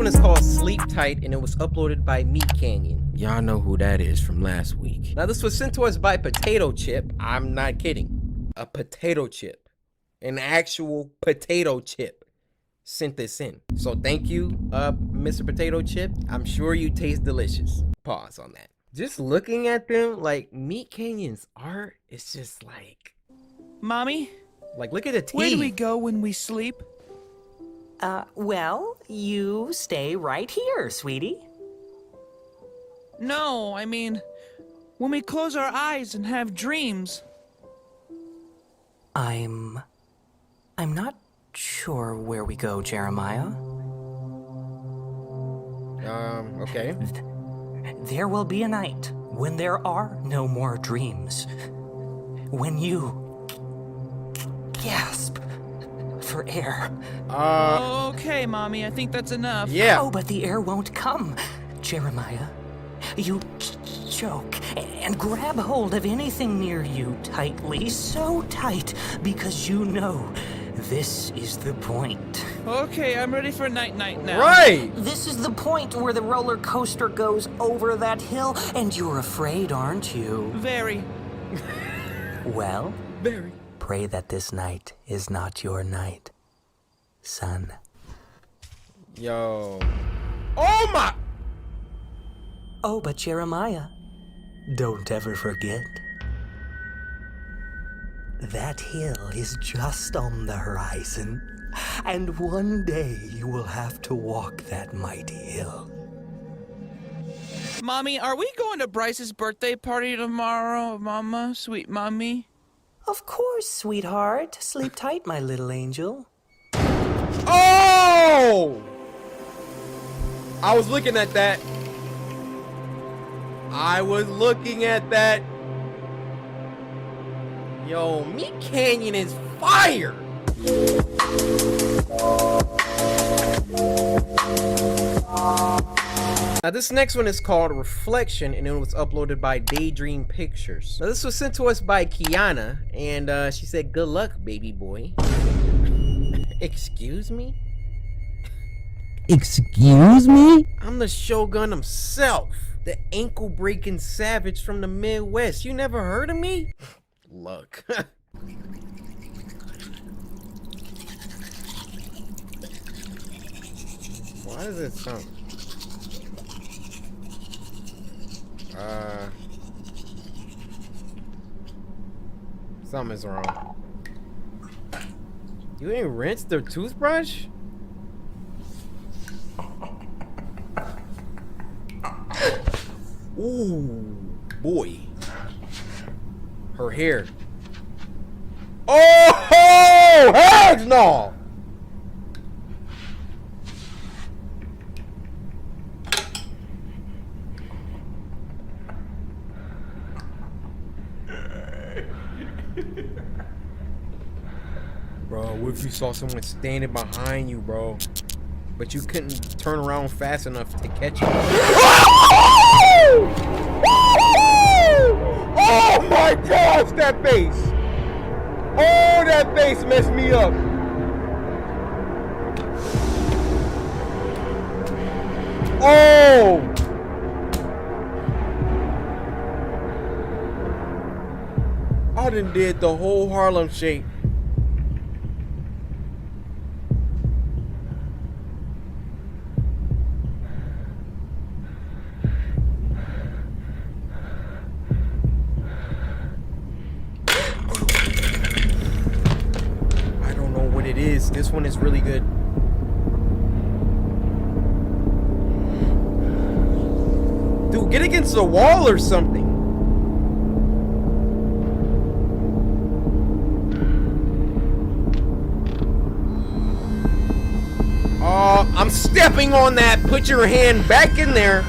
one is called Sleep Tight, and it was uploaded by Meat Canyon. Y'all know who that is from last week. Now, this was sent to us by Potato Chip. I'm not kidding. A potato chip. An actual potato chip sent this in. So thank you, Mr. Potato Chip. I'm sure you taste delicious. Pause on that. Just looking at them, like, Meat Canyon's art is just like... Mommy? Like, look at the teeth. Where do we go when we sleep? Well, you stay right here, sweetie. No, I mean, when we close our eyes and have dreams. I'm not sure where we go, Jeremiah. Okay. There will be a night when there are no more dreams. When you gasp for air. Okay, Mommy, I think that's enough. Yeah. Oh, but the air won't come, Jeremiah. You choke and grab hold of anything near you tightly, so tight, because you know this is the point. Okay, I'm ready for night-night now. Right! This is the point where the roller coaster goes over that hill, and you're afraid, aren't you? Very. Well, Very. pray that this night is not your night, son. Yo. Oh my! Oh, but Jeremiah, don't ever forget. That hill is just on the horizon, and one day you will have to walk that mighty hill. Mommy, are we going to Bryce's birthday party tomorrow, Mama? Sweet Mommy? Of course, sweetheart. Sleep tight, my little angel. Oh! I was looking at that. I was looking at that. Yo, Meat Canyon is fire! Now this next one is called Reflection, and it was uploaded by Daydream Pictures. Now this was sent to us by Kiana, and she said, "Good luck, baby boy." Excuse me? Excuse me? I'm the Shogun himself, the ankle-breaking savage from the Midwest. You never heard of me? Look. Why does it sound? Something's wrong. You ain't rinsed their toothbrush? Ooh, boy. Her hair. Oh, heck no! Bro, what if you saw someone standing behind you, bro? But you couldn't turn around fast enough to catch him. Oh my gosh, that face! Oh, that face messed me up. Oh! I done did the whole Harlem Shake. This one is really good. Dude, get against the wall or something. I'm stepping on that. Put your hand back in there.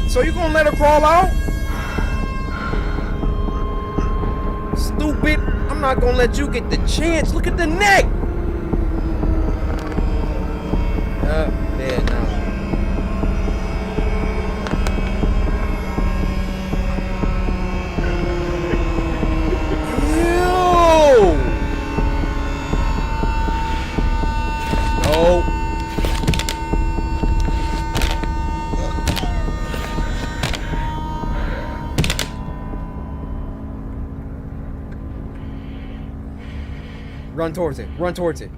So you gonna let her crawl out? Stupid. I'm not gonna let you get the chance. Look at the neck. Dead now. Ew. No. Run towards it. Run towards it.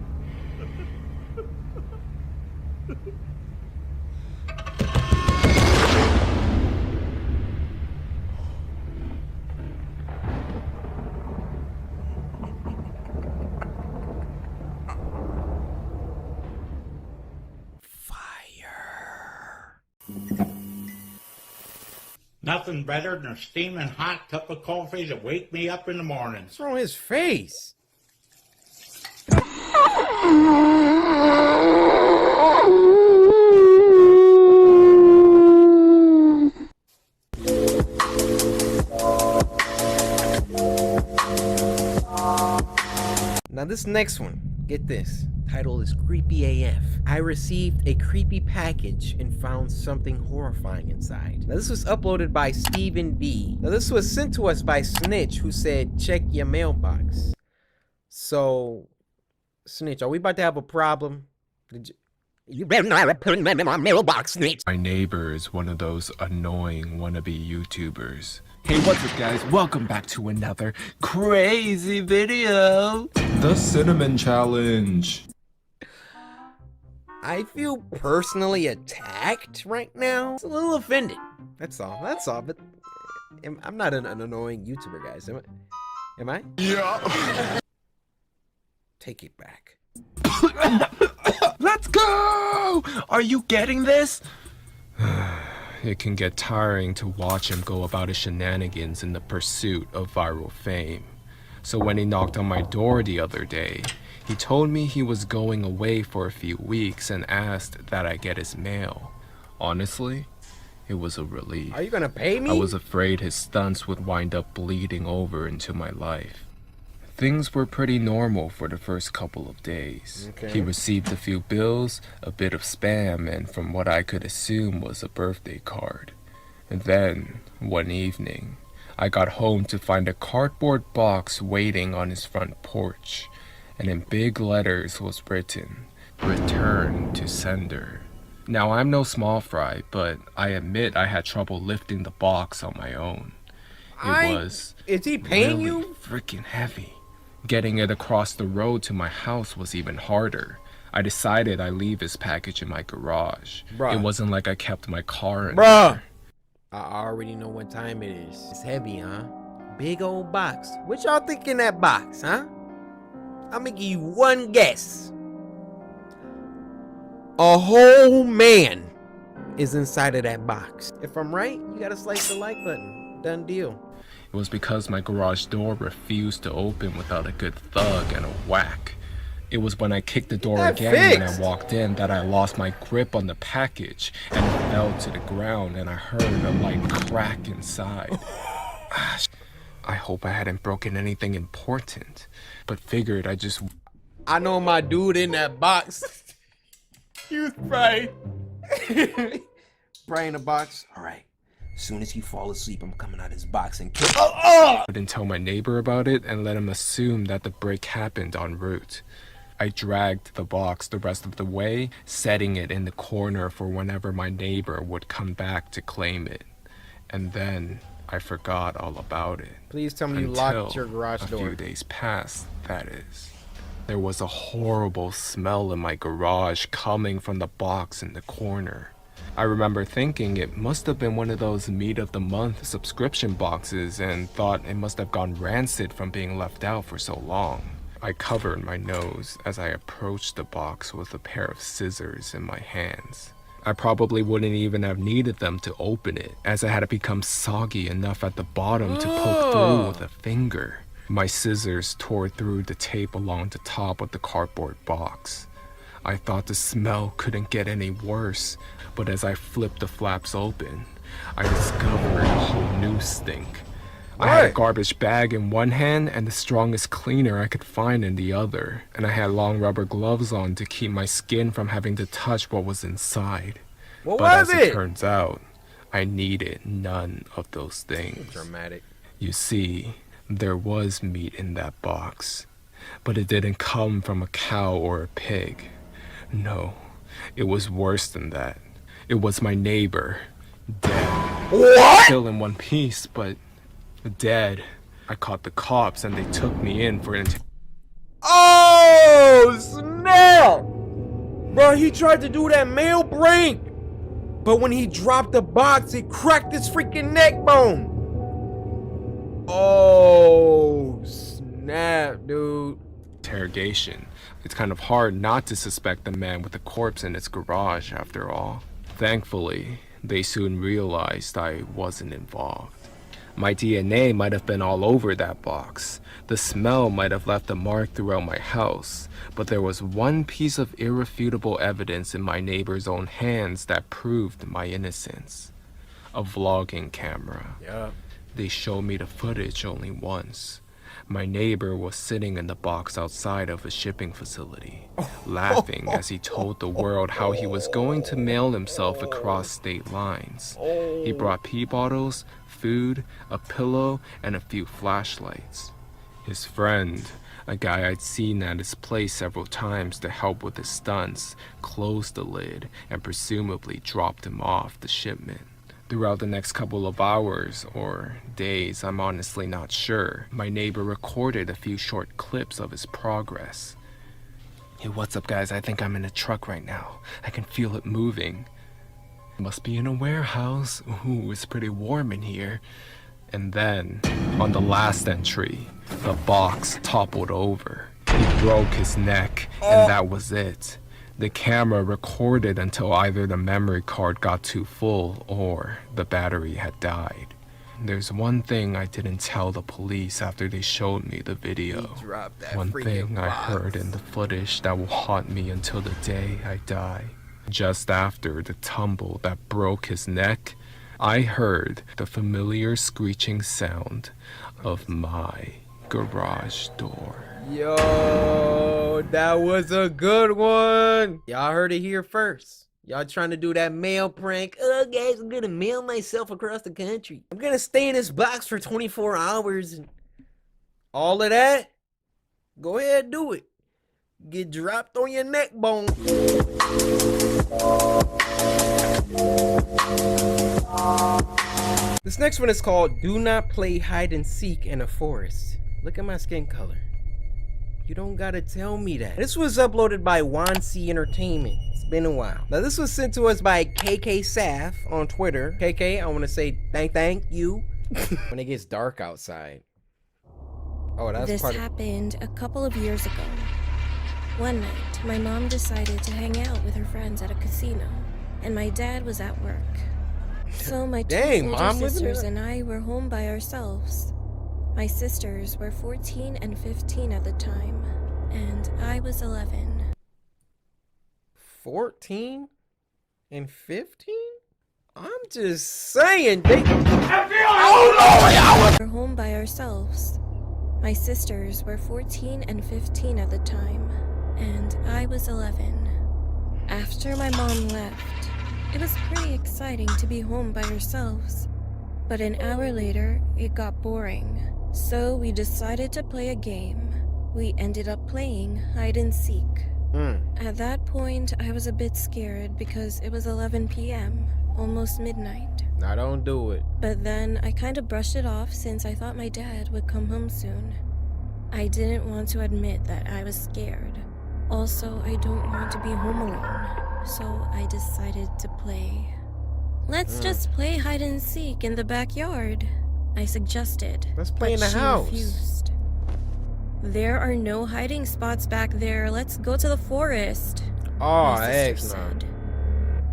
Nothing better than a steaming hot cup of coffee to wake me up in the morning. What's wrong with his face? Now this next one, get this. Title is Creepy AF. I received a creepy package and found something horrifying inside. Now this was uploaded by Stephen B. Now this was sent to us by Snitch, who said, check your mailbox. So, Snitch, are we about to have a problem? You better not put him in my mailbox, Snitch. My neighbor is one of those annoying wannabe YouTubers. Hey, what's up guys? Welcome back to another crazy video. The Cinnamon Challenge. I feel personally attacked right now. It's a little offended. That's all. That's all. But I'm not an annoying YouTuber, guys. Am I? Yeah. Take it back. Let's go! Are you getting this? It can get tiring to watch him go about his shenanigans in the pursuit of viral fame. So when he knocked on my door the other day, he told me he was going away for a few weeks and asked that I get his mail. Honestly, it was a relief. Are you gonna pay me? I was afraid his stunts would wind up bleeding over into my life. Things were pretty normal for the first couple of days. Okay. He received a few bills, a bit of spam, and from what I could assume was a birthday card. And then, one evening, I got home to find a cardboard box waiting on his front porch, and in big letters was written, "Return to sender." Now, I'm no small fry, but I admit I had trouble lifting the box on my own. Is he paying really you? Freaking heavy. Getting it across the road to my house was even harder. I decided I'd leave his package in my garage. Bruh. It wasn't like I kept my car in Bruh! there. I already know what time it is. It's heavy, huh? Big old box. What y'all think in that box, huh? I'm gonna give you one guess. A whole man is inside of that box. If I'm right, you gotta slice the like button. Done deal. It was because my garage door refused to open without a good thug and a whack. It was when I kicked the door That again when I fixed. walked in that I lost my grip on the package and it fell to the ground and I heard a light crack inside. I hope I hadn't broken anything important, but figured I just... I know my dude in that box. You right. Brian in the box. All right. As soon as he fall asleep, I'm coming out of his box and kill. Didn't tell my neighbor about it and let him assume that the break happened en route. I dragged the box the rest of the way, setting it in the corner for whenever my neighbor would come back to claim it. And then I forgot all about it. Please tell me you locked Until your garage a door. few days passed, that is. There was a horrible smell in my garage coming from the box in the corner. I remember thinking it must have been one of those meat of the month subscription boxes and thought it must have gone rancid from being left out for so long. I covered my nose as I approached the box with a pair of scissors in my hands. I probably wouldn't even have needed them to open it, as it had become soggy enough at the bottom to poke through with a finger. My scissors tore through the tape along the top of the cardboard box. I thought the smell couldn't get any worse, but as I flipped the flaps open, I discovered a whole new stink. I had a garbage bag in one hand and the strongest cleaner I could find in the other, and I had long rubber gloves on to keep my skin from having to touch what was inside. What But was as it? it turns out, I needed none of those things. Dramatic. You see, there was meat in that box, but it didn't come from a cow or a pig. No, it was worse than that. It was my neighbor, dead. What? Still in one piece, but dead. I caught the cops and they took me in for an Oh, snap! Bro, he tried to do that mail prank. But when he dropped the box, it cracked his freaking neck bone. Oh, snap, dude. Interrogation. It's kind of hard not to suspect the man with the corpse in its garage after all. Thankfully, they soon realized I wasn't involved. My DNA might have been all over that box. The smell might have left a mark throughout my house, but there was one piece of irrefutable evidence in my neighbor's own hands that proved my innocence. A vlogging camera. Yeah. They showed me the footage only once. My neighbor was sitting in the box outside of a shipping facility, laughing as he told the world how he was going to mail himself across state lines. He brought pee bottles, food, a pillow, and a few flashlights. His friend, a guy I'd seen at his place several times to help with his stunts, closed the lid and presumably dropped him off the shipment. Throughout the next couple of hours, or days, I'm honestly not sure, my neighbor recorded a few short clips of his progress. Hey, what's up guys? I think I'm in a truck right now. I can feel it moving. Must be in a warehouse. Ooh, it's pretty warm in here. And then, on the last entry, the box toppled over. He broke his neck, and that was it. The camera recorded until either the memory card got too full or the battery had died. There's one thing I didn't tell the police after they showed me the video. One thing I heard in the footage that will haunt me until the day I die. Just after the tumble that broke his neck, I heard the familiar screeching sound of my garage door. Yo, that was a good one. Y'all heard it here first. Y'all trying to do that mail prank. Oh, guys, I'm gonna mail myself across the country. I'm gonna stay in this box for 24 hours and all of that. Go ahead, do it. Get dropped on your neck bone. This next one is called Do Not Play Hide and Seek in a Forest. Look at my skin color. You don't gotta tell me that. This was uploaded by Wansi Entertainment. It's been a while. Now this was sent to us by KK Saf on Twitter. KK, I wanna say thank you. When it gets dark outside. Oh, that's This happened a couple of years ago. One night, my mom decided to hang out with her friends at a casino, and my dad was at work. So my two older sisters and I were home by ourselves. My sisters were 14 and 15 at the time, and I was 11. 14 and 15? I'm just saying, they... We were home by ourselves. My sisters were 14 and 15 at the time, and I was 11. After my mom left, it was pretty exciting to be home by ourselves. But an hour later, it got boring. So we decided to play a game. We ended up playing hide and seek. At that point, I was a bit scared because it was 11 p.m., almost midnight. Now don't do it. But then I kind of brushed it off since I thought my dad would come home soon. I didn't want to admit that I was scared. Also, I don't want to be home alone, so I decided to play. Let's just play hide and seek in the backyard, I suggested. Let's play in the house. She refused. There are no hiding spots back there. Let's go to the forest. Oh, my heck sister no. said.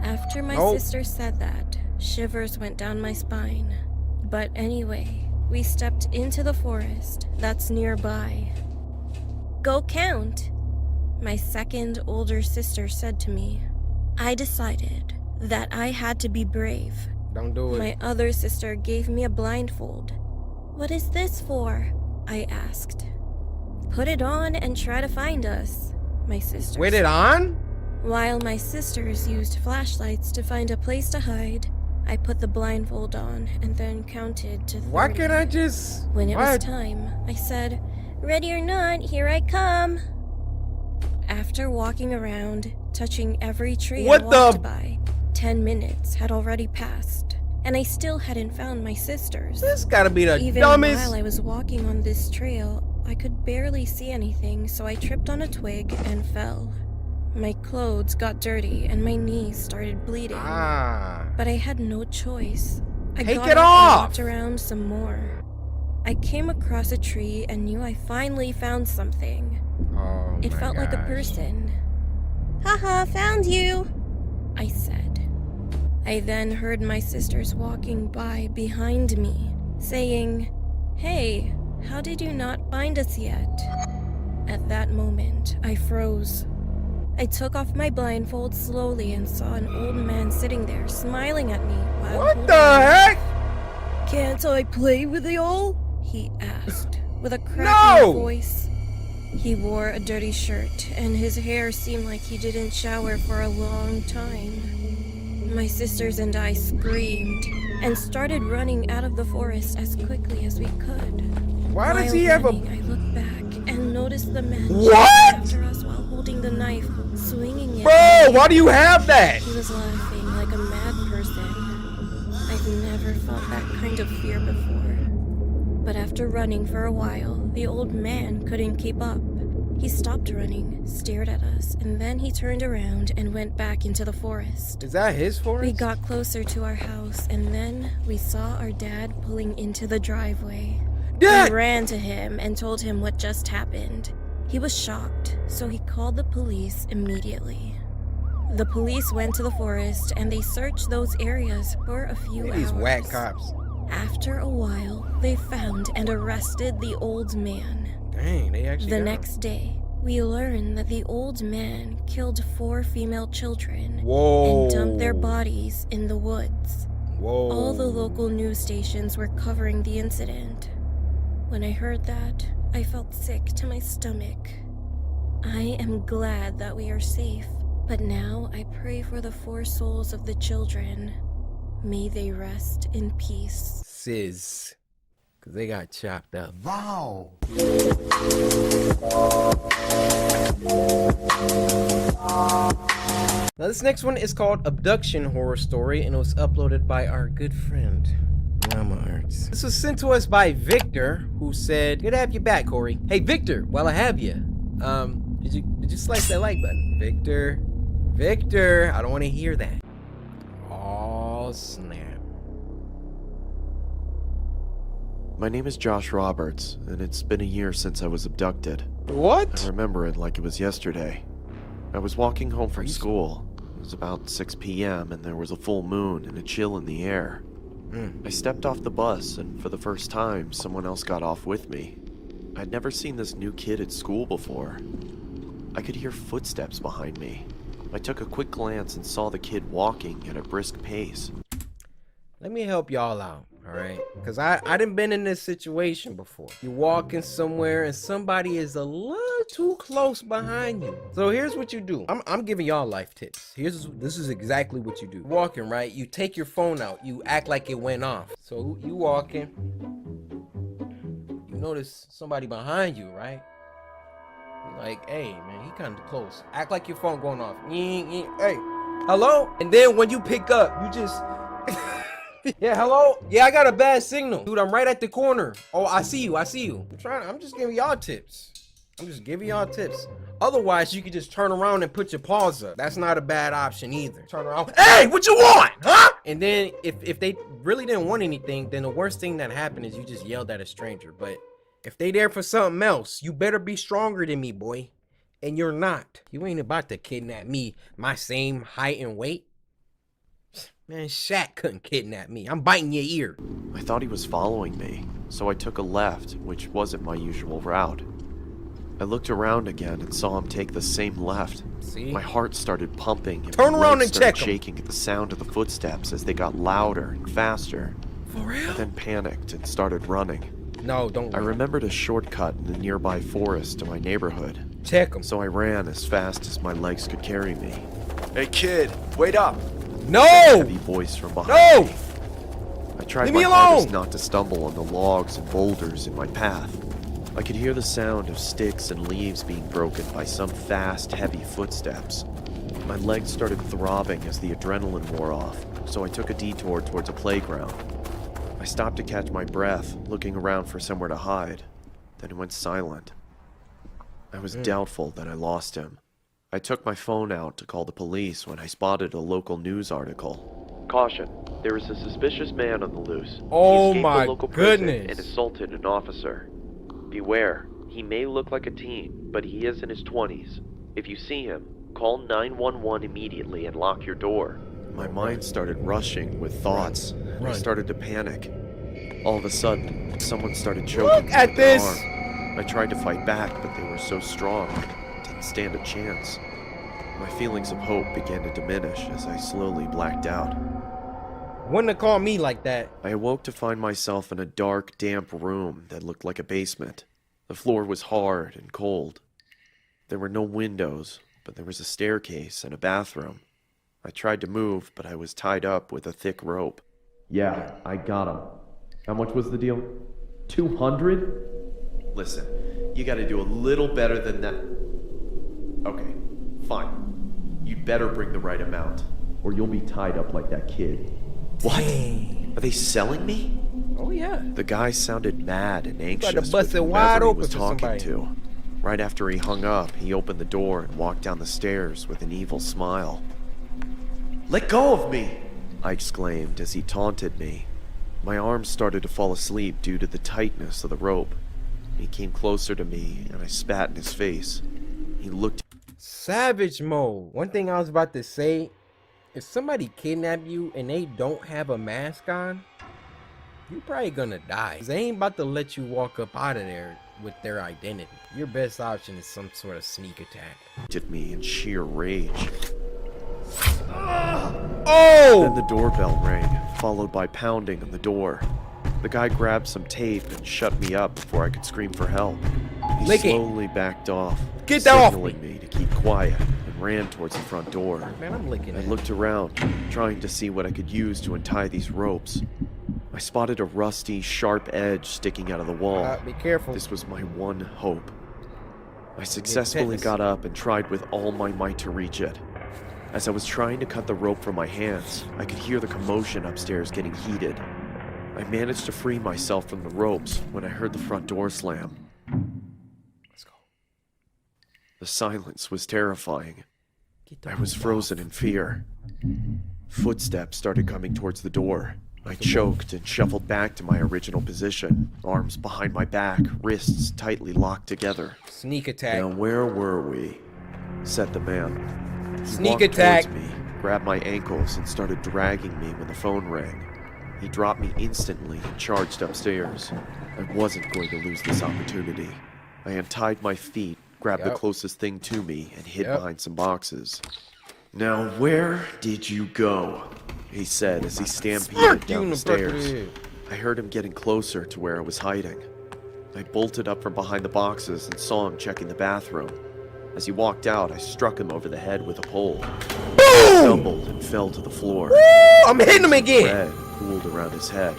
After my sister said that, shivers went down my spine. But anyway, we stepped into the forest that's nearby. Go count, my second older sister said to me. I decided that I had to be brave. Don't do it. My other sister gave me a blindfold. What is this for? I asked. Put it on and try to find us, my sister Wait, said. it on? While my sisters used flashlights to find a place to hide, I put the blindfold on and then counted to 30. Why can't I just... When it was time, I said, ready or not, here I come. After walking around, touching every tree I walked by, 10 minutes had already passed, and I still hadn't found my sisters. This gotta be the Even dumbest... while I was walking on this trail, I could barely see anything, so I tripped on a twig and fell. My clothes got dirty and my knees started bleeding. But I had no choice. I got up and walked around some more. I came across a tree and knew I finally found something. It felt like a person. Haha, found you, I said. I then heard my sisters walking by behind me, saying, "Hey, how did you not find us yet?" At that moment, I froze. I took off my blindfold slowly and saw an old man sitting there smiling at me while What the heck? "Can't I play with y'all?" he asked, with a cracking voice. He wore a dirty shirt, and his hair seemed like he didn't shower for a long time. My sisters and I screamed and started running out of the forest as quickly as we could. Why does he have a... I looked back and noticed the man What? after us while holding the knife, swinging it. Bro, why do you have that? He was laughing like a mad person. I've never felt that kind of fear before. But after running for a while, the old man couldn't keep up. He stopped running, stared at us, and then he turned around and went back into the forest. Is that his forest? We got closer to our house, and then we saw our dad pulling into the driveway. Dad! We ran to him and told him what just happened. He was shocked, so he called the police immediately. The police went to the forest and they searched those areas for a few hours. These whack cops. After a while, they found and arrested the old man. Dang, they actually The got him. next day, we learned that the old man killed 4 female children Whoa. and dumped their bodies in the woods. Whoa. All the local news stations were covering the incident. When I heard that, I felt sick to my stomach. I am glad that we are safe, but now I pray for the 4 souls of the children. May they rest in peace. Sis. Because they got chopped up. Wow. Now this next one is called Abduction Horror Story, and it was uploaded by our good friend Mama Arts. This was sent to us by Victor, who said, "Good to have you back, Corey." Hey Victor, while I have you, did you slice that like button? Victor, I don't want to hear that. Oh snap. My name is Josh Roberts, and it's been a year since I was abducted. What? I remember it like it was yesterday. I was walking home from school. It was about 6 p.m. and there was a full moon and a chill in the air. I stepped off the bus, and for the first time, someone else got off with me. I'd never seen this new kid at school before. I could hear footsteps behind me. I took a quick glance and saw the kid walking at a brisk pace. Let me help y'all out, alright? Because I done been in this situation before. You walking somewhere and somebody is a little too close behind you. So here's what you do. I'm giving y'all life tips. This is exactly what you do. Walking, right? You take your phone out. You act like it went off. So you walking. You notice somebody behind you, right? You're like, hey, man, he kind of close. Act like your phone going off. Hey, hello? And then when you pick up, you just... Yeah, hello? Yeah, I got a bad signal. Dude, I'm right at the corner. Oh, I see you. I'm just giving y'all tips. Otherwise, you could just turn around and put your paws up. That's not a bad option either. Turn around. Hey, what you want? Huh? And then if they really didn't want anything, then the worst thing that happened is you just yelled at a stranger. But if they there for something else, you better be stronger than me, boy. And you're not. You ain't about to kidnap me my same height and weight. Man, Shaq couldn't kidnap me. I'm biting your ear. I thought he was following me, so I took a left, which wasn't my usual route. I looked around again and saw him take the same left. See? My heart started pumping and Turn my around legs and started check 'em. shaking at the sound of the footsteps as they got louder and faster. For real? I then panicked and started running. No, don't I run. remembered a shortcut in the nearby forest to my neighborhood, Check them. so I ran as fast as my legs could carry me. Hey kid, wait up! No! A heavy voice from behind No! me. I tried Leave my me hardest alone! not to stumble on the logs and boulders in my path. I could hear the sound of sticks and leaves being broken by some fast, heavy footsteps. My legs started throbbing as the adrenaline wore off, so I took a detour towards a playground. I stopped to catch my breath, looking around for somewhere to hide. Then he went silent. I was doubtful that I lost him. I took my phone out to call the police when I spotted a local news article. Caution, there is a suspicious man on the loose. Oh He escaped my the local prison goodness. and assaulted an officer. Beware, he may look like a teen, but he is in his 20s. If you see him, call 911 immediately and lock your door. My mind started rushing with thoughts. I started to panic. All of a sudden, someone started choking Look me at with their this. arm. I tried to fight back, but they were so strong, I didn't stand a chance. My feelings of hope began to diminish as I slowly blacked out. Wouldn't have called me like that. I awoke to find myself in a dark, damp room that looked like a basement. The floor was hard and cold. There were no windows, but there was a staircase and a bathroom. I tried to move, but I was tied up with a thick rope. Yeah, I got him. How much was the deal? 200? Listen, you gotta do a little better than that. Okay, fine. You'd better bring the right amount, or you'll be tied up like that kid. What? Are they selling me? Oh yeah. The guy sounded mad and anxious to bust with it wide whoever he open was for talking somebody. to. Right after he hung up, he opened the door and walked down the stairs with an evil smile. Let go of me! I exclaimed as he taunted me. My arms started to fall asleep due to the tightness of the rope. He came closer to me and I spat in his face. He looked. Savage mode. One thing I was about to say, if somebody kidnap you and they don't have a mask on, you're probably gonna die. They ain't about to let you walk up out of there with their identity. Your best option is some sort of sneak attack. At me in sheer rage. Oh! Then the doorbell rang, followed by pounding on the door. The guy grabbed some tape and shut me up before I could scream for help. He Lick it. slowly backed off, Get that off signaling me to keep quiet, and ran towards the front door. Man, I'm licking I it. looked around, trying to see what I could use to untie these ropes. I spotted a rusty, sharp edge sticking out of the wall. Be careful. This was my one hope. I successfully tetanus. got up and tried with all my might to reach it. As I was trying to cut the rope from my hands, I could hear the commotion upstairs getting heated. I managed to free myself from the ropes when I heard the front door slam. Let's go. The silence was terrifying. Get the I was roof frozen off. in fear. Footsteps started coming towards the door. I choked and shuffled back to my original position, arms behind my back, wrists tightly locked together. Sneak attack. Now where were we? Said the man. He Sneak walked attack. towards me, grabbed my ankles, and started dragging me when the phone rang. He dropped me instantly and charged upstairs. I wasn't going to lose this opportunity. I untied my feet, grabbed the Yep. closest thing to me, and hid Yep. behind some boxes. Now where did you go? He said as he stampeded Smack you down in the the back of the stairs. head. I heard him getting closer to where I was hiding. I bolted up from behind the boxes and saw him checking the bathroom. As he walked out, I struck him over the head with a pole. He stumbled and fell to the floor. I'm hitting him again. Red pooled around his head.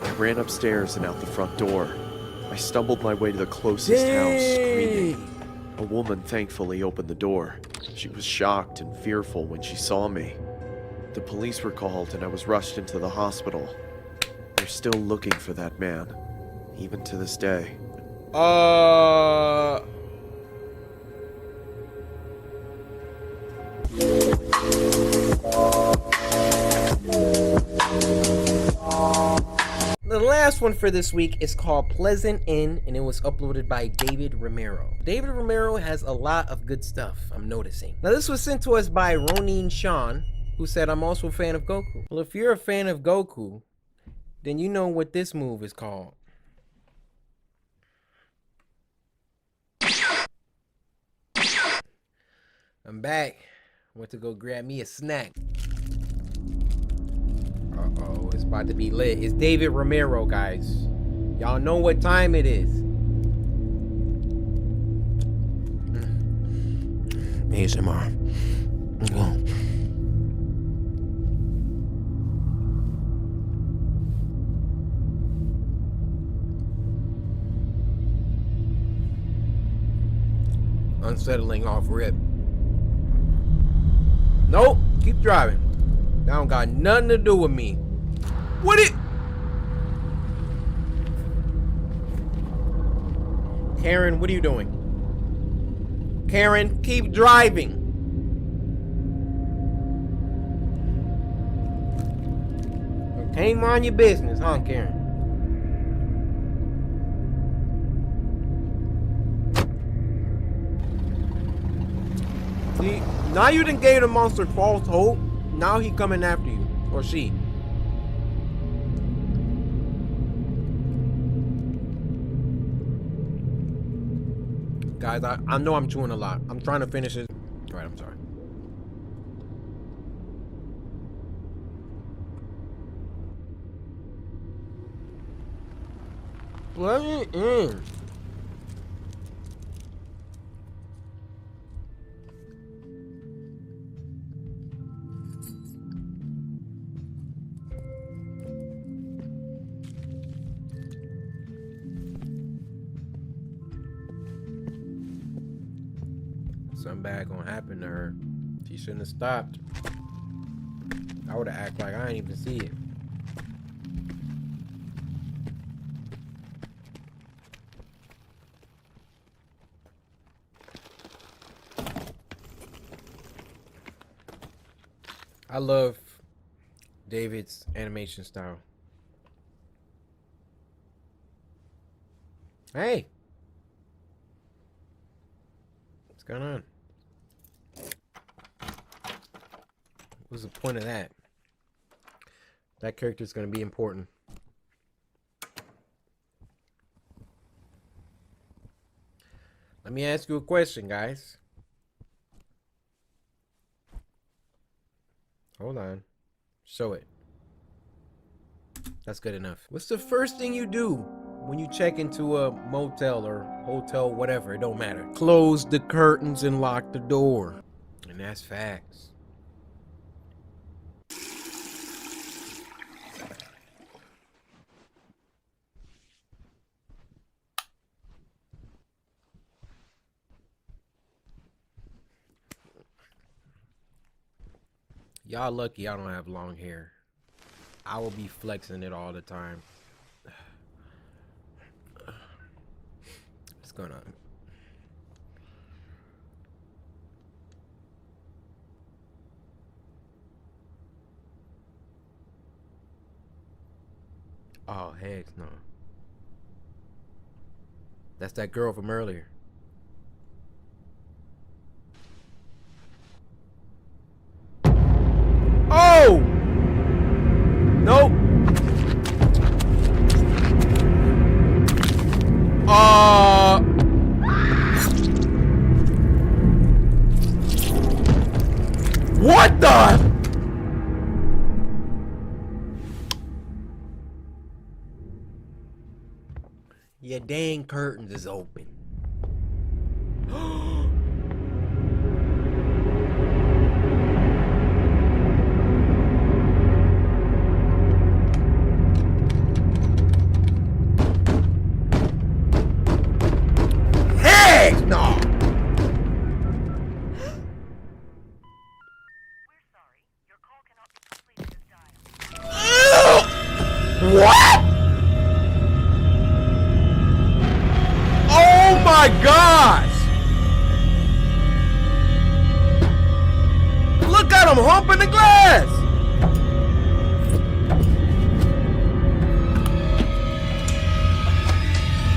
I ran upstairs and out the front door. I stumbled my way to the closest house, screaming. A woman thankfully opened the door. She was shocked and fearful when she saw me. The police were called and I was rushed into the hospital. They're still looking for that man, even to this day. The last one for this week is called Pleasant Inn, and it was uploaded by David Romero. David Romero has a lot of good stuff, I'm noticing. Now, this was sent to us by Ronin Sean, who said, I'm also a fan of Goku. Well, if you're a fan of Goku, then you know what this move is called. I'm back. Went to go grab me a snack. Uh-oh, it's about to be lit. It's David Romero, guys. Y'all know what time it is. ASMR. Unsettling off rip. Nope, keep driving. That don't got nothing to do with me. What it? Karen, what are you doing? Karen, keep driving. Can't mind your business, huh, Karen? See, now you done gave the monster false hope. Now he coming after you, or she. Guys, I know I'm chewing a lot. I'm trying to finish it. All right, I'm sorry. Let me in. Something bad gonna happen to her. She shouldn't have stopped. I would have acted like I didn't even see it. I love David's animation style. Hey! What's going on? What's the point of that? That character's gonna be important. Let me ask you a question, guys. Hold on. Show it. That's good enough. What's the first thing you do when you check into a motel or hotel, whatever? It don't matter. Close the curtains and lock the door. And that's facts. Y'all lucky I don't have long hair. I will be flexing it all the time. What's going on? Oh, heck no. That's that girl from earlier. Oh! Nope. What the? Your dang curtains is open. Heck no! What? Oh my gosh! Look at him humping the glass!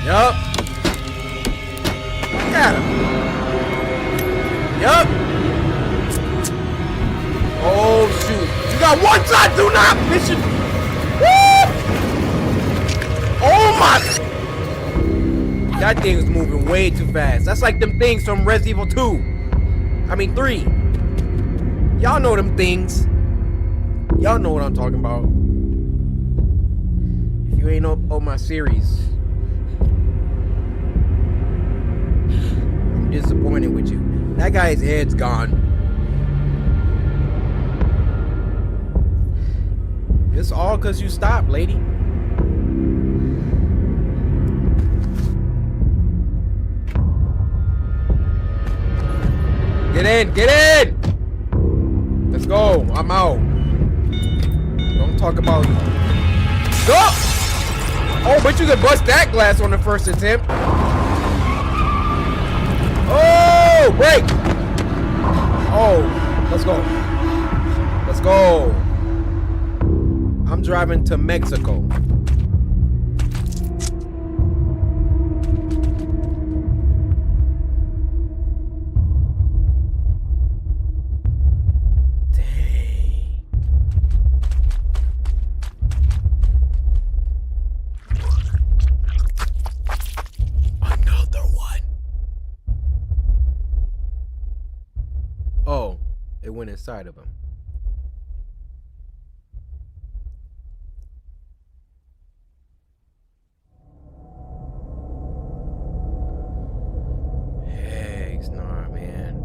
Yup. Look at him. Yup. Oh shoot. You got one shot, do not mission. Woo! Oh my! That thing is moving way too fast. That's like them things from Resident Evil 2. I mean 3. Y'all know them things. Y'all know what I'm talking about. If you ain't on my series, I'm disappointed with you. That guy's head's gone. It's all because you stopped, lady. Get in, get in! Let's go, I'm out. Don't talk about you. Go! Oh, but you could bust that glass on the first attempt. Whoa, break! Oh, let's go. Let's go. I'm driving to Mexico. Oh, it went inside of him. Heck, nah, man.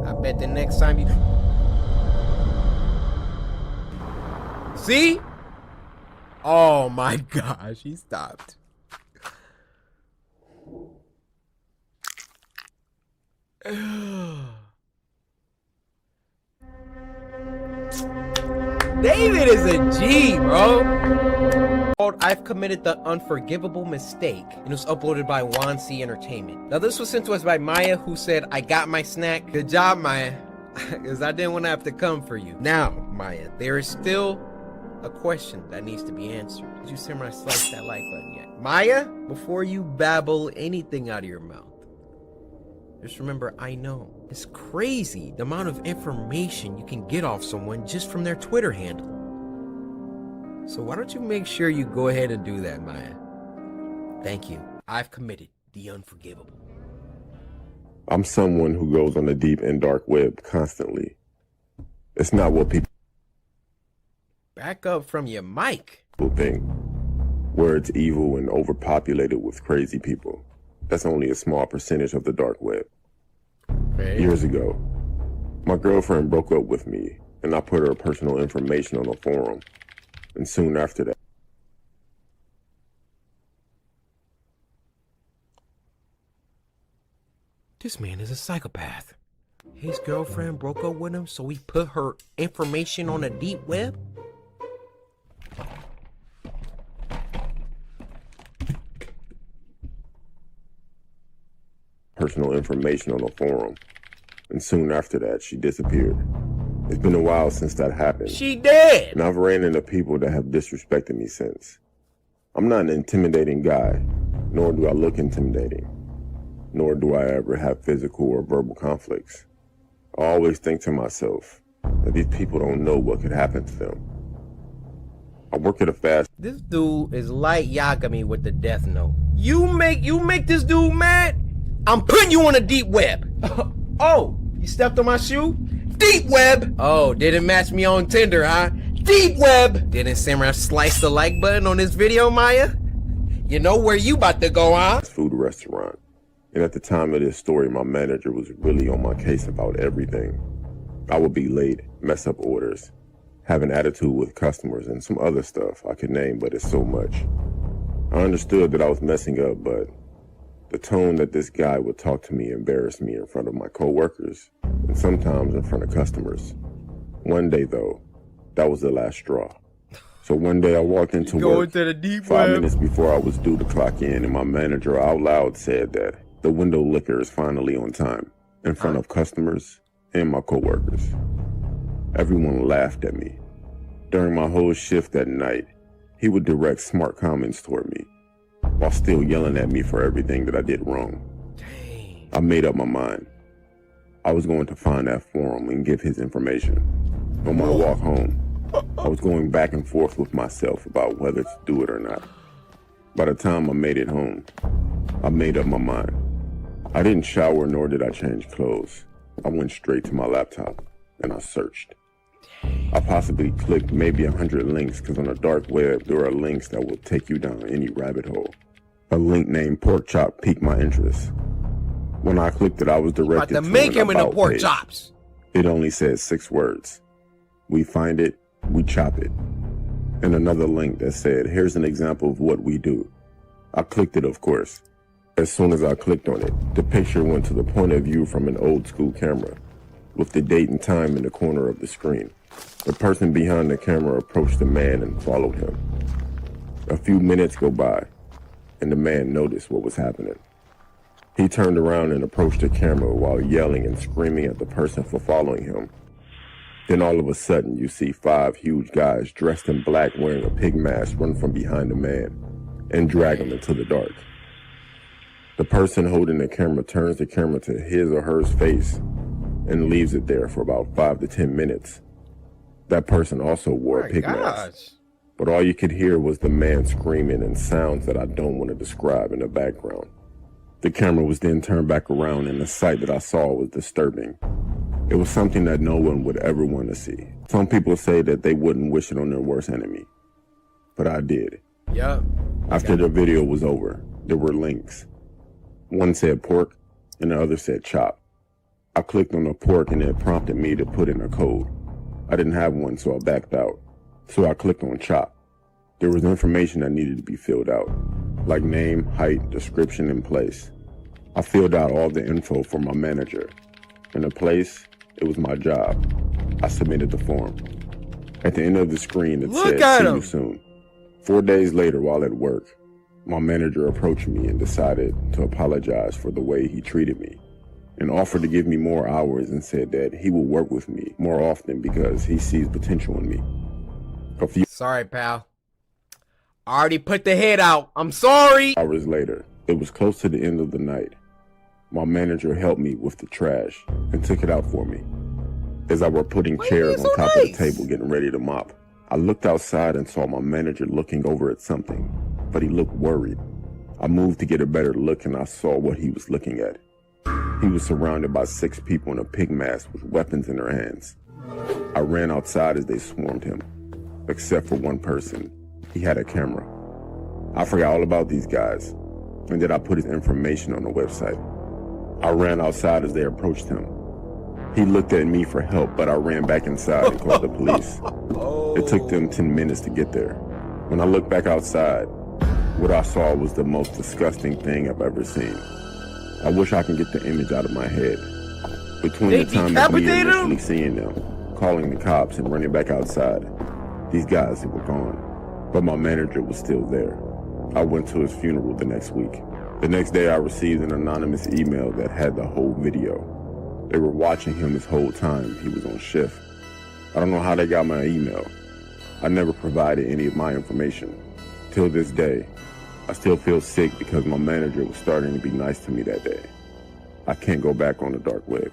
I bet the next time you... See? Oh my gosh, he stopped. David is a G, bro. I've committed the unforgivable mistake, and it was uploaded by C Entertainment. Now this was sent to us by Maya, who said, I got my snack. Good job, Maya, because I didn't want to have to come for you. Now, Maya, there is still a question that needs to be answered. Did you see when I sliced that like button yet? Maya, before you babble anything out of your mouth, just remember, I know. It's crazy the amount of information you can get off someone just from their Twitter handle. So why don't you make sure you go ahead and do that, Maya? Thank you. I've committed the unforgivable. I'm someone who goes on the deep and dark web constantly. It's not what people Back up from your mic. think, where it's evil and overpopulated with crazy people. That's only a small percentage of the dark web. Okay. Years ago, my girlfriend broke up with me, and I put her personal information on a forum. And soon after that, This man is a psychopath. His girlfriend broke up with him, so he put her information on the deep web? personal information on a forum. And soon after that, she disappeared. It's been a while since that happened. She dead! And I've ran into people that have disrespected me since. I'm not an intimidating guy, nor do I look intimidating, nor do I ever have physical or verbal conflicts. I always think to myself that these people don't know what could happen to them. I work at a fast... This dude is like Yagami with the death note. You make this dude mad? I'm putting you on a deep web. Oh, you stepped on my shoe? Deep web! Oh, didn't match me on Tinder, huh? Deep web! Didn't Samurai slice the like button on this video, Maya? You know where you about to go, huh? Food restaurant. And at the time of this story, my manager was really on my case about everything. I would be late, mess up orders, have an attitude with customers, and some other stuff I could name, but it's so much. I understood that I was messing up, but the tone that this guy would talk to me embarrassed me in front of my coworkers, and sometimes in front of customers. One day, though, that was the last straw. So one day I walked into work, to the deep 5 web. minutes before I was due to clock in, and my manager out loud said that the window liquor is finally on time, in front of customers and my coworkers. Everyone laughed at me. During my whole shift that night, he would direct smart comments toward me, while still yelling at me for everything that I did wrong. Dang. I made up my mind. I was going to find that forum and give his information. On my walk home, I was going back and forth with myself about whether to do it or not. By the time I made it home, I made up my mind. I didn't shower, nor did I change clothes. I went straight to my laptop and I searched. I possibly clicked maybe 100 links, because on the dark web there are links that will take you down any rabbit hole. A link named Pork Chop piqued my interest. When I clicked it, I was directed About to make him an into about pork page. chops. It only says 6 words. We find it, we chop it. And another link that said, here's an example of what we do. I clicked it, of course. As soon as I clicked on it, the picture went to the point of view from an old school camera, with the date and time in the corner of the screen. The person behind the camera approached the man and followed him. A few minutes go by, and the man noticed what was happening. He turned around and approached the camera while yelling and screaming at the person for following him. Then all of a sudden, you see 5 huge guys dressed in black wearing a pig mask run from behind the man and drag him into the dark. The person holding the camera turns the camera to his or her face and leaves it there for about 5 to 10 minutes. That person also wore a pig mask, but all you could hear was the man screaming and sounds that I don't want to describe in the background. The camera was then turned back around and the sight that I saw was disturbing. It was something that no one would ever want to see. Some people say that they wouldn't wish it on their worst enemy, but I did. Yeah. After the video was over, there were links. One said pork and the other said chop. I clicked on the pork and it prompted me to put in a code. I didn't have one, so I backed out. So I clicked on chop. There was information that needed to be filled out, like name, height, description, and place. I filled out all the info for my manager. And the place, it was my job. I submitted the form. At the end of the screen, it said, "See you soon." 4 days later, while at work, my manager approached me and decided to apologize for the way he treated me, and offered to give me more hours and said that he will work with me more often because he sees potential in me. Sorry, pal. I already put the head out. I'm sorry. Hours later, it was close to the end of the night. My manager helped me with the trash and took it out for me. As I were putting chairs on top of the table getting ready to mop, I looked outside and saw my manager looking over at something, but he looked worried. I moved to get a better look and I saw what he was looking at. He was surrounded by 6 people in a pig mask with weapons in their hands. I ran outside as they swarmed him, except for one person. He had a camera. I forgot all about these guys, and then I put his information on the website. I ran outside as they approached him. He looked at me for help, but I ran back inside and called the police. It took them 10 minutes to get there. When I looked back outside, what I saw was the most disgusting thing I've ever seen. I wish I could get the image out of my head. Between the time of me initially seeing them, calling the cops, and running back outside, these guys were gone. But my manager was still there. I went to his funeral the next week. The next day I received an anonymous email that had the whole video. They were watching him this whole time he was on shift. I don't know how they got my email. I never provided any of my information. Till this day, I still feel sick because my manager was starting to be nice to me that day. I can't go back on the dark web.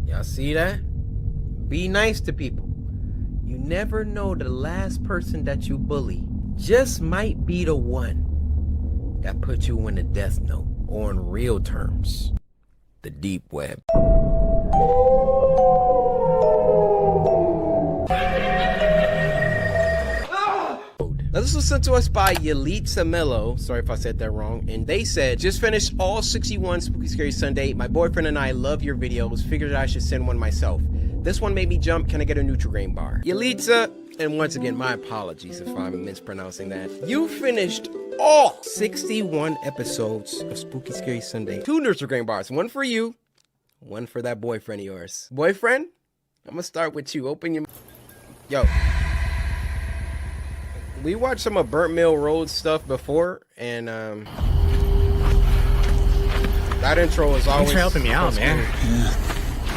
Y'all see that? Be nice to people. You never know, the last person that you bully just might be the one that put you in the death note, or in real terms, the deep web. Now this was sent to us by Yalitza Mello, sorry if I said that wrong, and they said, just finished all 61 Spooky Scary Sunday. My boyfriend and I love your videos, figured I should send one myself. This one made me jump, can I get a Nutri-Grain bar? Yalitza, and once again, my apologies if I'm mispronouncing that. You finished all 61 episodes of Spooky Scary Sunday. 2 Nutri-Grain bars, one for you, one for that boyfriend of yours. Boyfriend, I'm gonna start with you, open your... Yo. We watched some of Burnt Mill Road stuff before, and that intro is always... Thanks for helping me out, man. Yeah.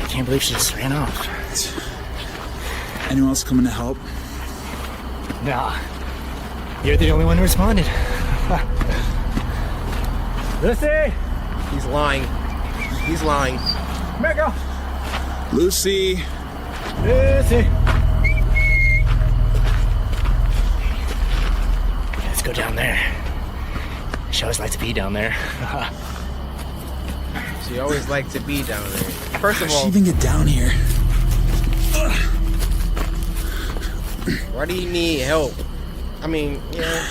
I can't believe she just ran off. Anyone else coming to help? Nah. You're the only one who responded. Lucy! He's lying. He's lying. Come here, girl. Lucy! Lucy! Let's go down there. She always likes to be down there. She always liked to be down there. First of all, she even get down here? Why do you need help? I mean, yeah.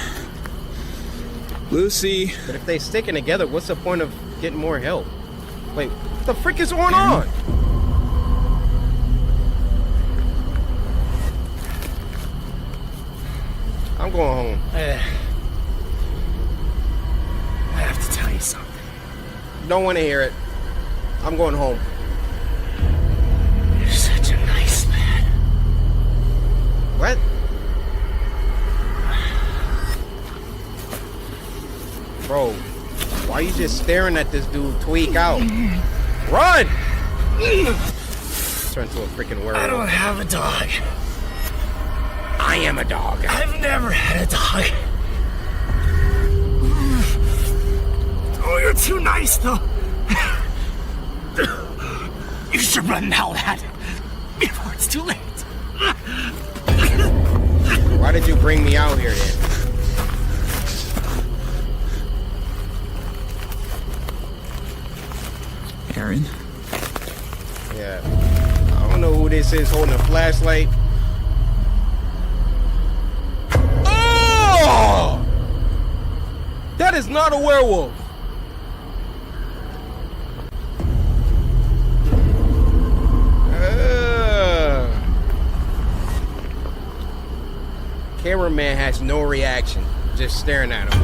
Lucy. But if they sticking together, what's the point of getting more help? Wait, what the frick is going on? I'm going home. I have to tell you something. Don't want to hear it. I'm going home. You're such a nice lad. Why are you just staring at this dude tweak out? Run! Turn to a freaking werewolf. I don't have a dog. I am a dog. I've never had a dog. Oh, you're too nice, though. You should run now, lad. Before it's too late. Why did you bring me out here then? Aaron? Yeah. I don't know who this is holding a flashlight. Oh! That is not a werewolf. Cameraman has no reaction, just staring at him.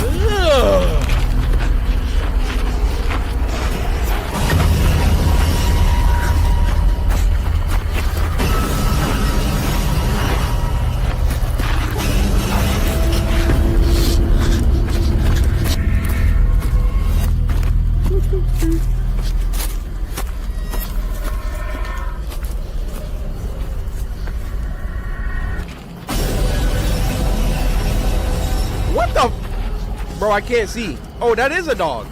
Ugh. What the? Bro, I can't see. Oh, that is a dog.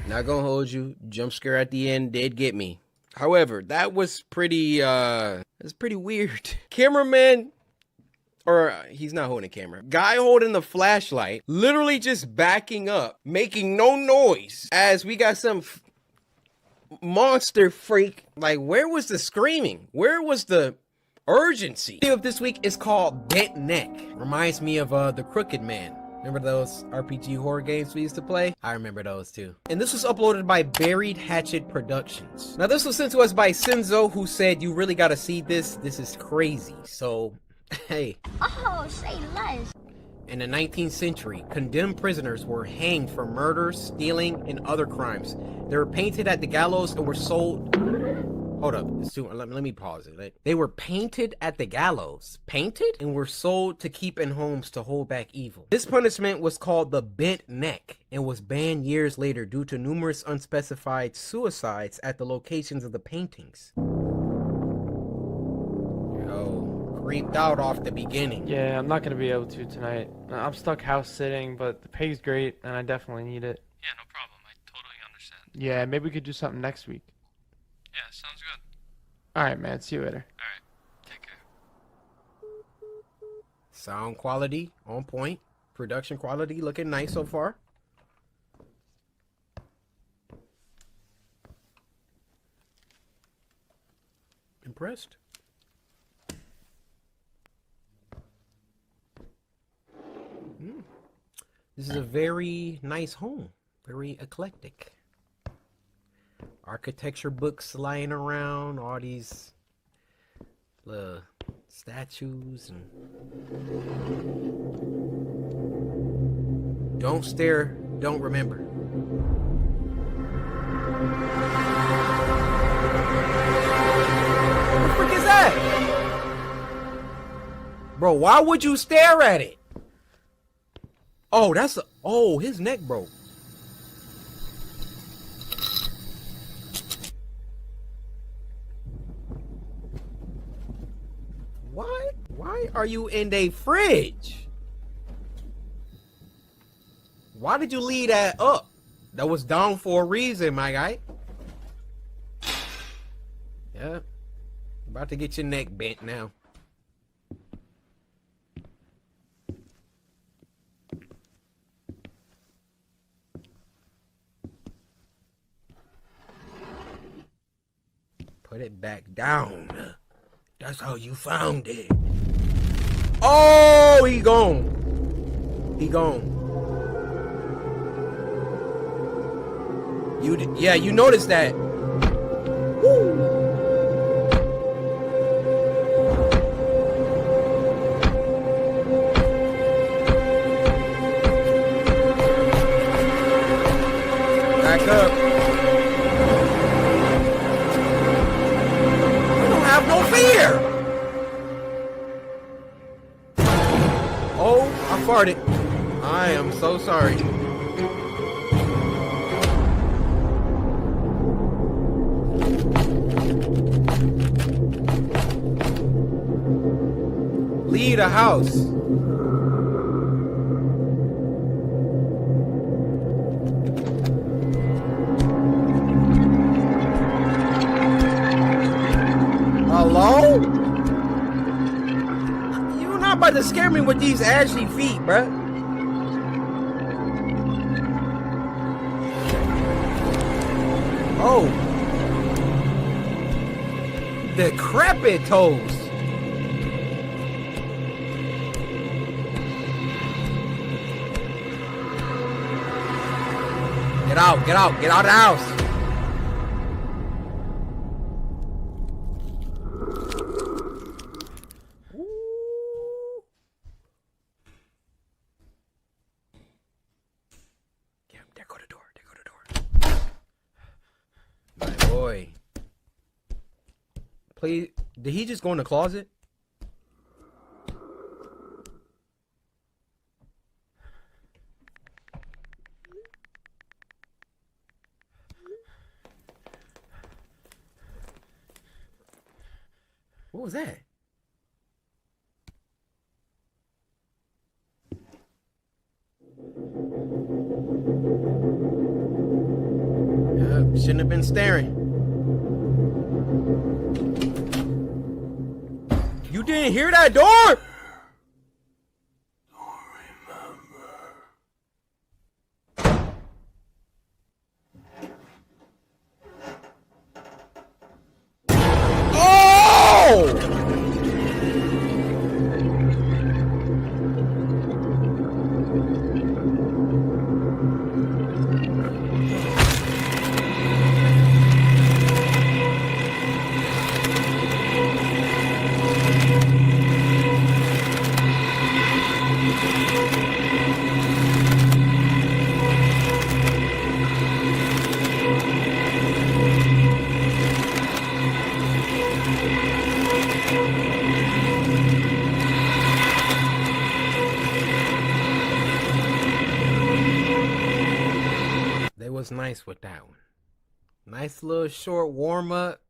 Not gonna hold you. Jump scare at the end did get me. However, that was pretty weird. Cameraman, or he's not holding a camera. Guy holding the flashlight, literally just backing up, making no noise as we got some monster freak. Like, where was the screaming? Where was the urgency? The video of this week is called Bent Neck. Reminds me of the Crooked Man. Remember those RPG horror games we used to play? I remember those too. And this was uploaded by Buried Hatchet Productions. Now this was sent to us by Senzo, who said, "You really gotta see this. This is crazy." So, hey. Oh, say less. In the 19th century, condemned prisoners were hanged for murder, stealing, and other crimes. They were painted at the gallows and were sold... Hold up. Let me pause it. They were painted at the gallows. Painted? And were sold to keep in homes to hold back evil. This punishment was called the bent neck and was banned years later due to numerous unspecified suicides at the locations of the paintings. Creeped out off the beginning. Yeah, I'm not gonna be able to tonight. I'm stuck house sitting, but the pay's great and I definitely need it. Yeah, no problem. I totally understand. Yeah, maybe we could do something next week. Yeah, sounds good. Alright, man. See you later. Alright. Take care. Sound quality on point. Production quality looking nice so far. Impressed. This is a very nice home. Very eclectic. Architecture books lying around. All these statues. And don't stare, don't remember. What the frick is that? Bro, why would you stare at it? Oh, oh, his neck broke. What? Why are you in a fridge? Why did you leave that up? That was down for a reason, my guy. Yeah. About to get your neck bent now. Put it back down. That's how you found it. Oh, he gone. He gone. Yeah, you noticed that. Woo. have no fear! Oh, I farted. I am so sorry. Leave the house. Hello? You're not about to scare me with these ashy feet, bruh. Oh. Decrepit toes. Get out, get out, get out of the house. Get him, there go the door, there go the door. My boy. Please, did he just go in the closet? What was that? Shouldn't have been staring. You didn't hear that door? Was nice with that one. Nice little short warm up.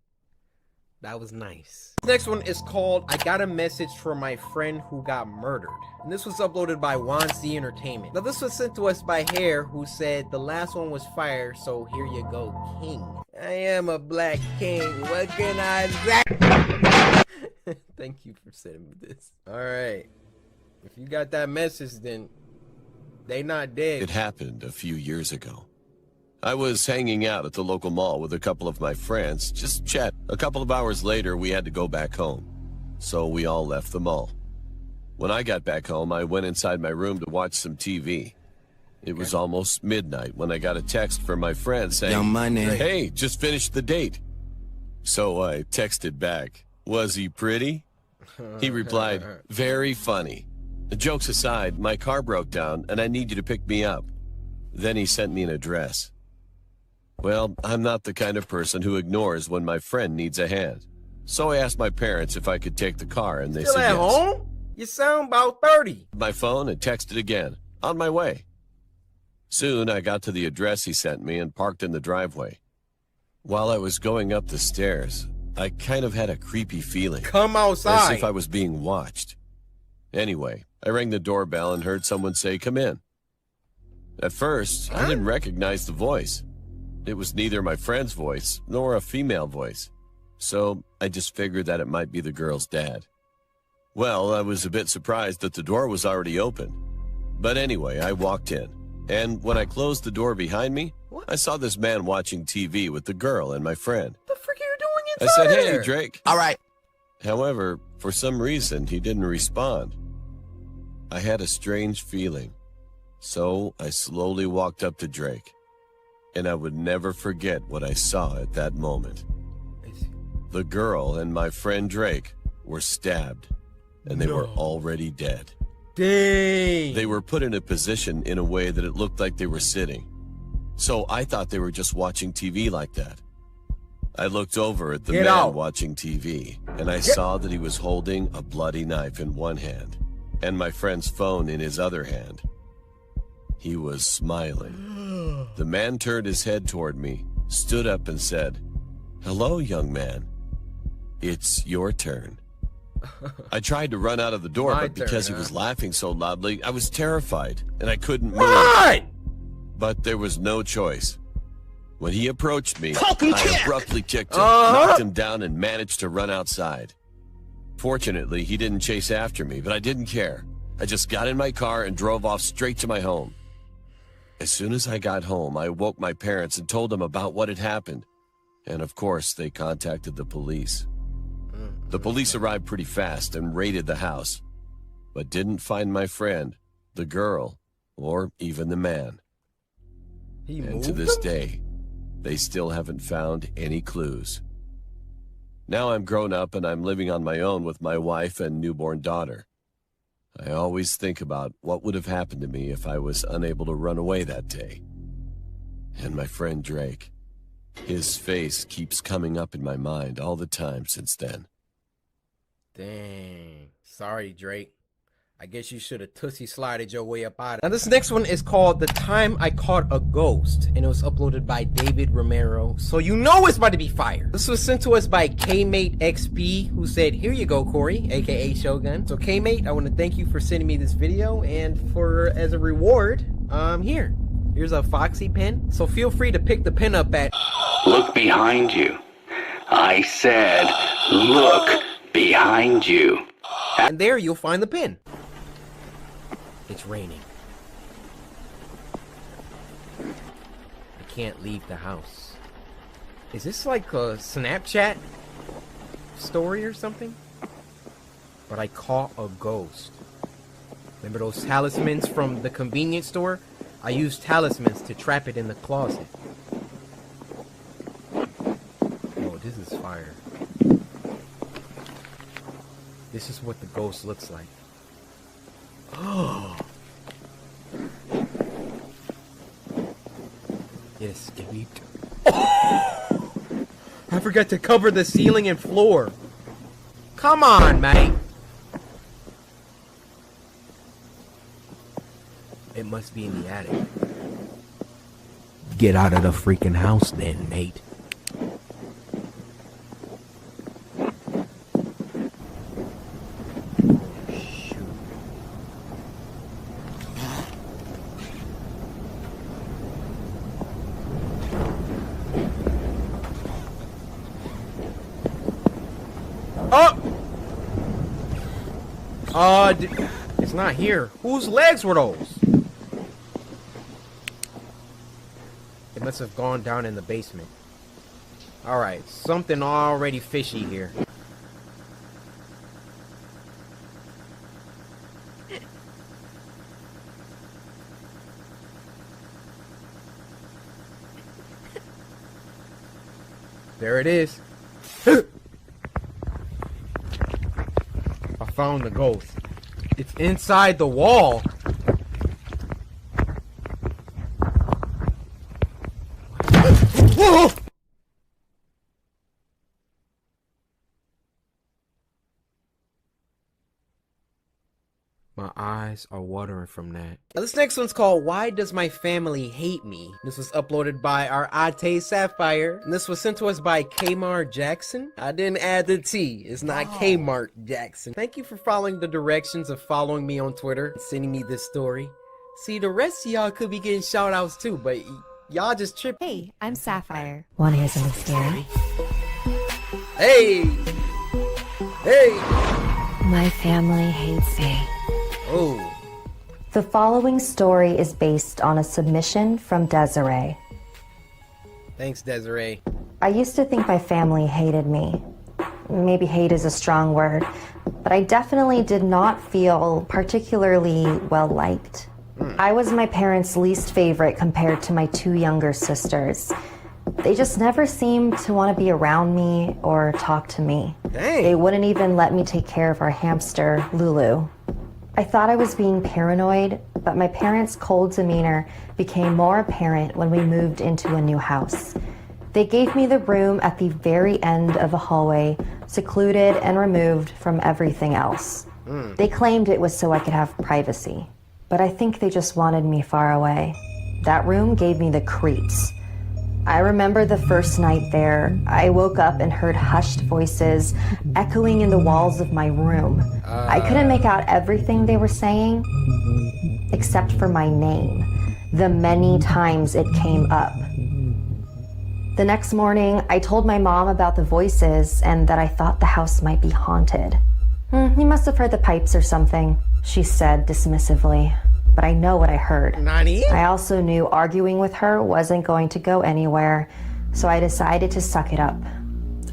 That was nice. Next one is called I Got a Message from My Friend Who Got Murdered. And this was uploaded by Wanzi Entertainment. Now this was sent to us by Hare, who said the last one was fire, so here you go, king. I am a black king. What can I say? Thank you for sending me this. Alright. If you got that message, then they not dead. It happened a few years ago. I was hanging out at the local mall with a couple of my friends, just chat. A couple of hours later, we had to go back home. So we all left the mall. When I got back home, I went inside my room to watch some TV. It was almost midnight when I got a text from my friend saying, "Hey, just finished the date." So I texted back, "Was he pretty?" He replied, "Very funny. Jokes aside, my car broke down and I need you to pick me up." Then he sent me an address. Well, I'm not the kind of person who ignores when my friend needs a hand. So I asked my parents if I could take the car, and they said yes. Still at home? You sound about 30. My phone and texted again. On my way. Soon I got to the address he sent me and parked in the driveway. While I was going up the stairs, I kind of had a creepy feeling. Come outside. As if I was being watched. Anyway, I rang the doorbell and heard someone say, "Come in." At first, I didn't recognize the voice. It was neither my friend's voice nor a female voice. So I just figured that it might be the girl's dad. Well, I was a bit surprised that the door was already open. But anyway, I walked in. And when I closed the door behind me, I saw this man watching TV with the girl and my friend. What the frick are you doing I inside said, there? "Hey, Drake." All right. However, for some reason, he didn't respond. I had a strange feeling. So I slowly walked up to Drake. And I would never forget what I saw at that moment. The girl and my friend Drake were stabbed, and they were already dead. Dang! They were put in a position in a way that it looked like they were sitting. So I thought they were just watching TV like that. I looked over at the Get man out. watching TV, and I saw that he was holding a bloody knife in one hand and my friend's phone in his other hand. He was smiling. The man turned his head toward me, stood up and said, "Hello, young man. It's your turn." I tried to run out of the door, but because he was laughing so loudly, I was terrified, and I couldn't move. What? But there was no choice. When he approached me, Talking I kick. abruptly kicked him, knocked him down, and managed to run outside. Fortunately, he didn't chase after me, but I didn't care. I just got in my car and drove off straight to my home. As soon as I got home, I woke my parents and told them about what had happened. And of course, they contacted the police. The police arrived pretty fast and raided the house, but didn't find my friend, the girl, or even the man. And to this day, they still haven't found any clues. Now I'm grown up and I'm living on my own with my wife and newborn daughter. I always think about what would have happened to me if I was unable to run away that day. And my friend Drake, his face keeps coming up in my mind all the time since then. Dang. Sorry, Drake. I guess you should have tootsie slided your way up out of it. Now, this next one is called The Time I Caught a Ghost, and it was uploaded by David Romero, so you know it's about to be fire. This was sent to us by Kmate XP, who said, "Here you go, Corey," aka Shogun. So Kmate, I want to thank you for sending me this video, and as a reward, here's a Foxy pen. So feel free to pick the pen up at... Look behind you. I said, look behind you. And there you'll find the pen. It's raining. I can't leave the house. Is this like a Snapchat story or something? But I caught a ghost. Remember those talismans from the convenience store? I used talismans to trap it in the closet. Oh, this is fire. This is what the ghost looks like. Oh. It escaped. Oh! I forgot to cover the ceiling and floor. Come on, mate. It must be in the attic. Get out of the freaking house then, mate. It's not here. Whose legs were those? It must have gone down in the basement. Alright, something already fishy here. There it is. I found the ghost. It's inside the wall. Whoa! My eyes are watering from that. Now, this next one's called Why Does My Family Hate Me? This was uploaded by our Ate Sapphire. And this was sent to us by Kmart Jackson. I didn't add the T. It's not Kmart Jackson. Thank you for following the directions of following me on Twitter and sending me this story. See, the rest of y'all could be getting shout outs too, but y'all just trip. Hey, I'm Sapphire. Wanna hear something scary? Hey! Hey! My family hates me. Oh. The following story is based on a submission from Desiree. Thanks, Desiree. I used to think my family hated me. Maybe hate is a strong word, but I definitely did not feel particularly well liked. I was my parents' least favorite compared to my two younger sisters. They just never seemed to want to be around me or talk to me. Dang. They wouldn't even let me take care of our hamster, Lulu. I thought I was being paranoid, but my parents' cold demeanor became more apparent when we moved into a new house. They gave me the room at the very end of a hallway, secluded and removed from everything else. They claimed it was so I could have privacy, but I think they just wanted me far away. That room gave me the creeps. I remember the first night there, I woke up and heard hushed voices echoing in the walls of my room. I couldn't make out everything they were saying, except for my name, the many times it came up. The next morning, I told my mom about the voices and that I thought the house might be haunted. You must have heard the pipes or something, she said dismissively. But I know what I heard. Nani? I also knew arguing with her wasn't going to go anywhere, so I decided to suck it up.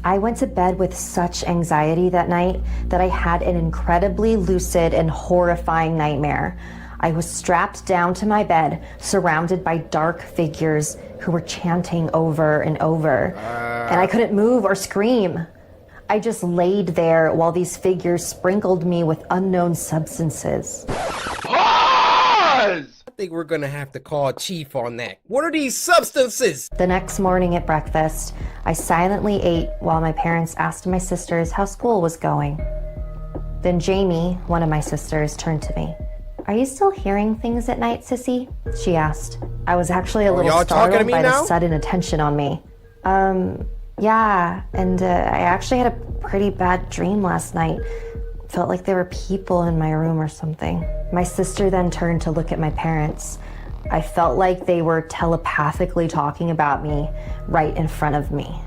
I went to bed with such anxiety that night that I had an incredibly lucid and horrifying nightmare. I was strapped down to my bed, surrounded by dark figures who were chanting over and over, and I couldn't move or scream. I just laid there while these figures sprinkled me with unknown substances. I think we're gonna have to call Chief on that. What are these substances? The next morning at breakfast, I silently ate while my parents asked my sisters how school was going. Then Jamie, one of my sisters, turned to me. "Are you still hearing things at night, Sissy?" she asked. I was actually a little startled by the sudden attention on me. Yeah, and I actually had a pretty bad dream last night. Felt like there were people in my room or something. My sister then turned to look at my parents. I felt like they were telepathically talking about me right in front of me.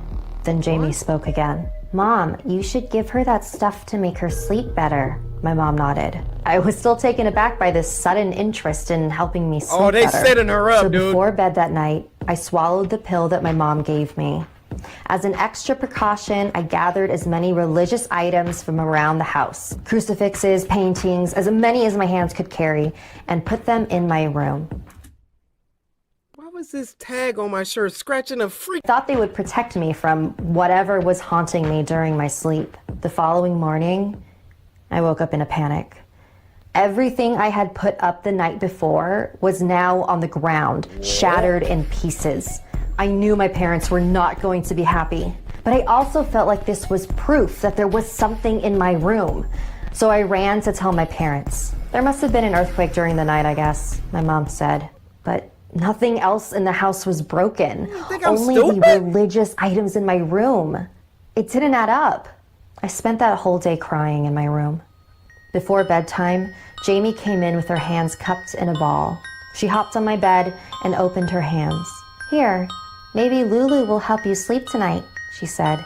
Then Jamie spoke again. "Mom, you should give her that stuff to make her sleep better." My mom nodded. I was still taken aback by this sudden interest in helping me sleep better. Oh, they setting her up, dude. So before bed that night, I swallowed the pill that my mom gave me. As an extra precaution, I gathered as many religious items from around the house, crucifixes, paintings, as many as my hands could carry, and put them in my room. Why was this tag on my shirt scratching a freak? Thought they would protect me from whatever was haunting me during my sleep. The following morning, I woke up in a panic. Everything I had put up the night before was now on the ground, shattered in pieces. I knew my parents were not going to be happy, but I also felt like this was proof that there was something in my room. So I ran to tell my parents. There must have been an earthquake during the night, I guess, my mom said. But nothing else in the house was broken. Only the religious items in my room. It didn't add up. I spent that whole day crying in my room. Before bedtime, Jamie came in with her hands cupped in a ball. She hopped on my bed and opened her hands. "Here, maybe Lulu will help you sleep tonight," she said.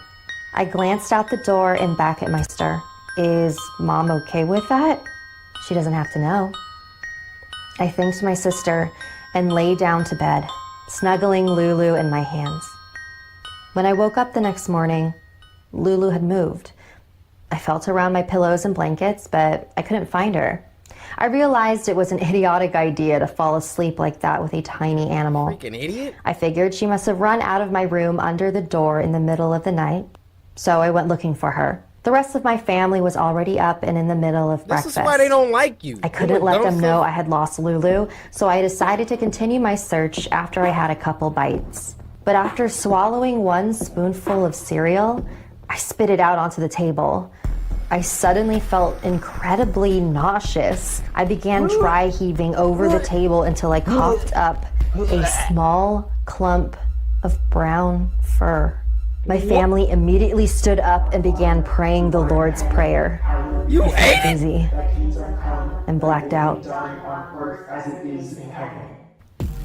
I glanced out the door and back at my sister. Is Mom okay with that? She doesn't have to know. I thanked my sister and lay down to bed, snuggling Lulu in my hands. When I woke up the next morning, Lulu had moved. I felt around my pillows and blankets, but I couldn't find her. I realized it was an idiotic idea to fall asleep like that with a tiny animal. Freaking idiot. I figured she must have run out of my room under the door in the middle of the night, so I went looking for her. The rest of my family was already up and in the middle of breakfast. This is why they don't like you. I couldn't let them know I had lost Lulu, so I decided to continue my search after I had a couple bites. But after swallowing one spoonful of cereal, I spit it out onto the table. I suddenly felt incredibly nauseous. I began dry heaving over the table until I coughed up a small clump of brown fur. My family immediately stood up and began praying the Lord's Prayer. You I ate felt dizzy and blacked out.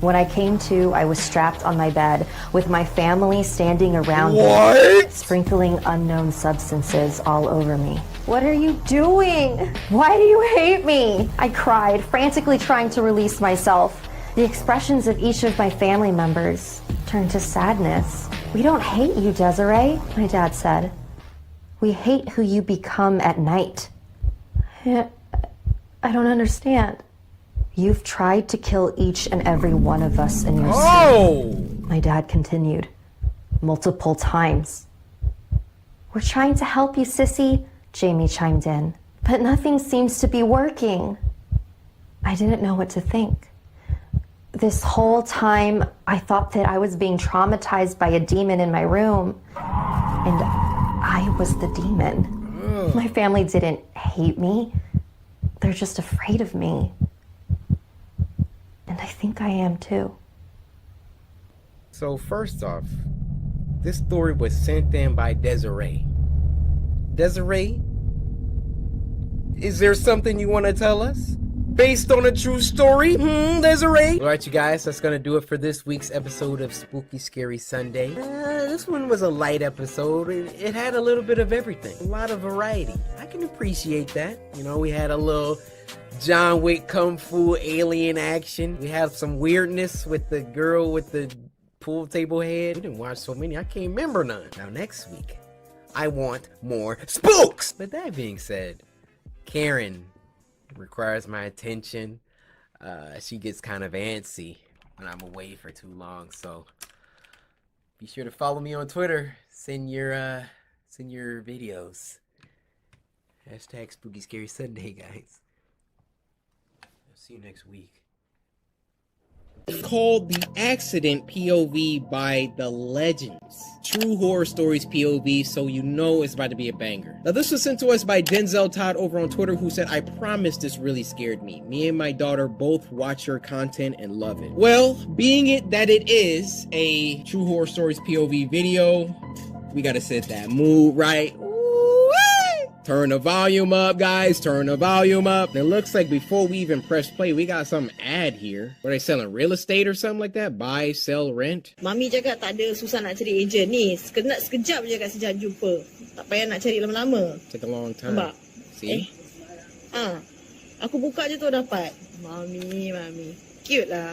When I came to, I was strapped on my bed with my family standing around me, sprinkling unknown substances all over me. "What are you doing? Why do you hate me?" I cried, frantically trying to release myself. The expressions of each of my family members turned to sadness. "We don't hate you, Desiree," my dad said. "We hate who you become at night." I don't understand. "You've tried to kill each and every one of us in your sleep," my dad continued, "multiple times." "We're trying to help you, Sissy," Jamie chimed in, "but nothing seems to be working." I didn't know what to think. This whole time, I thought that I was being traumatized by a demon in my room, and I was the demon. My family didn't hate me. They're just afraid of me. And I think I am too. So first off, this story was sent in by Desiree. Desiree, is there something you want to tell us? Based on a true story? Desiree? Alright, you guys, that's gonna do it for this week's episode of Spooky Scary Sunday. This one was a light episode. It had a little bit of everything. A lot of variety. I can appreciate that. You know, we had a little John Wick Kung Fu alien action. We have some weirdness with the girl with the pool table head. We didn't watch so many, I can't remember none. Now next week, I want more spooks! But that being said, Karen requires my attention. She gets kind of antsy when I'm away for too long, so be sure to follow me on Twitter. Send your videos. Hashtag Spooky Scary Sunday, guys. I'll see you next week. It's called The Accident POV by The Legends. True horror stories POV, so you know it's about to be a banger. Now this was sent to us by Denzel Todd over on Twitter, who said, I promise this really scared me. Me and my daughter both watch your content and love it. Well, being it that it is a true horror stories POV video, we gotta set that mood right. Turn the volume up, guys. Turn the volume up. And it looks like before we even press play, we got some ad here. Were they selling real estate or something like that? Buy, sell, rent? Mami cakap tak ada susah nak cari agent ni. Sekejap je kat sejak jumpa. Tak payah nak cari lama-lama. Take a long time. Nampak? See? Aku buka je tu dapat. Mami. Cute lah.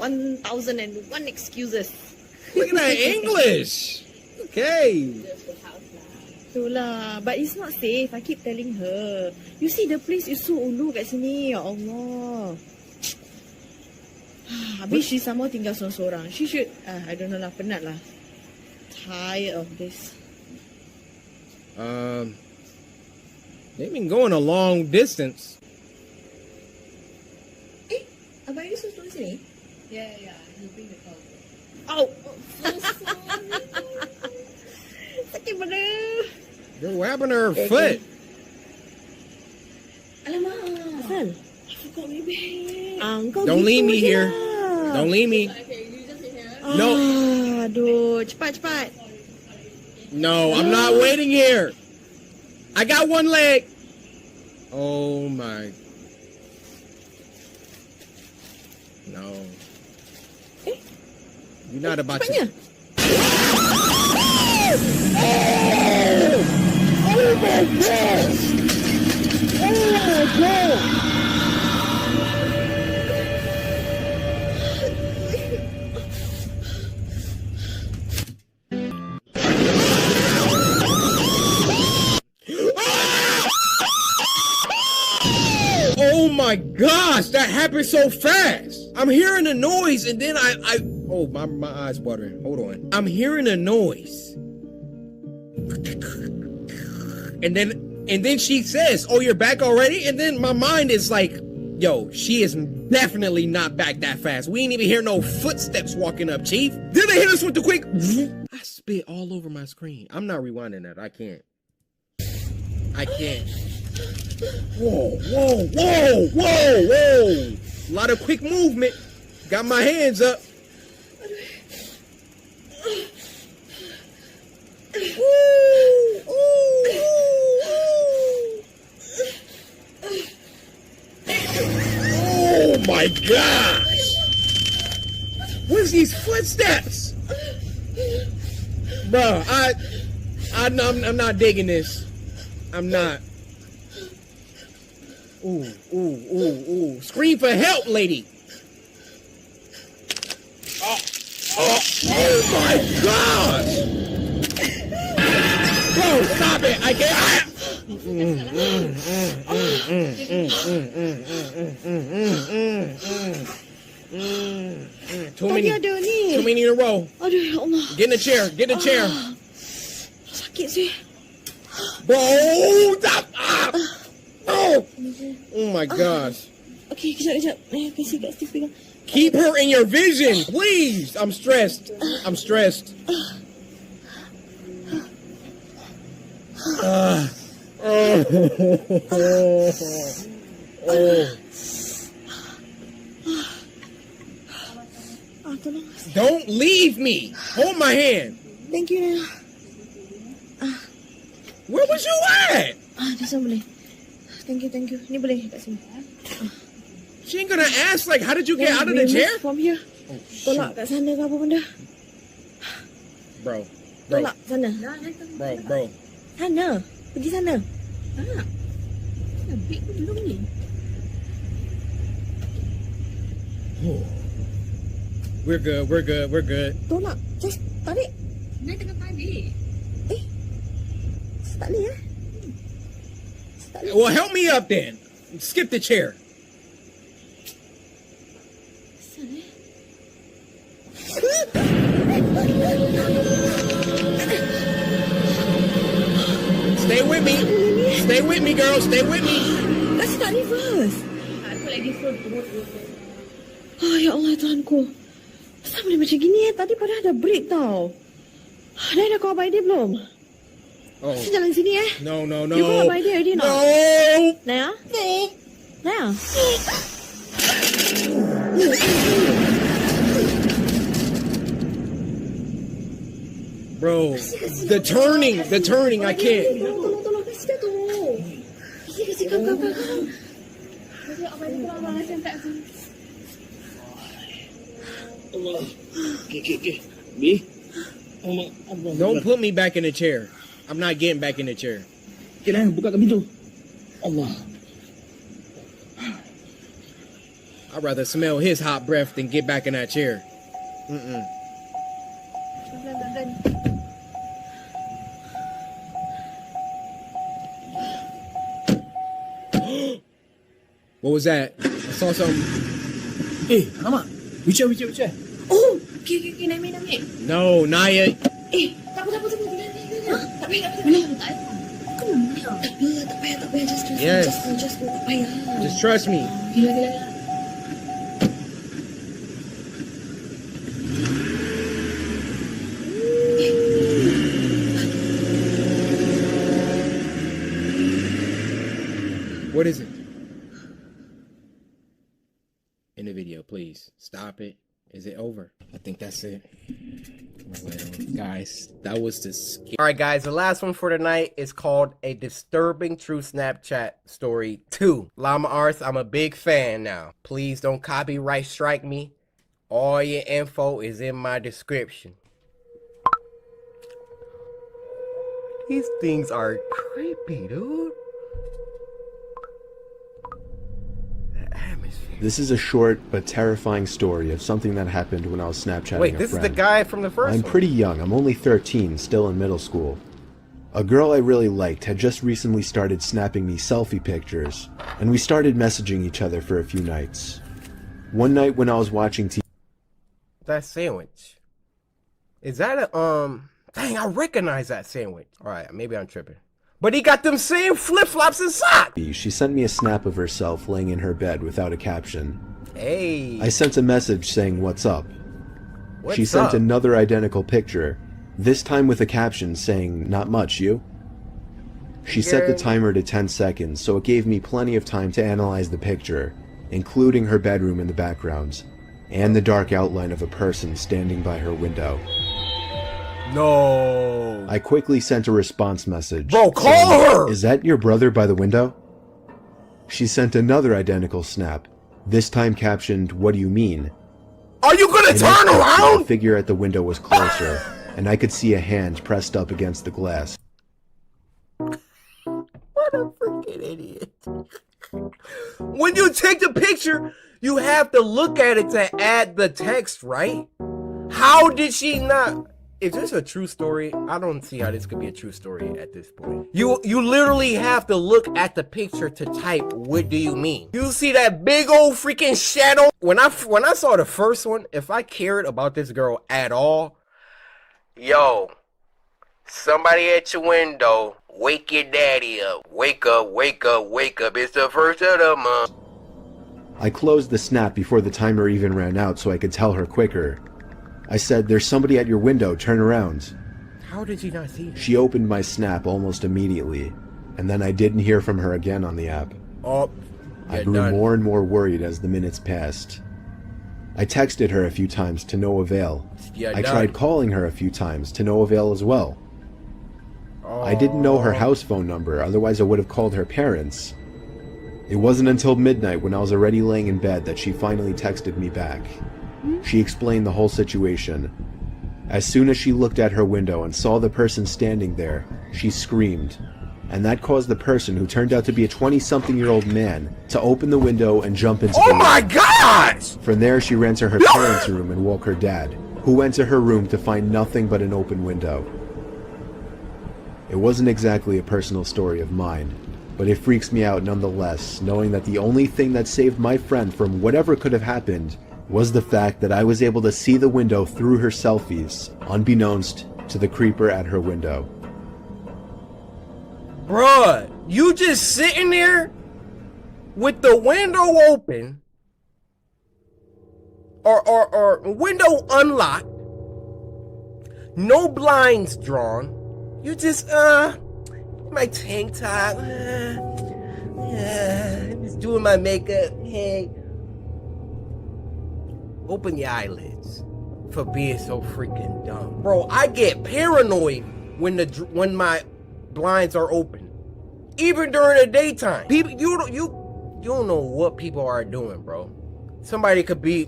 1001 excuses. Look at that English. Okay. Itulah, but it's not safe. I keep telling her. You see the place is so ulu kat sini. Ya Allah. Habis she sama tinggal seorang-seorang. She should, I don't know lah, penat lah. Tired of this. They've been going a long distance. Abang ini suruh tulis sini? Yeah. You bring the car. Oh, so sorry. Sakit pada. Girl, what happened to her foot? Alamak. Asal? I forgot my bag. Don't leave me here. Don't leave me. Okay, you just sit here. No. Aduh, cepat. No, I'm not waiting here. I got one leg. Oh my. No. You're not about to. Oh my gosh! Oh my god! Oh my gosh, that happened so fast. I'm hearing a noise and then oh, my eyes watering. Hold on. I'm hearing a noise. And then she says, oh, you're back already? And then my mind is like, yo, she is definitely not back that fast. We ain't even hear no footsteps walking up, Chief. Then they hit us with the quick. I spit all over my screen. I'm not rewinding that. I can't. Whoa. A lot of quick movement. Got my hands up. Oh my gosh! What's these footsteps? Bro, I'm not digging this. I'm not. Ooh. Scream for help, lady. Oh my gosh! Bro, stop it! I can't. Too many in a row. Aduh, ya Allah. Get in a chair. Sakit sih. Bro, stop. Oh my gosh. Okay, kejap. Kasih kat Steve pegang. Keep her in your vision, please. I'm stressed. I'm stressed. Tolong. Don't leave me. Hold my hand. Thank you. Where was you at? Dah sama boleh. Thank you. Ni boleh kat sini. She ain't gonna ask like, how did you get out of the chair? From here. Tolak kat sana ke apa benda. Bro. Tolak sana. Bro. Sana. Pergi sana. Big belum ni. We're good. Tolak. Just tarik. Dia tengah tarik. Tak boleh Well, help me up then. Skip the chair. Stay with me. Stay with me, girl. Stay with me. Kasih tak reverse. Aku lagi front perut. Ya Allah Tuhanku. Kenapa boleh macam gini Tadi padahal dah break tau. Dah kau abang dia belum? Saya jalan sini No. You go abang dia already not? No. Naya? Naya? Bro, the turning, I can't. Tolong, kasih dah tu. Kasih, come. Dia abang dia keluar macam kat sini. Allah. Okay. B. Don't put me back in the chair. I'm not getting back in the chair. Okay, buka kat pintu. Allah. I'd rather smell his hot breath than get back in that chair. What was that? I saw something. Alamak. Which chair? Oh, okay, naik. No, Naya. Tak apa. Tak payah. Tak payah. Just go. Tak payah. Just trust me. Gila. What is it? In the video, please. Stop it. Is it over? I think that's it. Guys, that was the scary. Alright guys, the last one for tonight is called A Disturbing True Snapchat Story 2. Llama Arts, I'm a big fan now. Please don't copyright strike me. All your info is in my description. These things are creepy, dude. This is a short but terrifying story of something that happened when I was Snapchatting Wait, a this is friend. the guy from the first I'm one. pretty young. I'm only 13, still in middle school. A girl I really liked had just recently started snapping me selfie pictures, and we started messaging each other for a few nights. One night when I was watching TV... That sandwich. Is that a, dang, I recognize that sandwich. Alright, maybe I'm tripping. But he got them same flip-flops and socks! She sent me a snap of herself laying in her bed without a caption. Hey. I sent a message saying, "What's up?" What's She sent up? another identical picture, this time with a caption saying, "Not much, you?" She set the timer to 10 seconds, so it gave me plenty of time to analyze the picture, including her bedroom in the background, and the dark outline of a person standing by her window. No. I quickly sent a response message. Bro, call saying, her! "Is that your brother by the window?" She sent another identical snap, this time captioned, "What do you mean?" Are you gonna In turn that caption, around? The figure at the window was closer, and I could see a hand pressed up against the glass. What a freaking idiot. When you take the picture, you have to look at it to add the text, right? How did she not? Is this a true story? I don't see how this could be a true story at this point. You literally have to look at the picture to type, "What do you mean?" You see that big old freaking shadow? When I saw the first one, if I cared about this girl at all, yo, somebody at your window, wake your daddy up. Wake up, wake up, wake up. It's the first of the month. I closed the snap before the timer even ran out so I could tell her quicker. I said, "There's somebody at your window, turn around." How did you not see that? She opened my snap almost immediately, and then I didn't hear from her again on the app. Oh, I grew more and more worried as the minutes passed. I texted her a few times to no avail. I tried calling her a few times to no avail as well. I didn't know her house phone number, otherwise I would have called her parents. It wasn't until midnight when I was already laying in bed that she finally texted me back. She explained the whole situation. As soon as she looked at her window and saw the person standing there, she screamed. And that caused the person, who turned out to be a 20-something-year-old man, to open the window and jump into the room. Oh my gosh! From there, she ran to her parents' room and woke her dad, who went to her room to find nothing but an open window. It wasn't exactly a personal story of mine, but it freaks me out nonetheless, knowing that the only thing that saved my friend from whatever could have happened was the fact that I was able to see the window through her selfies, unbeknownst to the creeper at her window. Bruh, you just sitting there with the window open or window unlocked, no blinds drawn. You just my tank top, just doing my makeup. Hey, open your eyelids for being so freaking dumb, bro. I get paranoid when my blinds are open, even during the daytime. People, you don't know what people are doing, bro. Somebody could be,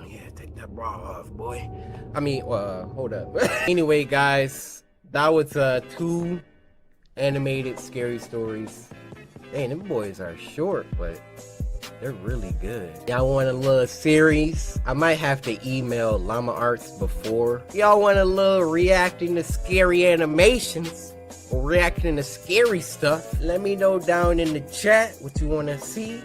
yeah, take that bra off, boy. I mean, hold up. Anyway, guys, that was 2 animated scary stories. Dang, them boys are short, but they're really good. Y'all want a little series? I might have to email Llama Arts before. Y'all want a little reacting to scary animations or reacting to scary stuff? Let me know down in the chat what you want to see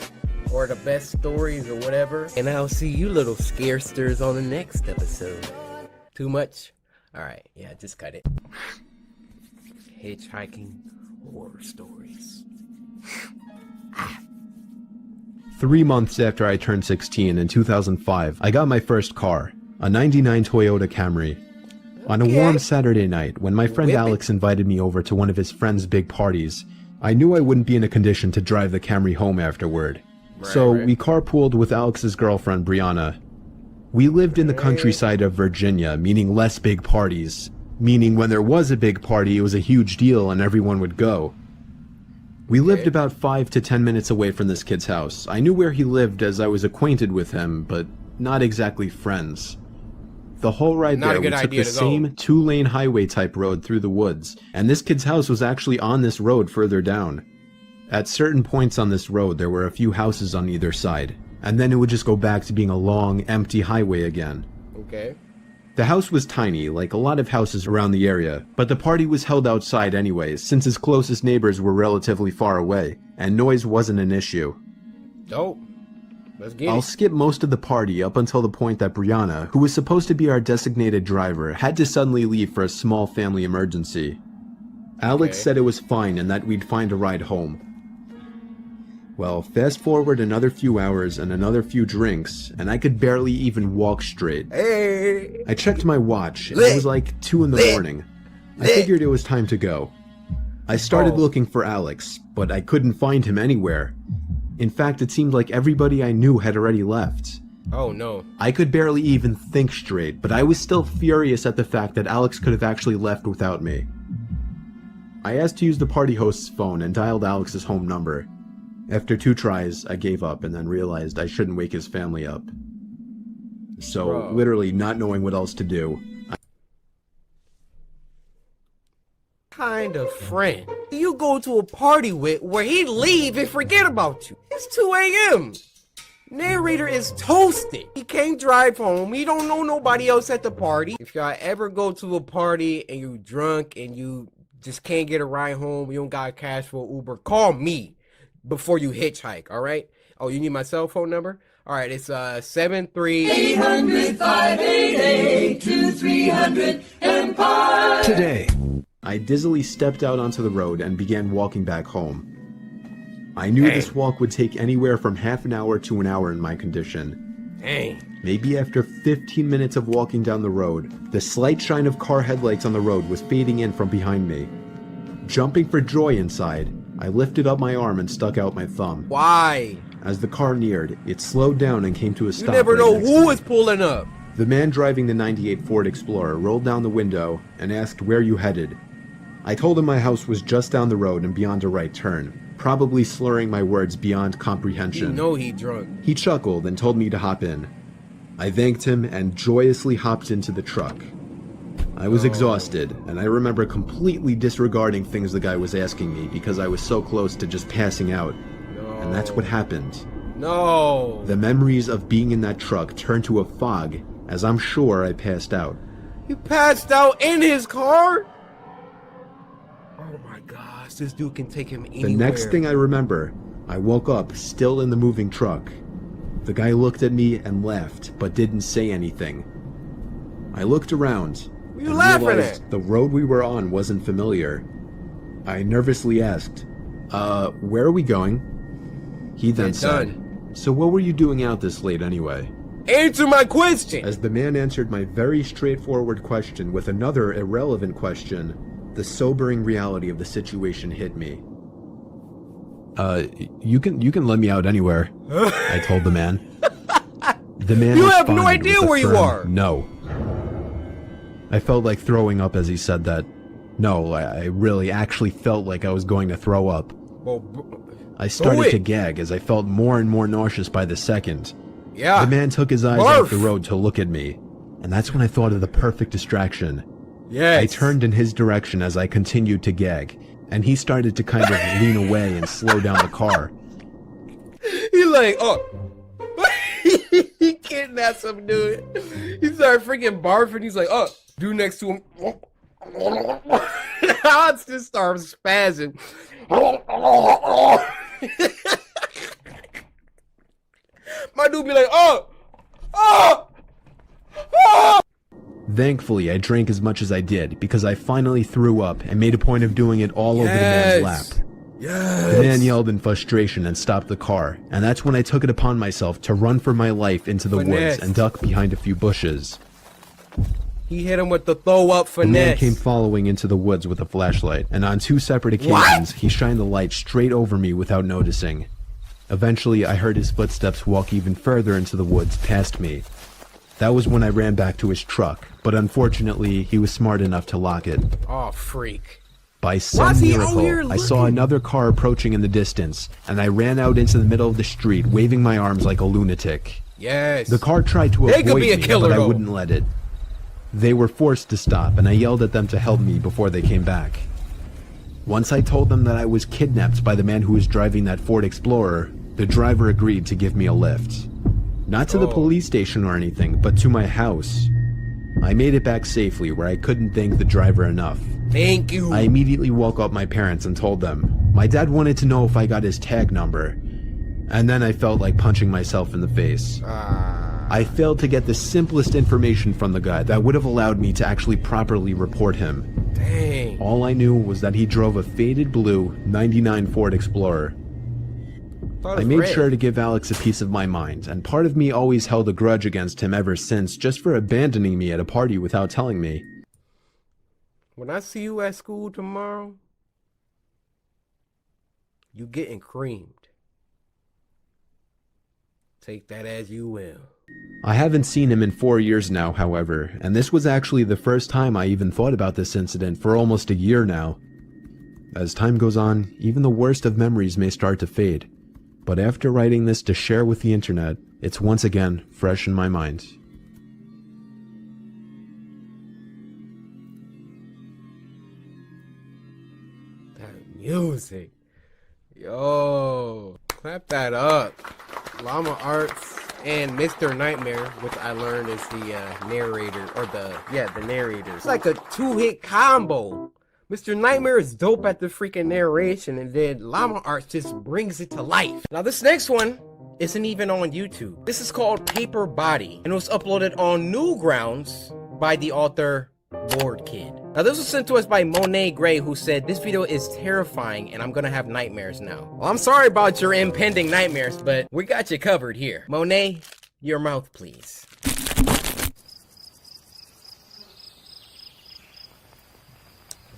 or the best stories or whatever. And I'll see you little scaresters on the next episode. Too much? Alright, yeah, just cut it. Hitchhiking horror stories. 3 months after I turned 16 in 2005, I got my first car, a '99 Toyota Camry. On a warm Saturday night, when my friend Alex invited me over to one of his friend's big parties, I knew I wouldn't be in a condition to drive the Camry home afterward. So we carpooled with Alex's girlfriend, Brianna. We lived in the countryside of Virginia, meaning less big parties. Meaning when there was a big party, it was a huge deal and everyone would go. We lived about 5 to 10 minutes away from this kid's house. I knew where he lived as I was acquainted with him, but not exactly friends. The whole ride there, we took the same 2-lane highway type road through the woods, and this kid's house was actually on this road further down. At certain points on this road, there were a few houses on either side, and then it would just go back to being a long, empty highway again. Okay. The house was tiny, like a lot of houses around the area, but the party was held outside anyways, since his closest neighbors were relatively far away, and noise wasn't an issue. Dope. Let's get it. I'll skip most of the party up until the point that Brianna, who was supposed to be our designated driver, had to suddenly leave for a small family emergency. Alex said it was fine and that we'd find a ride home. Well, fast forward another few hours and another few drinks, and I could barely even walk straight. Hey. I checked my watch, and it was like 2 in the morning. I figured it was time to go. I started looking for Alex, but I couldn't find him anywhere. In fact, it seemed like everybody I knew had already left. Oh no. I could barely even think straight, but I was still furious at the fact that Alex could have actually left without me. I asked to use the party host's phone and dialed Alex's home number. After 2 tries, I gave up and then realized I shouldn't wake his family up. So, literally not knowing what else to do, kind of friend you go to a party with where he'd leave and forget about you? It's 2 a.m. Narrator is toasted. He can't drive home. He don't know nobody else at the party. If y'all ever go to a party and you drunk and you just can't get a ride home, you don't got cash for Uber, call me before you hitchhike, all right? Oh, you need my cell phone number? All right, it's 73-800-588-2300 Empire. Today, I dizzily stepped out onto the road and began walking back home. I knew this walk would take anywhere from half an hour to an hour in my condition. Dang. Maybe after 15 minutes of walking down the road, the slight shine of car headlights on the road was fading in from behind me. Jumping for joy inside, I lifted up my arm and stuck out my thumb. Why? As the car neared, it slowed down and came to a stop. You never right know next to who me. is pulling up. The man driving the '98 Ford Explorer rolled down the window and asked where you headed. I told him my house was just down the road and beyond a right turn, probably slurring my words beyond comprehension. You know he drunk. He chuckled and told me to hop in. I thanked him and joyously hopped into the truck. I was exhausted, and I remember completely disregarding things the guy was asking me because I was so close to just passing out. And that's what happened. No. The memories of being in that truck turned to a fog, as I'm sure I passed out. You passed out in his car? Oh my gosh, this dude can take him anywhere. The next thing I remember, I woke up still in the moving truck. The guy looked at me and laughed, but didn't say anything. I looked around. What are you laughing realized at? The road we were on wasn't familiar. I nervously asked, where are we going? He then said, so what were you doing out this late anyway? Answer my question! As the man answered my very straightforward question with another irrelevant question, the sobering reality of the situation hit me. You can let me out anywhere, I told the man. The man You have no responded idea with a where you firm are. No. I felt like throwing up as he said that. No, I really actually felt like I was going to throw up. Well, I started to gag as I felt more and more nauseous by the second. Yeah. The man took his eyes off the road to look at me, and that's when I thought of the perfect distraction. Yes. I turned in his direction as I continued to gag, and he started to kind of lean away and slow down the car. He like, oh. He kidnapped some dude. He started freaking barfing. He's like, oh, dude next to him. I just started spazzing. My dude be like, oh, oh, oh. Thankfully, I drank as much as I did because I finally threw up and made a point of doing it all over the man's lap. Yes. The man yelled in frustration and stopped the car, and that's when I took it upon myself to run for my life into the woods and duck behind a few bushes. He hit him with the throw up The man finesse. came following into the woods with a flashlight, and on 2 separate occasions, he shined the light straight over me without noticing. Eventually, I heard his footsteps walk even further into the woods past me. That was when I ran back to his truck, but unfortunately, he was smart enough to lock it. Oh, freak. By some miracle, I saw another car approaching in the distance, and I ran out into the middle of the street, waving my arms like a lunatic. Yes. The car tried to They avoid could be a me, killer, but I though. wouldn't let it. They were forced to stop, and I yelled at them to help me before they came back. Once I told them that I was kidnapped by the man who was driving that Ford Explorer, the driver agreed to give me a lift. Not to the police station or anything, but to my house. I made it back safely, where I couldn't thank the driver enough. Thank you. I immediately woke up my parents and told them. My dad wanted to know if I got his tag number. And then I felt like punching myself in the face. I failed to get the simplest information from the guy that would have allowed me to actually properly report him. Dang. All I knew was that he drove a faded blue '99 Ford Explorer. I made sure to give Alex a piece of my mind, and part of me always held a grudge against him ever since, just for abandoning me at a party without telling me. When I see you at school tomorrow, you getting creamed. Take that as you will. I haven't seen him in 4 years now, however, and this was actually the first time I even thought about this incident for almost a year now. As time goes on, even the worst of memories may start to fade. But after writing this to share with the internet, it's once again fresh in my mind. That music. Yo. Clap that up. Llama Arts and Mr. Nightmare, which I learned is the narrator, or the narrator. It's like a 2-hit combo. Mr. Nightmare is dope at the freaking narration, and then Llama Arts just brings it to life. Now this next one isn't even on YouTube. This is called Paper Body, and it was uploaded on Newgrounds by the author Lord Kid. Now this was sent to us by Monet Gray, who said, this video is terrifying and I'm gonna have nightmares now. Well, I'm sorry about your impending nightmares, but we got you covered here. Monet, your mouth, please.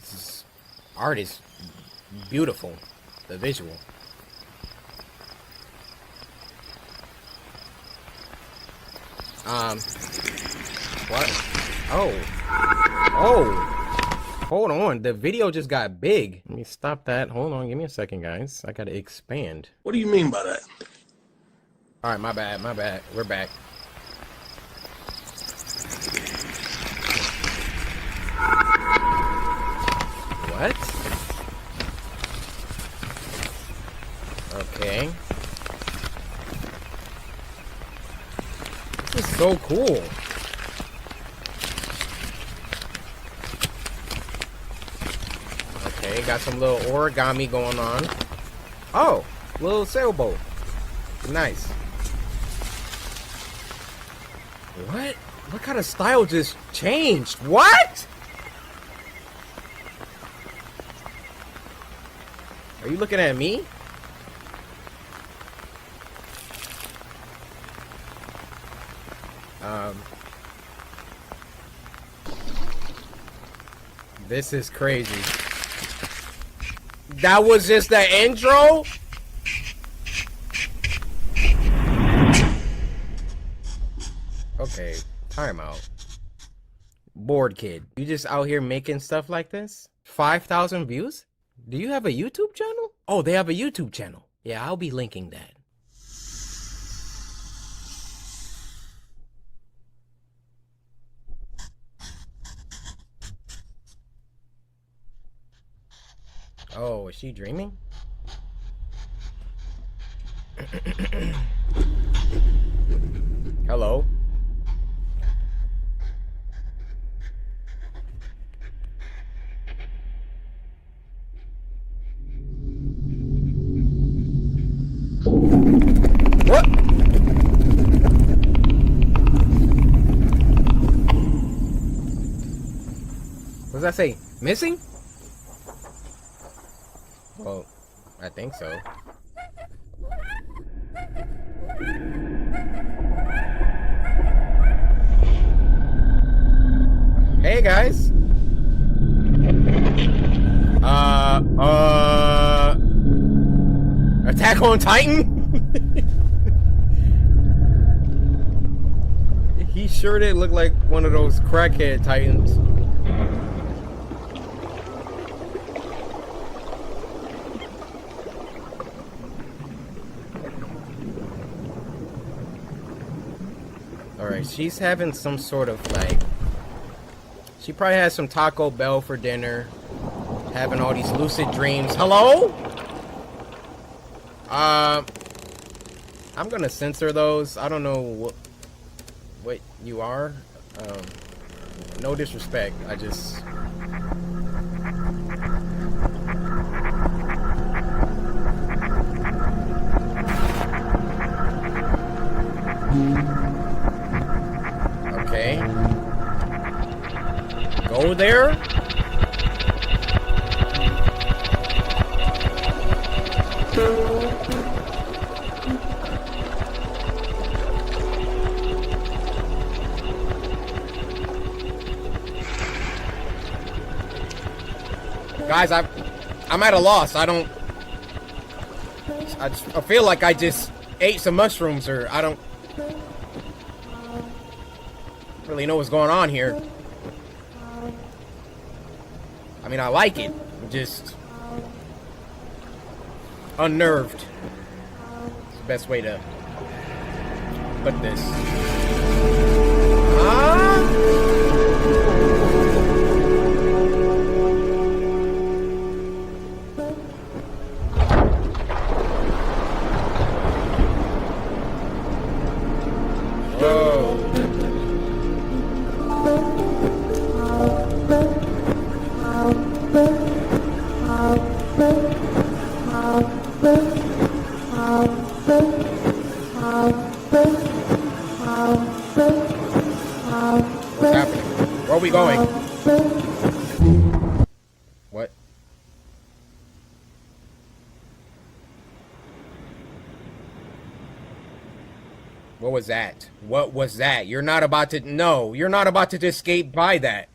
This art is beautiful. The visual. What? Oh. Hold on, the video just got big. Let me stop that. Hold on, give me a second, guys. I gotta expand. What do you mean by that? All right, my bad. We're back. What? Okay. This is so cool. Okay, got some little origami going on. Oh, little sailboat. Nice. What? What kind of style just changed? What? Are you looking at me? This is crazy. That was just the intro? Okay, time out. Bored kid. You just out here making stuff like this? 5,000 views? Do you have a YouTube channel? Oh, they have a YouTube channel. Yeah, I'll be linking that. Oh, is she dreaming? Hello? What? What does that say? Missing? Well, I think so. Hey guys. Attack on Titan? He sure did look like one of those crackhead Titans. Alright, she's having some sort of like... She probably has some Taco Bell for dinner. Having all these lucid dreams. Hello? I'm gonna censor those. I don't know what you are. No disrespect. I just... Okay. Go there. Guys, I'm at a loss. I feel like I just ate some mushrooms, or I don't really know what's going on here. I mean, I like it. I'm just unnerved. It's the best way to put this. What's happening? Where are we going? What was that? What was that? You're not about to... No, you're not about to escape by that.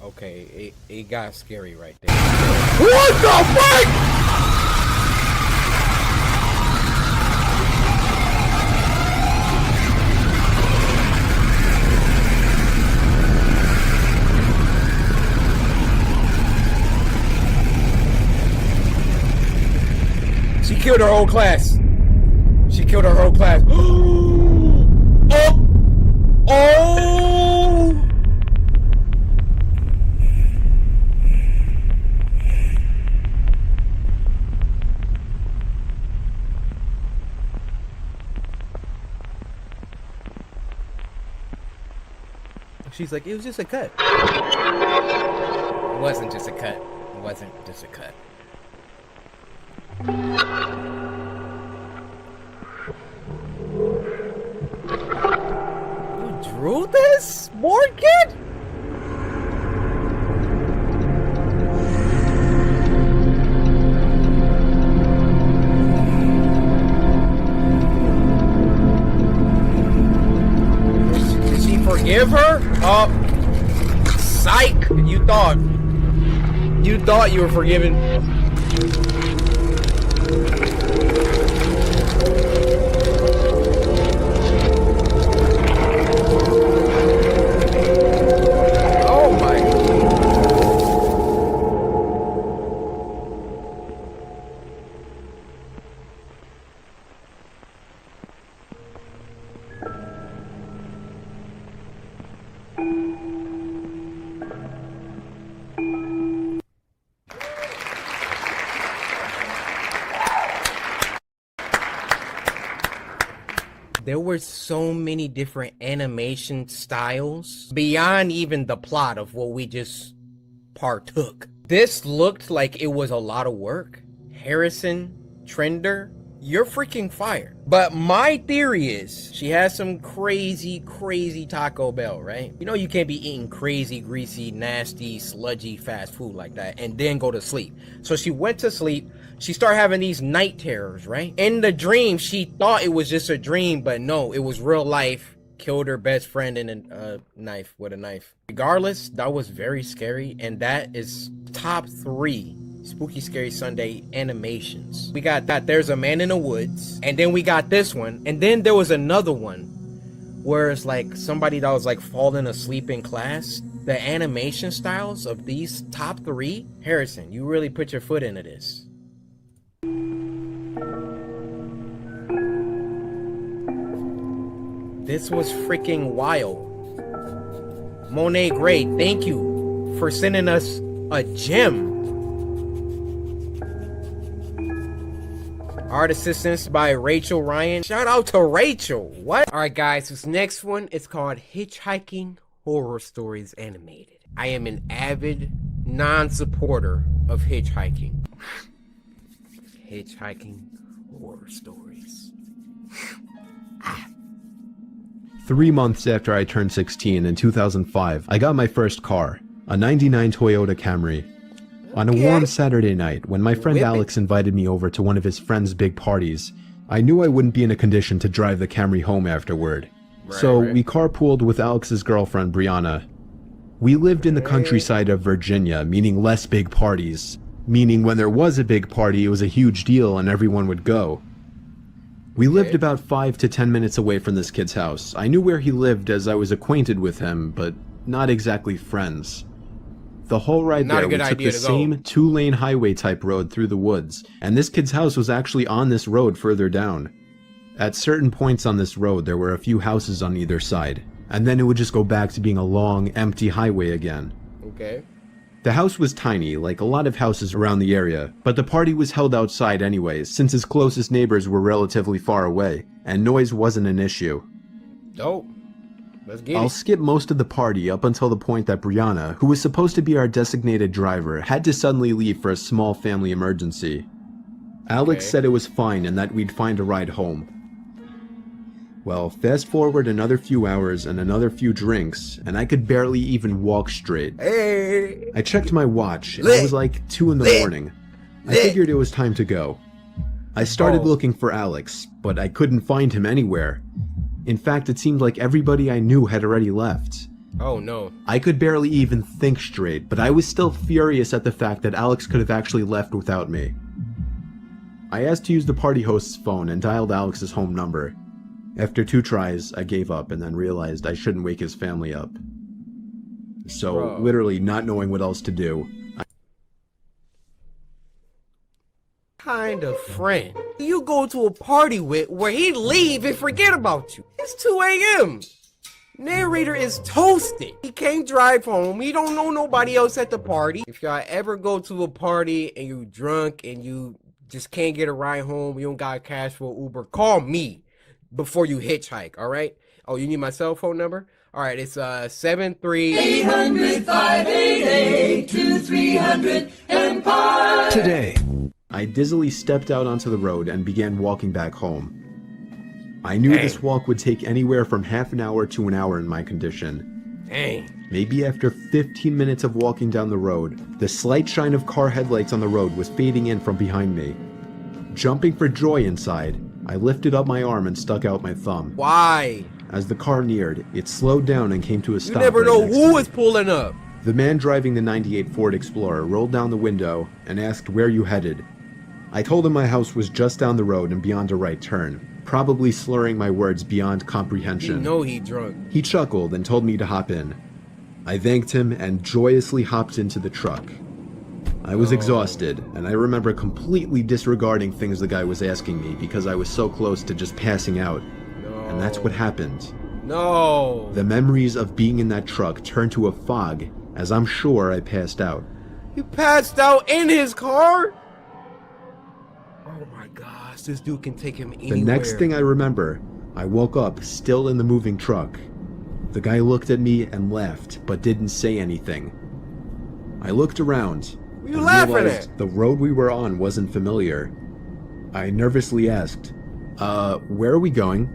Okay, it got scary right there. What the fuck? She killed her whole class. She killed her whole class. Oh! Oh! She's like, it was just a cut. It wasn't just a cut. It wasn't just a cut. You drew this, board kid? Did she forgive her? Oh, psych! You thought you were forgiven. Oh my. There were so many different animation styles beyond even the plot of what we just partook. This looked like it was a lot of work. Harrison, Trender, you're freaking fire. But my theory is she has some crazy Taco Bell, right? You know you can't be eating crazy, greasy, nasty, sludgy fast food like that and then go to sleep. So she went to sleep. She started having these night terrors, right? In the dream, she thought it was just a dream, but no, it was real life. Killed her best friend in a knife with a knife. Regardless, that was very scary, and that is top 3 Spooky Scary Sunday animations. We got that There's a Man in the Woods, and then we got this one, and then there was another one where it's like somebody that was like falling asleep in class. The animation styles of these top 3, Harrison, you really put your foot into this. This was freaking wild. Monet Gray, thank you for sending us a gem. Art assistance by Rachel Ryan. Shout out to Rachel. What? Alright guys, this next one is called Hitchhiking Horror Stories Animated. I am an avid non-supporter of hitchhiking. Hitchhiking Horror Stories. 3 months after I turned 16 in 2005, I got my first car, a '99 Toyota Camry. On a warm Saturday night, when my friend Alex invited me over to one of his friend's big parties, I knew I wouldn't be in a condition to drive the Camry home afterward. So we carpooled with Alex's girlfriend, Brianna. We lived in the countryside of Virginia, meaning less big parties. Meaning when there was a big party, it was a huge deal and everyone would go. We lived about 5 to 10 minutes away from this kid's house. I knew where he lived as I was acquainted with him, but not exactly friends. The whole ride there, we took the same 2-lane highway type road through the woods, and this kid's house was actually on this road further down. At certain points on this road, there were a few houses on either side, and then it would just go back to being a long, empty highway again. Okay. The house was tiny, like a lot of houses around the area, but the party was held outside anyways, since his closest neighbors were relatively far away, and noise wasn't an issue. Dope. Let's get I'll it. skip most of the party up until the point that Brianna, who was supposed to be our designated driver, had to suddenly leave for a small family emergency. Alex said it was fine and that we'd find a ride home. Well, fast forward another few hours and another few drinks, and I could barely even walk straight. Hey. I checked my watch, and it was like 2 in the morning. I figured it was time to go. I started looking for Alex, but I couldn't find him anywhere. In fact, it seemed like everybody I knew had already left. Oh no. I could barely even think straight, but I was still furious at the fact that Alex could have actually left without me. I asked to use the party host's phone and dialed Alex's home number. After 2 tries, I gave up and then realized I shouldn't wake his family up. So, literally not knowing what else to do, Kind of friend you go to a party with where he'd leave and forget about you? It's 2 a.m. Narrator is toasted. He can't drive home. He don't know nobody else at the party. If y'all ever go to a party and you drunk and you just can't get a ride home, you don't got cash for Uber, call me before you hitchhike, all right? Oh, you need my cell phone number? All right, it's 73 800-588-2300 Empire. Today, I dizzily stepped out onto the road and began walking back home. I knew this walk would take anywhere from half an hour to an hour in my condition. Dang. Maybe after 15 minutes of walking down the road, the slight shine of car headlights on the road was fading in from behind me. Jumping for joy inside, I lifted up my arm and stuck out my thumb. Why? As the car neared, it slowed down and came to a stop. You never right know next who to is pulling up. The man driving the '98 Ford Explorer rolled down the window and asked where you headed. I told him my house was just down the road and beyond a right turn, probably slurring my words beyond comprehension. You know he drunk. He chuckled and told me to hop in. I thanked him and joyously hopped into the truck. I was exhausted, and I remember completely disregarding things the guy was asking me because I was so close to just passing out. And that's what happened. No. The memories of being in that truck turned to a fog, as I'm sure I passed out. You passed out in his car? Oh my gosh, this dude can take him anywhere. The next thing I remember, I woke up still in the moving truck. The guy looked at me and laughed, but didn't say anything. I looked around you and laughing realized at? the road we were on wasn't familiar. I nervously asked, where are we going?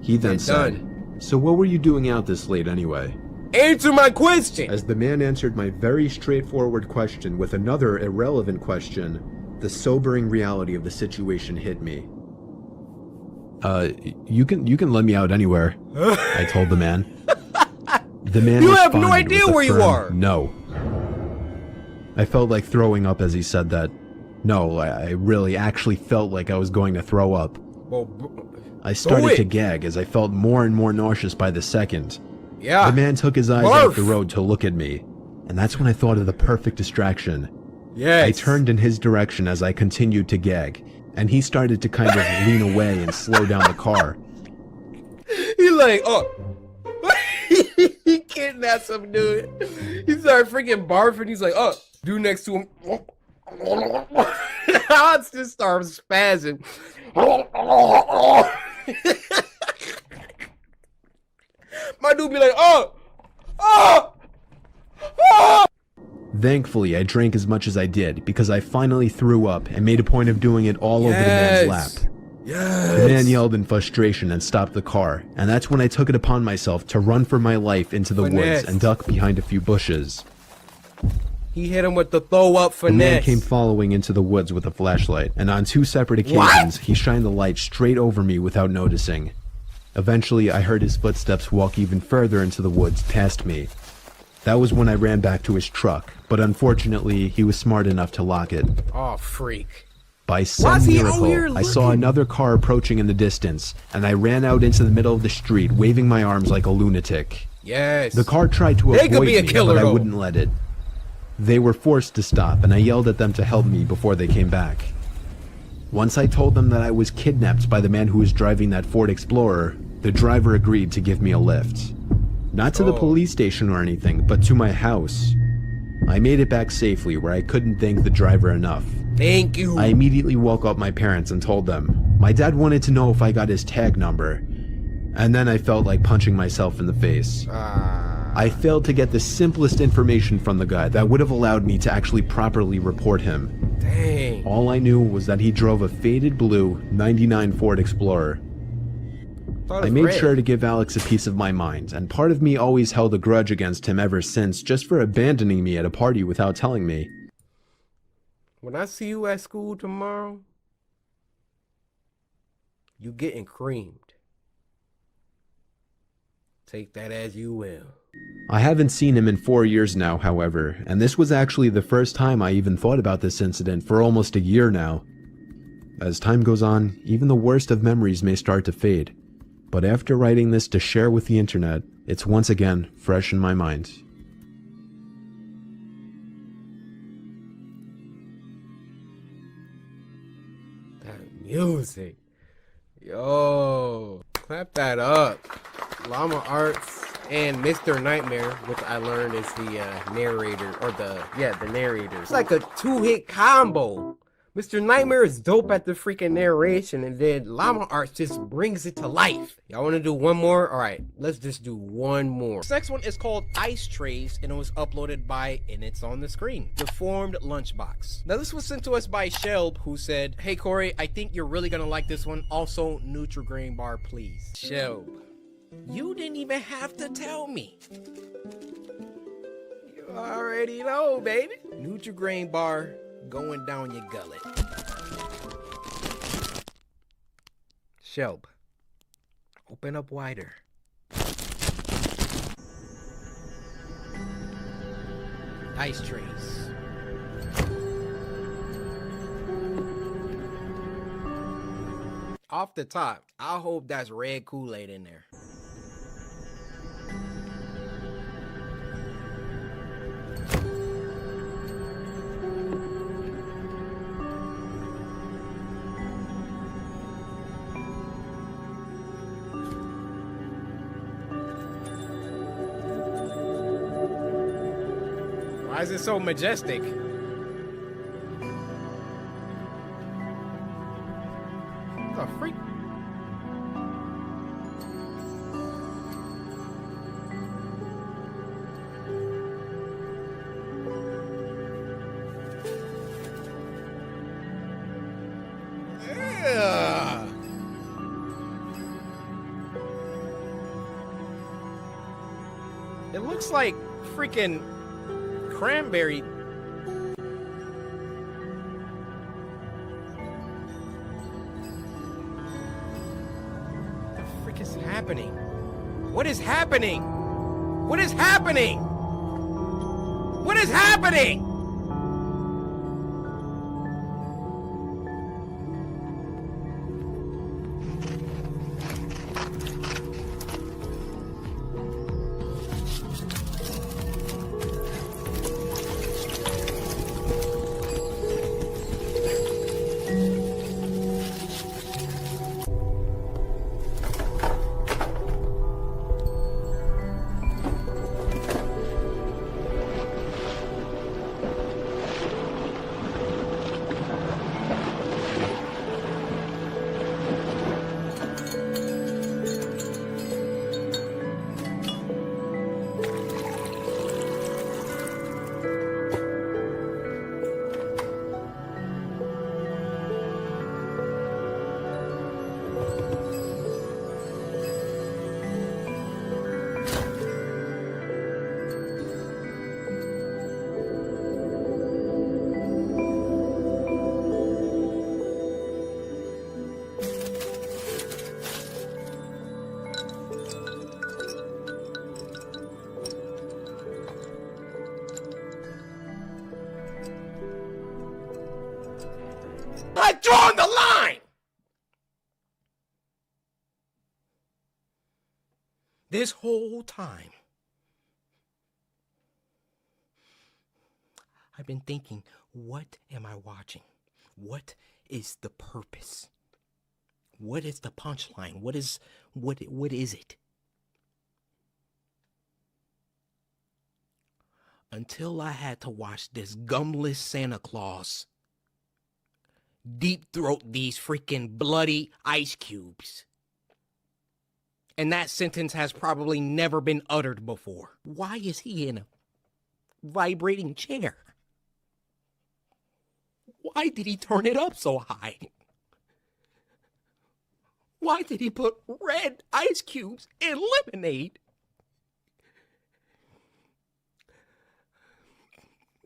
He then said, so what were you doing out this late anyway? Answer my question! As the man answered my very straightforward question with another irrelevant question, the sobering reality of the situation hit me. You can let me out anywhere, I told the man. The man You have no responded idea with a where you firm are. No. I felt like throwing up as he said that. No, I really actually felt like I was going to throw up. Well, I started to gag as I felt more and more nauseous by the second. Yeah. The man took his eyes off the road to look at me, and that's when I thought of the perfect distraction. Yes. I turned in his direction as I continued to gag, and he started to kind of lean away and slow down the car. He like, oh. He kidnapped some dude. He started freaking barfing. He's like, oh, dude next to him. I just started spazzing. My dude be like, oh, oh, oh. Thankfully, I drank as much as I did because I finally threw up and made a point of doing it all over the man's lap. The man yelled in frustration and stopped the car, and that's when I took it upon myself to run for my life into the woods and duck behind a few bushes. He hit him with the throw up finesse. The man came following into the woods with a flashlight, and on 2 separate occasions, he shined the light straight over me without noticing. Eventually, I heard his footsteps walk even further into the woods past me. That was when I ran back to his truck, but unfortunately, he was smart enough to lock it. Oh, freak. By some miracle, I saw another car approaching in the distance, and I ran out into the middle of the street, waving my arms like a lunatic. Yes. The car tried to avoid me, but I wouldn't let it. They were forced to stop, and I yelled at them to help me before they came back. Once I told them that I was kidnapped by the man who was driving that Ford Explorer, the driver agreed to give me a lift. Not to the police station or anything, but to my house. I made it back safely where I couldn't thank the driver enough. Thank you. I immediately woke up my parents and told them. My dad wanted to know if I got his tag number. And then I felt like punching myself in the face. I failed to get the simplest information from the guy that would have allowed me to actually properly report him. Dang. All I knew was that he drove a faded blue 99 Ford Explorer. I made sure to give Alex a piece of my mind, and part of me always held a grudge against him ever since, just for abandoning me at a party without telling me. When I see you at school tomorrow, you getting creamed. Take that as you will. I haven't seen him in 4 years now, however, and this was actually the first time I even thought about this incident for almost a year now. As time goes on, even the worst of memories may start to fade, but after writing this to share with the internet, it's once again fresh in my mind. That music. Yo, clap that up. Llama Arts and Mr. Nightmare, which I learned is the narrator, or the narrator. It's like a two-hit combo. Mr. Nightmare is dope at the freaking narration, and then Llama Arts just brings it to life. Y'all want to do one more? All right, let's just do one more. This next one is called Ice Trays, and it was uploaded by, and it's on the screen, Deformed Lunchbox. Now, this was sent to us by Shelb, who said, "Hey, Corey, I think you're really gonna like this one. Also, Nutri-Grain bar, please." Shelb, you didn't even have to tell me. You already know, baby. Nutri-Grain bar going down your gullet. Shelb, open up wider. Ice trays. Off the top, I hope that's red Kool-Aid in there. Why is it so majestic? The freak? Yeah. It looks like freaking cranberry. What the frick is happening? What is happening? What is happening? What is happening? I've drawn the line! This whole time, I've been thinking, what am I watching? What is the purpose? What is the punchline? What is it? until I had to watch this gumless Santa Claus deep throat these freaking bloody ice cubes. And that sentence has probably never been uttered before. Why is he in a vibrating chair? Why did he turn it up so high? Why did he put red ice cubes in lemonade?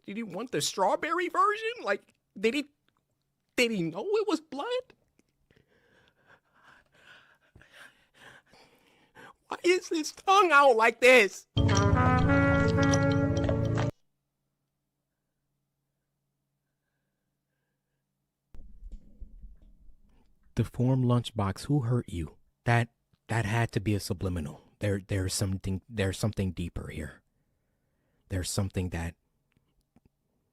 Did he want the strawberry version? Like, did he know it was blood? Why is his tongue out like this? The form lunchbox, who hurt you? That had to be a subliminal. There's something deeper here. There's something that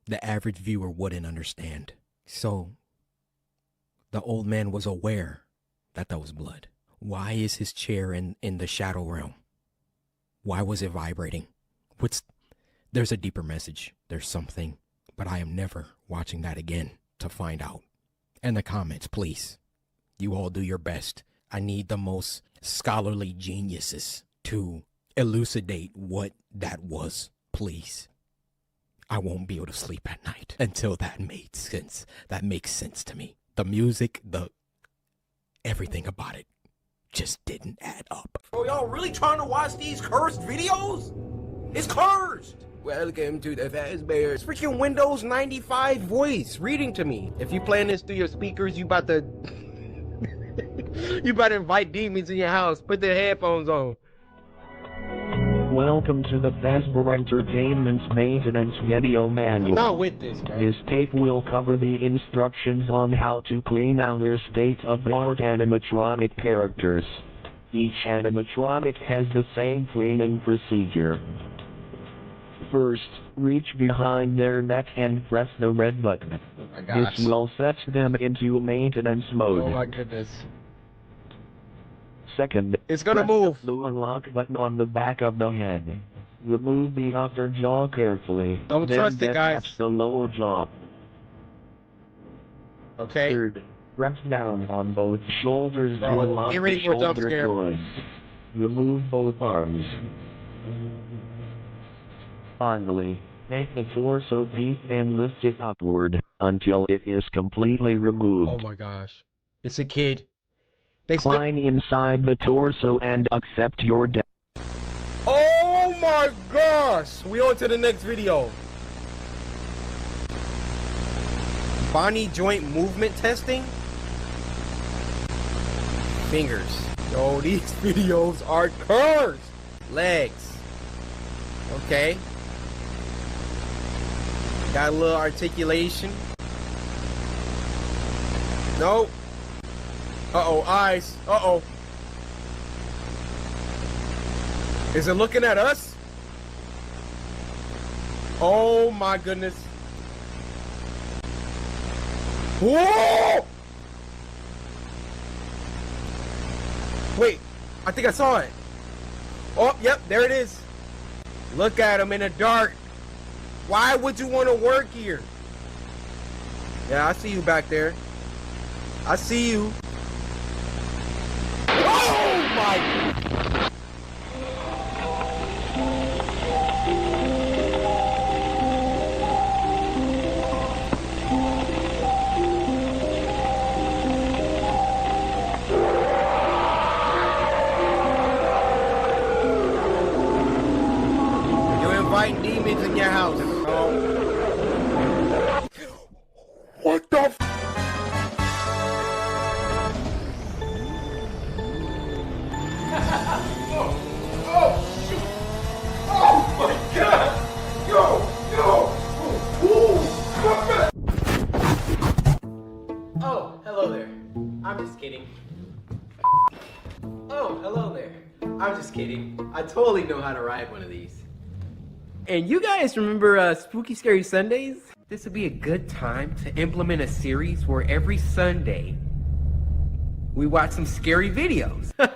the average viewer wouldn't understand. So the old man was aware that was blood. Why is his chair in the shadow realm? Why was it vibrating? There's a deeper message. There's something, but I am never watching that again to find out. In the comments, please. You all do your best. I need the most scholarly geniuses to elucidate what that was, please. I won't be able to sleep at night until that made sense. That makes sense to me. The music, everything about it just didn't add up. Oh, y'all really trying to watch these cursed videos? It's cursed! Welcome to the Fazbear. It's freaking Windows 95 voice reading to me. If you playing this through your speakers, you about to... you about to invite demons in your house. Put the headphones on. Welcome to the Fazbear Entertainment's maintenance video manual. Not with this, man. This tape will cover the instructions on how to clean out your state-of-the-art animatronic characters. Each animatronic has the same cleaning procedure. First, reach behind their neck and press the red button. Oh my gosh. This will set them into maintenance mode. Oh my goodness. Second, it's gonna press move. the unlock button on the back of the head. Remove the upper jaw carefully. Don't then trust it, guys. detach the lower jaw. Okay. Third, press down on both shoulders to Bro, unlock get ready the for a jump shoulder scare. joints. Remove both arms. Finally, make the torso deep and lift it upward until it is completely removed. Oh my gosh. It's a kid. Climb inside the torso and accept your death. Oh my gosh! We on to the next video. Bony joint movement testing? Fingers. Yo, these videos are cursed. Legs. Okay. Got a little articulation. Nope. Uh-oh, eyes. Uh-oh. Is it looking at us? Oh my goodness. Whoa! Wait, I think I saw it. Oh, yep, there it is. Look at him in the dark. Why would you want to work here? Yeah, I see you back there. I see you. Oh my! You're inviting demons in your house. What the f? Oh, shoot! Oh my God! Come back! Oh, hello there. I'm just kidding. Oh, hello there. I'm just kidding. I totally know how to ride one of these. And you guys remember Spooky Scary Sundays? This would be a good time to implement a series where every Sunday we watch some scary videos. That's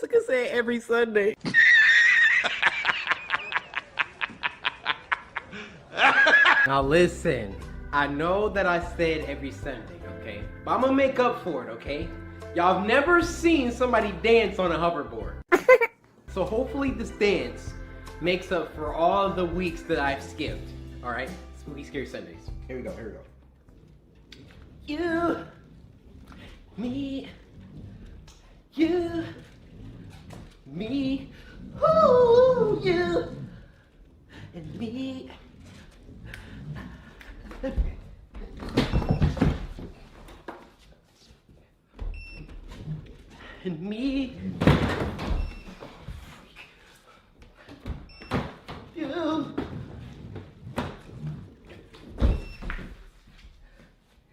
like I say every Sunday. Now listen, I know that I said every Sunday, okay? But I'm gonna make up for it, okay? Y'all have never seen somebody dance on a hoverboard. So hopefully this dance makes up for all the weeks that I've skipped. Alright? Spooky Scary Sundays. Here we go, here we go. You, me, you, me, ooh, you, and me. And me. You.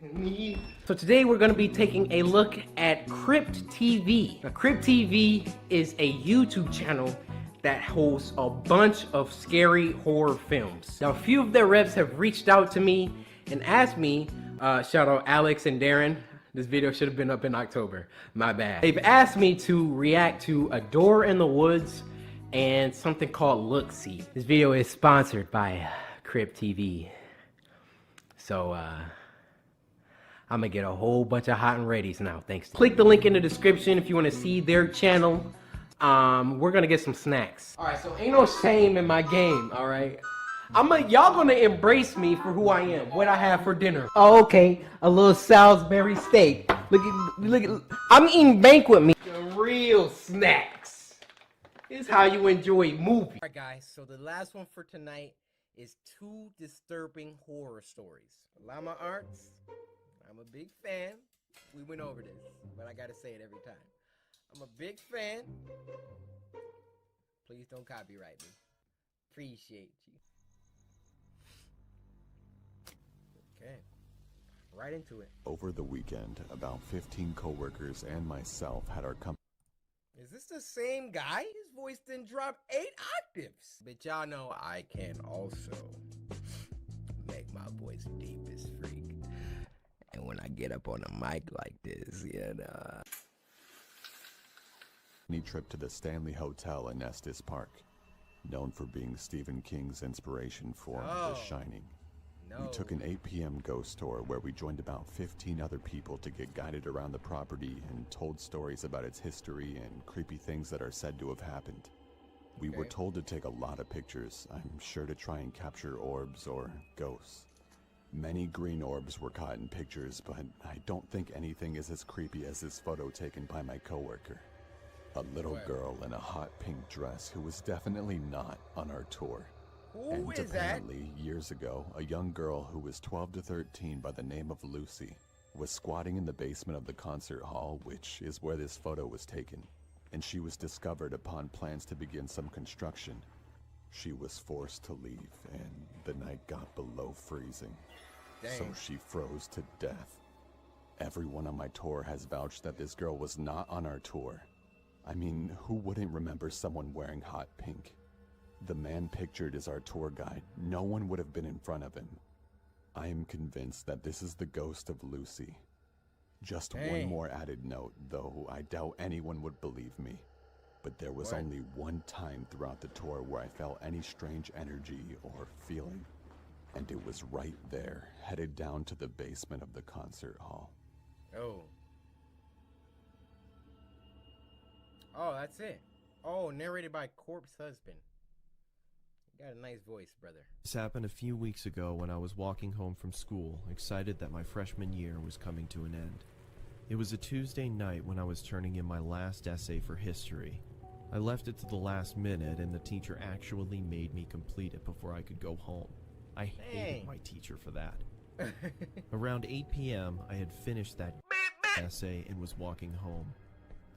And me. So today we're going to be taking a look at Crypt TV. Now, Crypt TV is a YouTube channel that hosts a bunch of scary horror films. Now, a few of their reps have reached out to me and asked me, shout out Alex and Darren. This video should have been up in October, my bad. They've asked me to react to A Door in the Woods and something called Look See. This video is sponsored by Crypt TV. So, I'm gonna get a whole bunch of hot and readies now, thanks. Click the link in the description if you wanna see their channel. We're gonna get some snacks. All right, so ain't no shame in my game, all right? Y'all gonna embrace me for who I am, what I have for dinner. Oh, okay, a little Salisbury steak. Look at, I'm eating banquet meat. The real snacks. This is how you enjoy movies. All right, guys, so the last one for tonight is 2 disturbing horror stories. Llama Arts, I'm a big fan. We went over this, but I gotta say it every time. I'm a big fan. Please don't copyright me. Appreciate you. Okay, right into it. Over the weekend, about 15 coworkers and myself had our company. Is this the same guy? His voice didn't drop 8 octaves. But y'all know I can also make my voice deep as freak. And when I get up on a mic like this, you know. Trip to the Stanley Hotel in Estes Park, known for being Stephen King's inspiration for The Shining. We took an 8 p.m. ghost tour where we joined about 15 other people to get guided around the property and told stories about its history and creepy things that are said to have happened. We were told to take a lot of pictures, I'm sure to try and capture orbs or ghosts. Many green orbs were caught in pictures, but I don't think anything is as creepy as this photo taken by my coworker. A little girl in a hot pink dress who was definitely not on our tour. Who and is apparently, years ago, a young girl who was 12 to 13 by the name of Lucy was squatting in the basement of the concert hall, which is where this photo was taken, and she was discovered upon plans to begin some construction. She was forced to leave, and the night got below freezing. Dang. So she froze to death. Everyone on my tour has vouched that this girl was not on our tour. I mean, who wouldn't remember someone wearing hot pink? The man pictured as our tour guide, no one would have been in front of him. I am convinced that this is the ghost of Lucy. Just one more added note, though I doubt anyone would believe me. But there was only one time throughout the tour where I felt any strange energy or feeling. And it was right there, headed down to the basement of the concert hall. Oh. Oh, that's it. Oh, narrated by Corpse Husband. You got a nice voice, brother. This happened a few weeks ago when I was walking home from school, excited that my freshman year was coming to an end. It was a Tuesday night when I was turning in my last essay for history. I left it to the last minute and the teacher actually made me complete it before I could go home. I hated my teacher for that. Around 8 p.m., I had finished that essay and was walking home.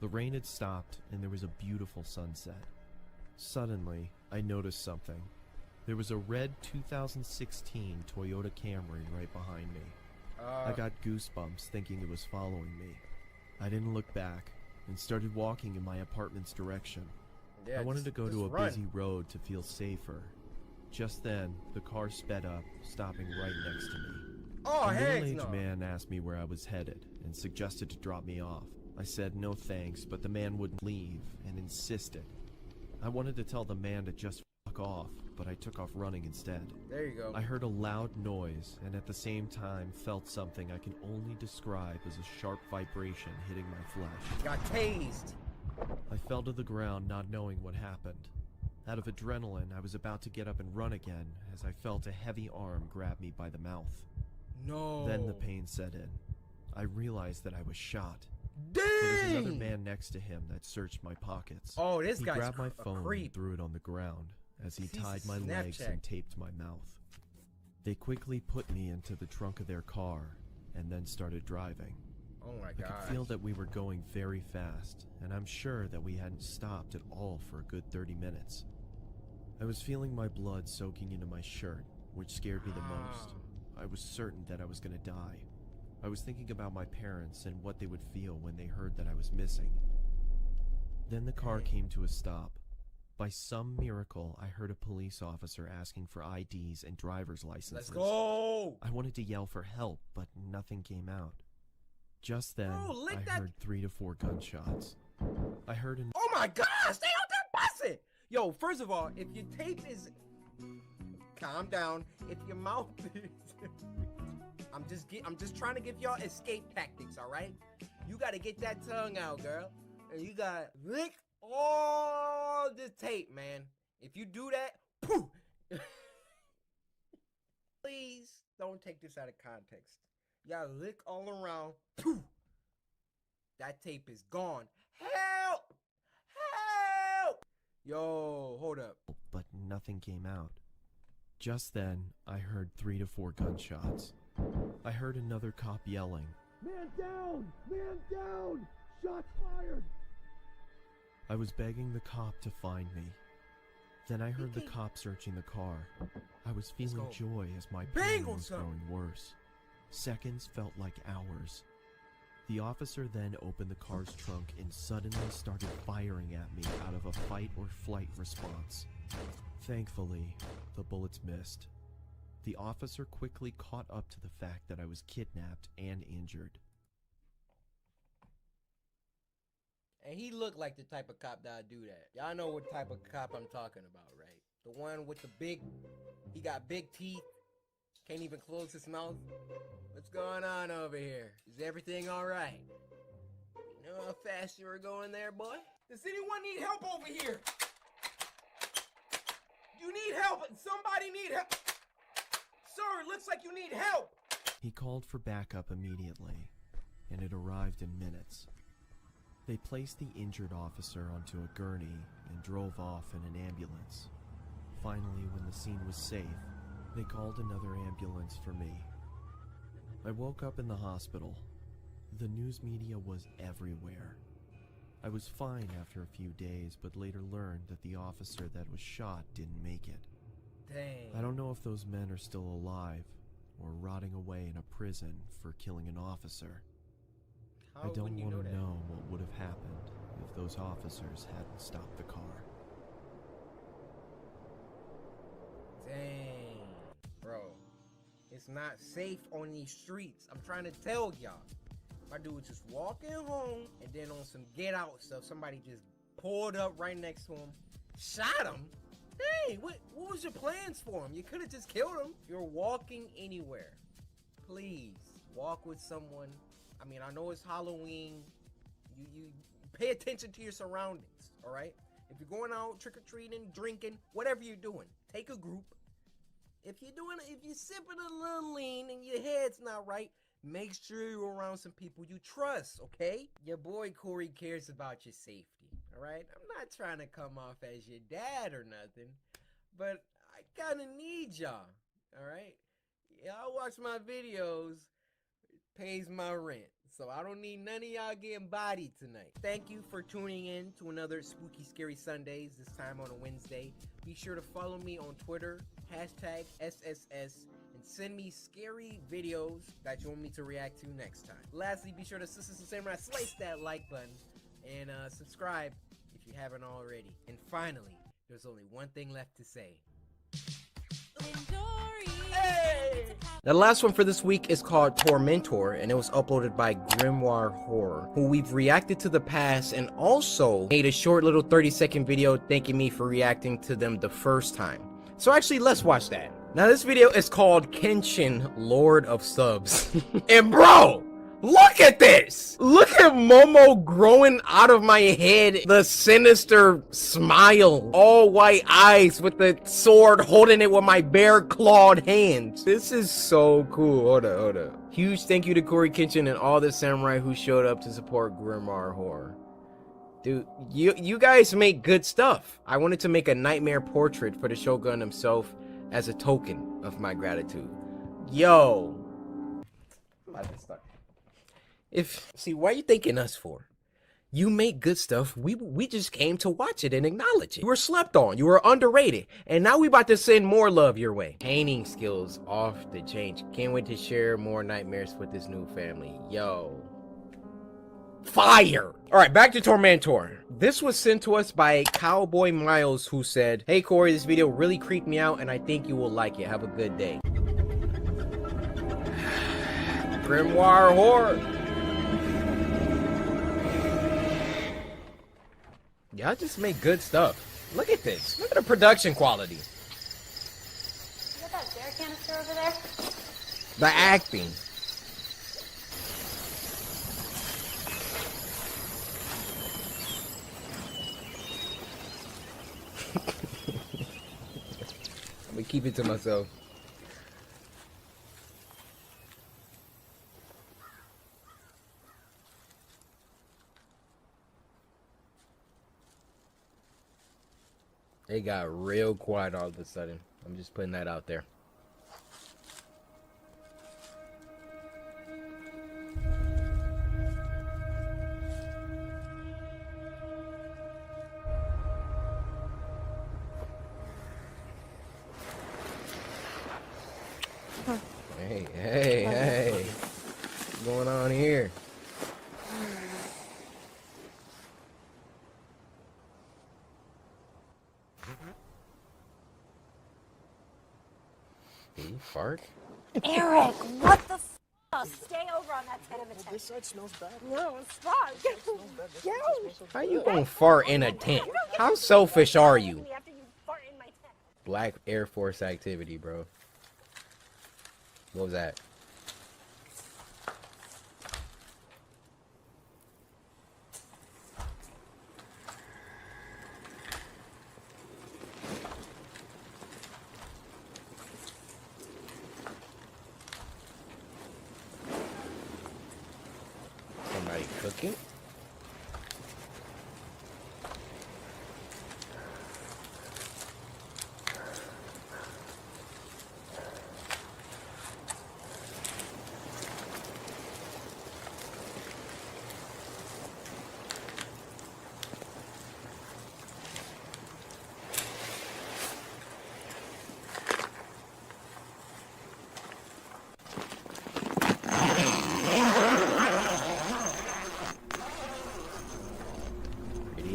The rain had stopped and there was a beautiful sunset. Suddenly, I noticed something. There was a red 2016 Toyota Camry right behind me. I got goosebumps thinking it was following me. I didn't look back and started walking in my apartment's direction. Yeah, I wanted to go to a run. busy road to feel safer. Just then, the car sped up, stopping right next to me. Oh, a heck middle-aged no. man asked me where I was headed and suggested to drop me off. I said no thanks, but the man wouldn't leave and insisted. I wanted to tell the man to just fuck fuck off, but I took off running instead. There you go. I heard a loud noise and at the same time felt something I can only describe as a sharp vibration hitting my flesh. Got tased. I fell to the ground not knowing what happened. Out of adrenaline, I was about to get up and run again as I felt a heavy arm grab me by the mouth. No. Then the pain set in. I realized that I was shot. Dang! There was another man next to him that searched my pockets. Oh, this he guy's grabbed my a phone creep. and threw it on the ground as he He's tied my legs Snapchat. and taped my mouth. They quickly put me into the trunk of their car and then started driving. Oh my I god. could feel that we were going very fast, and I'm sure that we hadn't stopped at all for a good 30 minutes. I was feeling my blood soaking into my shirt, which scared me the most. I was certain that I was going to die. I was thinking about my parents and what they would feel when they heard that I was missing. Then the car came to a stop. By some miracle, I heard a police officer asking for IDs and driver's licenses. Let's go! I wanted to yell for help, but nothing came out. Just then, Bro, lick I that- heard 3 to 4 gunshots. I heard an Oh my god! Stay out there busting! Yo, first of all, if your tape is... Calm down. If your mouth is... I'm just trying to give y'all escape tactics, alright? You gotta get that tongue out, girl. And you gotta lick all the tape, man. If you do that, poof! Please don't take this out of context. You gotta lick all around. Poof! That tape is gone. Help! Help! Yo, hold up. but nothing came out. Just then, I heard 3 to 4 gunshots. I heard another cop yelling, Man down! Man down! Shots fired! I was begging the cop to find me. Then I heard the cop searching the car. I was feeling joy as my pain was growing worse. Seconds felt like hours. The officer then opened the car's trunk and suddenly started firing at me out of a fight or flight response. Thankfully, the bullets missed. The officer quickly caught up to the fact that I was kidnapped and injured. And he looked like the type of cop that'd do that. Y'all know what type of cop I'm talking about, right? The one with the big, he got big teeth, can't even close his mouth. What's going on over here? Is everything alright? You know how fast you were going there, boy? Does anyone need help over here? You need help! Somebody need help! Sir, it looks like you need help! He called for backup immediately, and it arrived in minutes. They placed the injured officer onto a gurney and drove off in an ambulance. Finally, when the scene was safe, they called another ambulance for me. I woke up in the hospital. The news media was everywhere. I was fine after a few days, but later learned that the officer that was shot didn't make it. Dang. I don't know if those men are still alive or rotting away in a prison for killing an officer. I don't want to know what would have happened if those officers hadn't stopped the car. Dang. Bro, it's not safe on these streets. I'm trying to tell y'all. My dude was just walking home, and then on some get out stuff, somebody just pulled up right next to him, shot him. Dang, what was your plans for him? You could have just killed him. If you're walking anywhere, please walk with someone. I mean, I know it's Halloween. You pay attention to your surroundings, all right? If you're going out trick-or-treating, drinking, whatever you're doing, take a group. If you're sipping a little lean and your head's not right, make sure you're around some people you trust, okay? Your boy Corey cares about your safety, all right? I'm not trying to come off as your dad or nothing, but I kind of need y'all, all right? Y'all watch my videos, it pays my rent, so I don't need none of y'all getting bodied tonight. Thank you for tuning in to another Spooky Scary Sundays, this time on a Wednesday. Be sure to follow me on Twitter, #SSS, and send me scary videos that you want me to react to next time. Lastly, be sure to samurai slice that like button and subscribe if you haven't already. And finally, there's only one thing left to say. Now, the last one for this week is called Tormentor, and it was uploaded by Grimoire Horror, who we've reacted to the past and also made a short little 30-second video thanking me for reacting to them the first time. So actually, let's watch that. Now, this video is called Kenshin, Lord of Subs. And bro, look at this! Look at Momo growing out of my head. The sinister smile. All white eyes with the sword, holding it with my bare clawed hands. This is so cool. Hold up. Huge thank you to Coryxkenshin and all the samurai who showed up to support Grimoire Horror. Dude, you guys make good stuff. I wanted to make a nightmare portrait for the Shogun himself as a token of my gratitude. Yo. See, why are you thanking us for? You make good stuff. We just came to watch it and acknowledge it. You were slept on. You were underrated. And now we about to send more love your way. Painting skills off the chain. Can't wait to share more nightmares with this new family. Yo. Fire! Alright, back to Tormentor. This was sent to us by Cowboy Miles, who said, "Hey Corey, this video really creeped me out and I think you will like it. Have a good day." Grimoire Horror. Y'all just make good stuff. Look at this. Look at the production quality. You got that bear canister over there? The acting. I'm gonna keep it to myself. It got real quiet all of a sudden. I'm just putting that out there. Hey. What's going on here? Did you fart? Eric, what the f***? Stay over on that tenement tent. This side smells bad. No, it's fine. Get out. How you gonna fart in a tent? How selfish are you? Black Air Force activity, bro. What was that? Somebody cooking?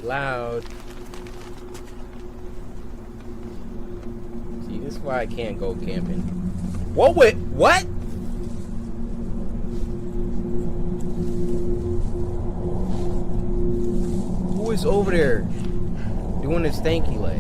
Loud. See, this is why I can't go camping. Whoa, wait, what? Who is over there doing this stanky leg?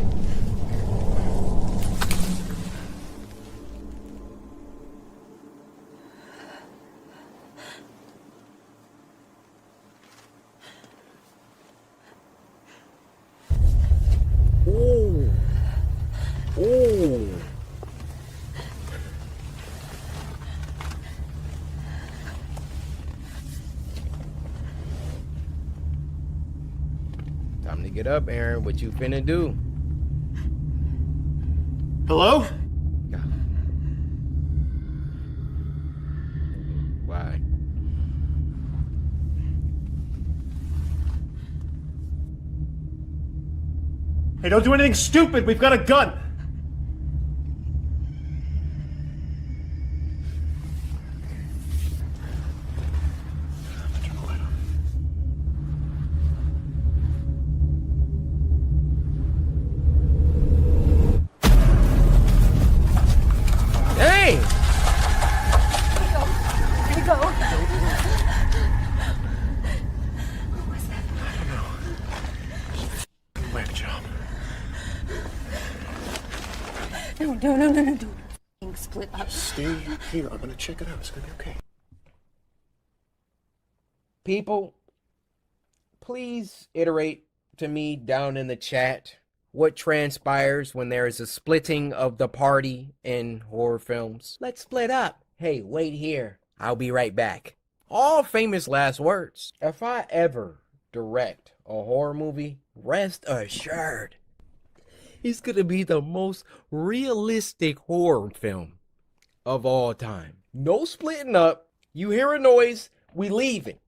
Time to get up, Aaron. What you finna do? Hello? Why? Hey, don't do anything stupid. We've got a gun. No, do split up. Stay here. I'm gonna check it out. It's gonna be okay. People, please iterate to me down in the chat what transpires when there is a splitting of the party in horror films. Let's split up. Hey, wait here. I'll be right back. All famous last words. If I ever direct a horror movie, rest assured, it's gonna be the most realistic horror film of all time. No splitting up. You hear a noise, we leaving.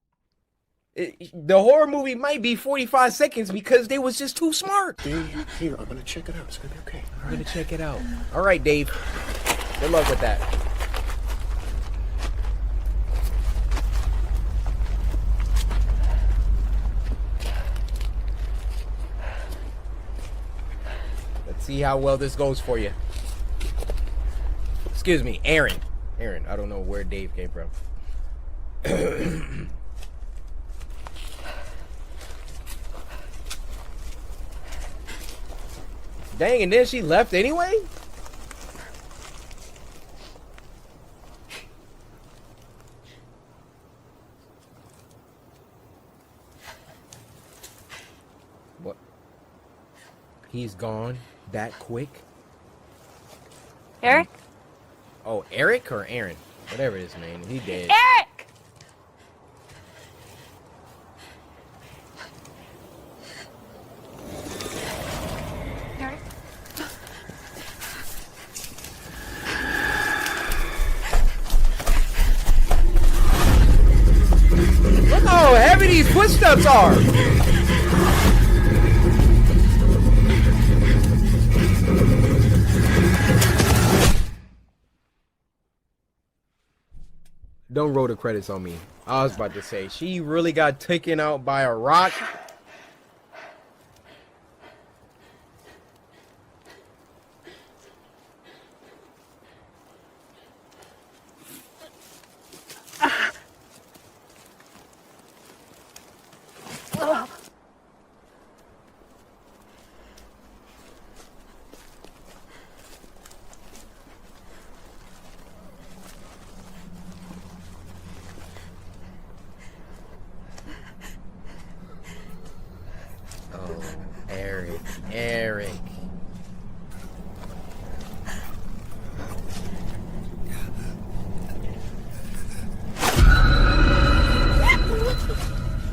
The horror movie might be 45 seconds because they was just too smart. Stay here. I'm gonna check it out. It's gonna be okay. I'm gonna check it out. All right, Dave. Good luck with that. Let's see how well this goes for you. Excuse me, Aaron. Aaron, I don't know where Dave came from. Dang, and then she left anyway? What? He's gone that quick? Eric? Oh, Eric or Aaron? Whatever his name, he dead. Eric! Look how heavy these footsteps are! Don't roll the credits on me. I was about to say, she really got taken out by a rock. Eric.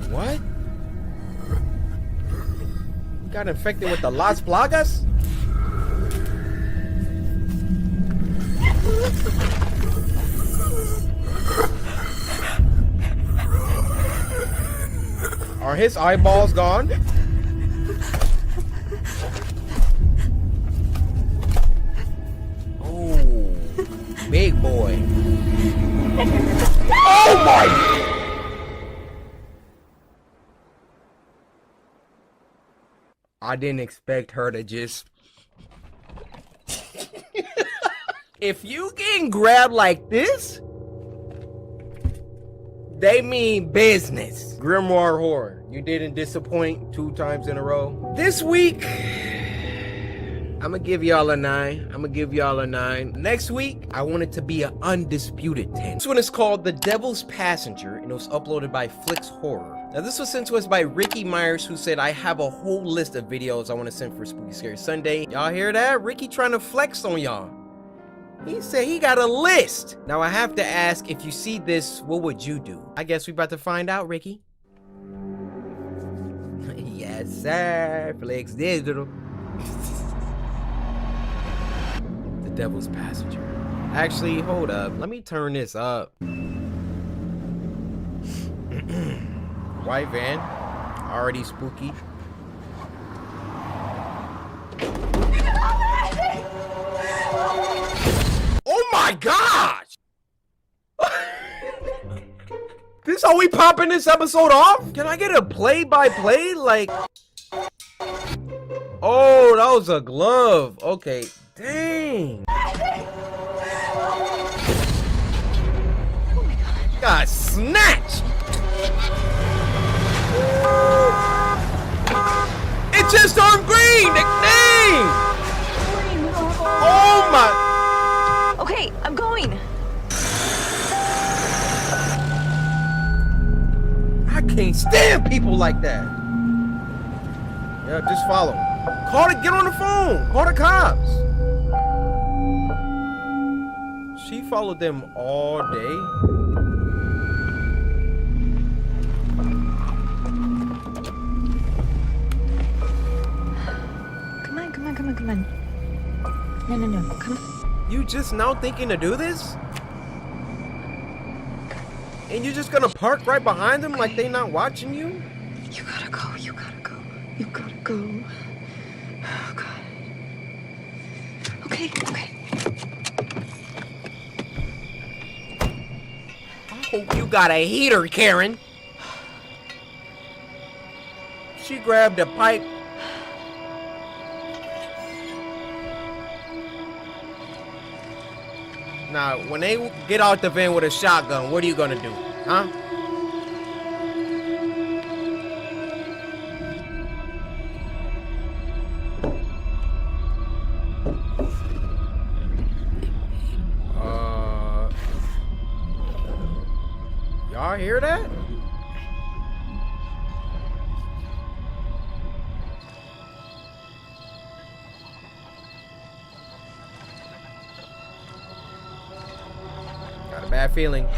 What? You got infected with the Las Plagas? Are his eyeballs gone? Big boy. Oh my! I didn't expect her to just... If you getting grabbed like this, they mean business. Grimoire Horror, you didn't disappoint 2 times in a row. This week, I'm gonna give y'all a 9. Next week, I want it to be an undisputed 10. This one is called The Devil's Passenger, and it was uploaded by Flix Horror. Now, this was sent to us by Ricky Myers, who said, I have a whole list of videos I want to send for Spooky Scary Sunday. Y'all hear that? Ricky trying to flex on y'all. He said he got a list. Now, I have to ask, if you see this, what would you do? I guess we about to find out, Ricky. Yes, sir. Flix Digital. The Devil's Passenger. Actually, hold up. Let me turn this up. White van. Already spooky. Oh my gosh! This how we popping this episode off? Can I get a play-by-play? Like... Oh, that was a glove. Okay. Dang. Got snatched. It just turned green. Dang. Oh my like that. Yeah, just follow him. Call it, get on the phone. Call the cops. She followed them all day. Come on, come on, come on, come on. No, come on. You just now thinking to do this? And you're just gonna park right behind them like they not watching you? You gotta go, you gotta go. You gotta go. Oh, God. Okay, okay. I hope you got a heater, Karen. She grabbed a pipe. Now, when they get out the van with a shotgun, what are you gonna do? Huh? Y'all hear that? Got a bad feeling.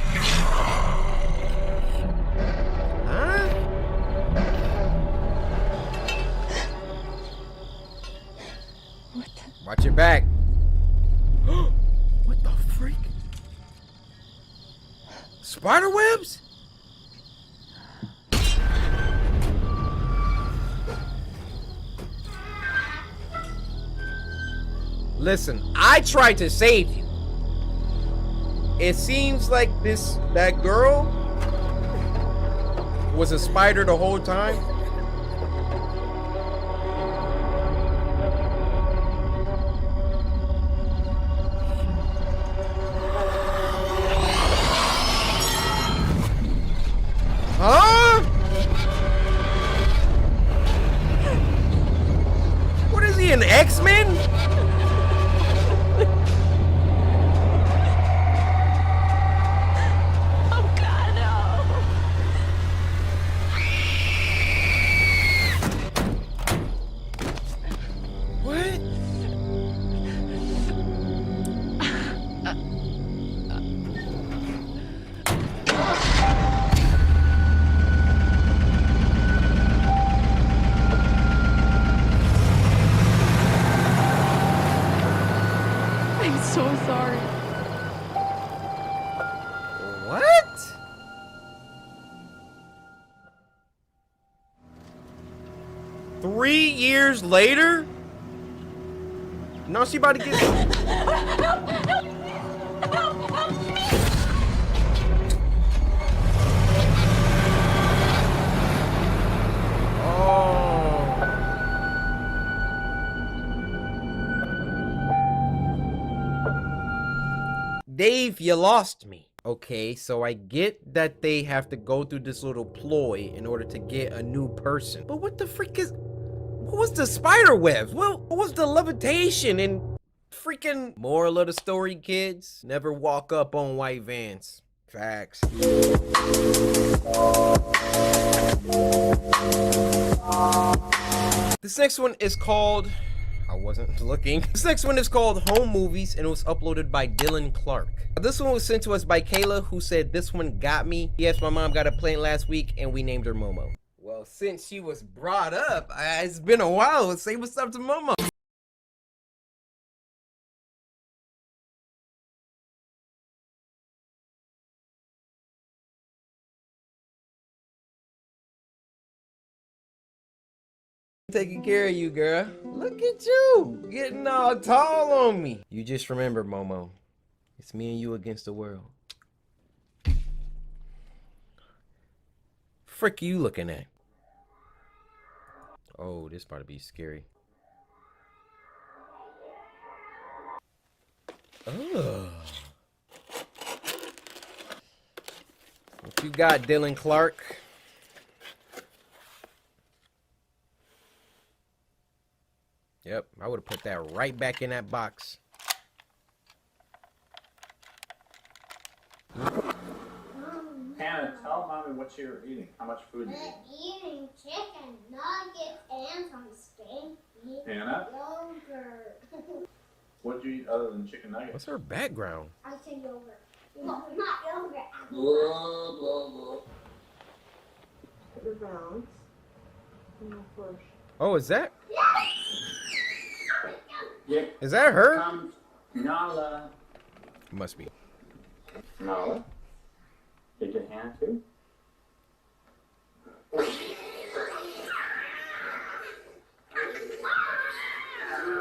Huh? What the? Watch your back. What the freak? Spider webs? Listen, I tried to save you. It seems like that girl was a spider the whole time. Huh? What is he, an X-Men? So sorry. What? $3 later? No, she about to get. Dave, you lost me. Okay, so I get that they have to go through this little ploy in order to get a new person. But what the freak is... What was the spider webs? What was the levitation and freaking... Moral of the story, kids? Never walk up on white vans. Facts. This next one is called... I wasn't looking. This next one is called Home Movies, and it was uploaded by Dylan Clark. This one was sent to us by Kayla, who said, this one got me. Yes, my mom got a plant last week, and we named her Momo. Well, since she was brought up, it's been a while. Let's say what's up to Momo. Taking care of you, girl. Look at you, getting all tall on me. You just remember, Momo, it's me and you against the world. Frick you looking at? Oh, this about to be scary. Ugh. What you got, Dylan Clark? Yep, I would have put that right back in that box. Hannah, tell Mom me what you're eating. How much food you eating? Eating chicken nuggets and some stinky Hannah? yogurt. What'd you eat other than chicken nuggets? What's her background? I said yogurt. No, not yogurt. Blah, blah, blah. Put your balance. And you'll push. Oh, is that? Yeah. Is that her? Comes Nala. Must be. Nala? Did you Hannah too?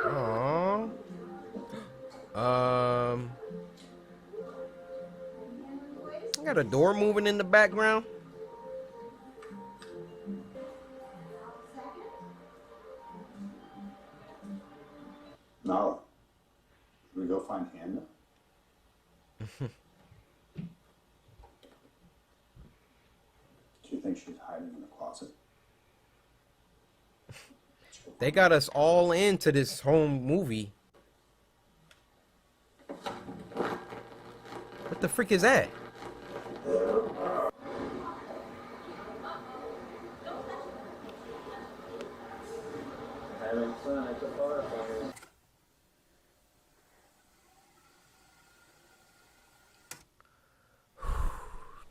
Aww. I got a door moving in the background. Nala. Should we go find Hannah? Do you think she's hiding in the closet? They got us all into this home movie. What the frick is that? Having fun at the bar fire.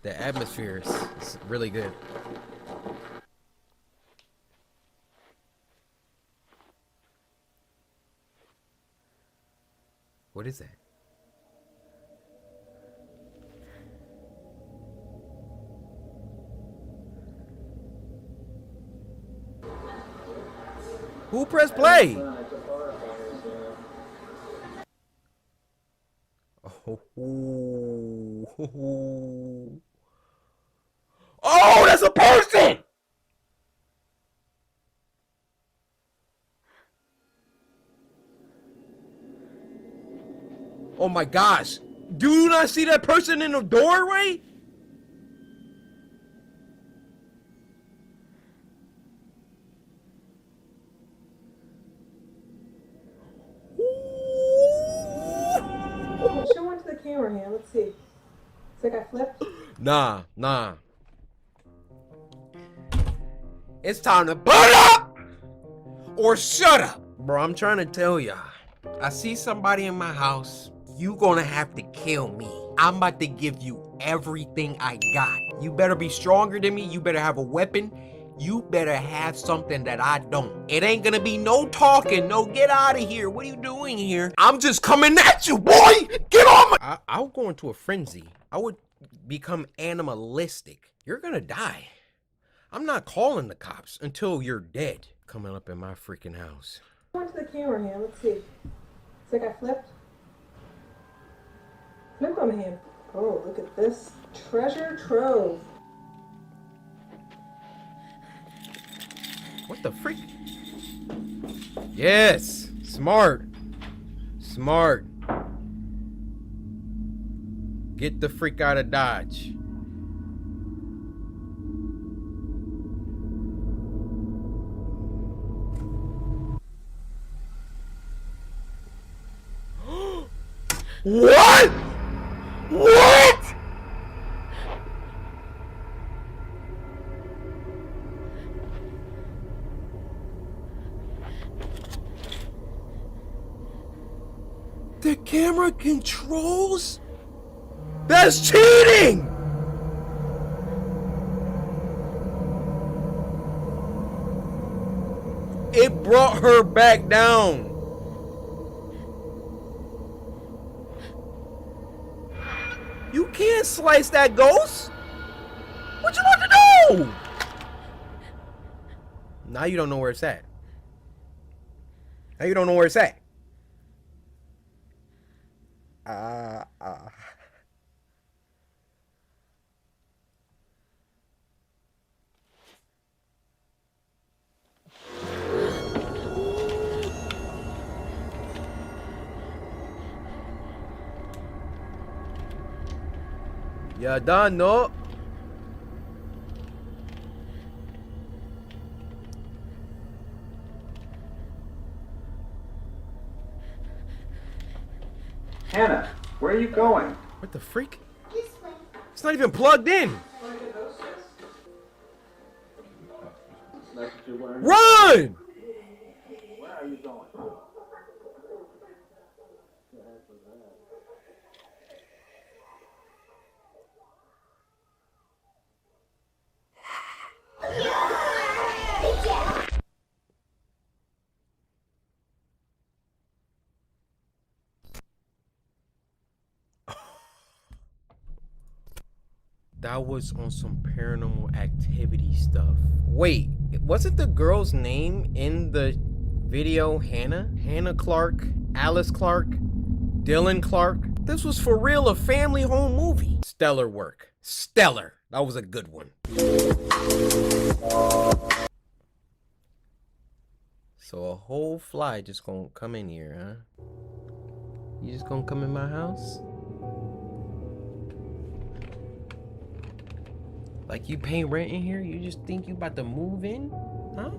The atmosphere is really good. What is that? Who pressed play? Oh, that's a person! Oh my gosh. Do you not see that person in the doorway? Show one to the camera here. Let's see. It's like I flipped. Nah. It's time to butt up or shut up. Bro, I'm trying to tell y'all. I see somebody in my house. You gonna have to kill me. I'm about to give you everything I got. You better be stronger than me. You better have a weapon. You better have something that I don't. It ain't gonna be no talking, no get out of here. What are you doing here? I'm just coming at you, boy. Get on my... I would go into a frenzy. I would become animalistic. You're gonna die. I'm not calling the cops until you're dead. Coming up in my freaking house. Show one to the camera here. Let's see. It's like I flipped. Flip on him. Oh, look at this treasure trove. What the freak? Yes, smart. Get the freak out of Dodge. What? What? The camera controls? That's cheating! It brought her back down. You can't slice that ghost. What you want to do? Now you don't know where it's at. Now you don't know where it's at. Ya done, no? Hannah, where are you going? What the freak? It's not even plugged in. Run! Where are you going? That was on some paranormal activity stuff. Wait, wasn't the girl's name in the video Hannah? Hannah Clark, Alice Clark, Dylan Clark? This was for real a family home movie. Stellar work. Stellar. That was a good one. So a whole fly just gonna come in here, huh? You just gonna come in my house? Like you pay rent in here? You just think you about to move in? Huh?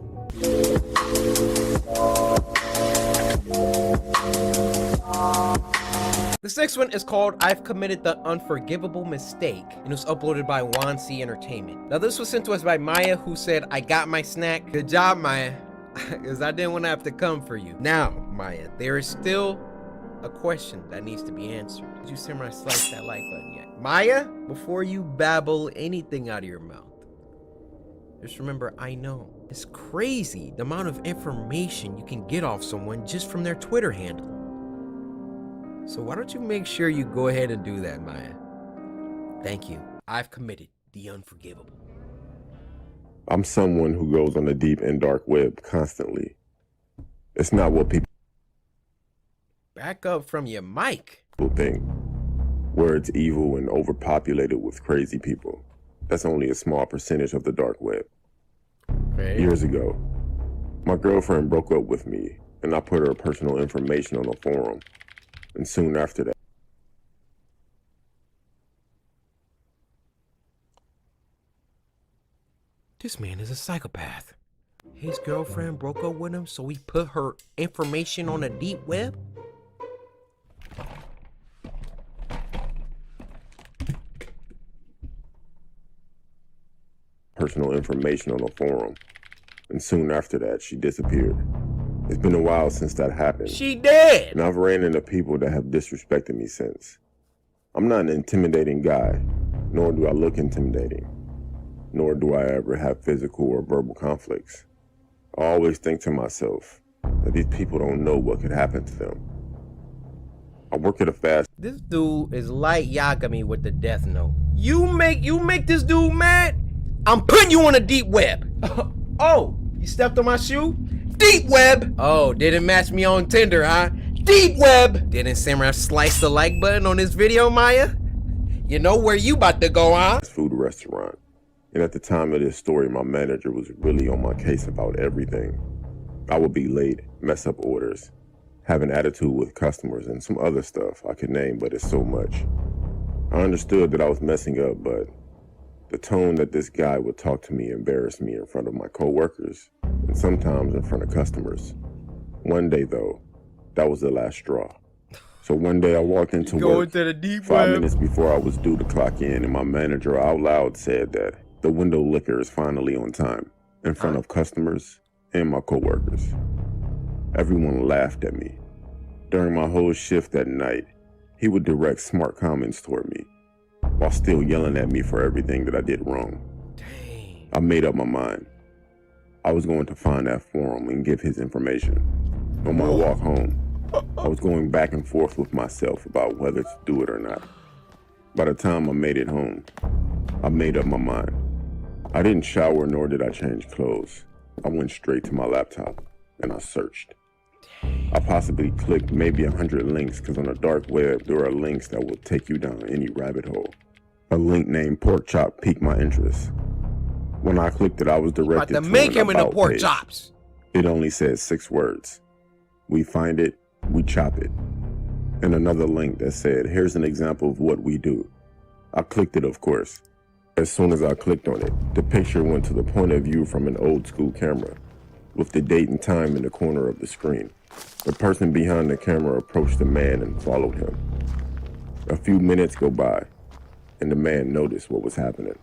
This next one is called I've Committed the Unforgivable Mistake, and it was uploaded by Juan C Entertainment. Now this was sent to us by Maya, who said, I got my snack. Good job, Maya, because I didn't want to have to come for you. Now, Maya, there is still a question that needs to be answered. Did you samurai slice that like button yet? Maya, before you babble anything out of your mouth, just remember, I know. It's crazy the amount of information you can get off someone just from their Twitter handle. So why don't you make sure you go ahead and do that, Maya? Thank you. I've committed the unforgivable. I'm someone who goes on the deep and dark web constantly. It's not what people Back up from your mic. think, where it's evil and overpopulated with crazy people. That's only a small percentage of the dark web. Okay. Years ago, my girlfriend broke up with me, and I put her personal information on a forum. And soon after that, This man is a psychopath. His girlfriend broke up with him, so he put her information on the deep web? personal information on a forum. And soon after that, she disappeared. It's been a while since that happened. She dead! And I've ran into people that have disrespected me since. I'm not an intimidating guy, nor do I look intimidating, nor do I ever have physical or verbal conflicts. I always think to myself that these people don't know what could happen to them. I work at a fast. This dude is light Yagami with the death note. You make this dude mad? I'm putting you on a deep web. Oh, you stepped on my shoe? Deep web. Oh, didn't match me on Tinder, huh? Deep web. Didn't Samurai slice the like button on this video, Maya? You know where you about to go, huh? Food restaurant. And at the time of this story, my manager was really on my case about everything. I would be late, mess up orders, have an attitude with customers, and some other stuff I could name, but it's so much. I understood that I was messing up, but the tone that this guy would talk to me embarrassed me in front of my coworkers, and sometimes in front of customers. One day, though, that was the last straw. So one day I walked into work to the deep 5 web. minutes before I was due to clock in, and my manager out loud said that the window liquor is finally on time, in front of customers and my coworkers. Everyone laughed at me. During my whole shift that night, he would direct smart comments toward me, while still yelling at me for everything that I did wrong. Dang. I made up my mind. I was going to find that forum and give his information. On my walk home, I was going back and forth with myself about whether to do it or not. By the time I made it home, I made up my mind. I didn't shower, nor did I change clothes. I went straight to my laptop and I searched. I possibly clicked maybe 100 links, because on the dark web, there are links that will take you down any rabbit hole. A link named Pork Chop piqued my interest. When I clicked it, I was directed to make him an into about pork page. chops. It only said 6 words. We find it, we chop it. And another link that said, here's an example of what we do. I clicked it, of course. As soon as I clicked on it, the picture went to the point of view from an old school camera, with the date and time in the corner of the screen. The person behind the camera approached the man and followed him. A few minutes go by, and the man noticed what was happening.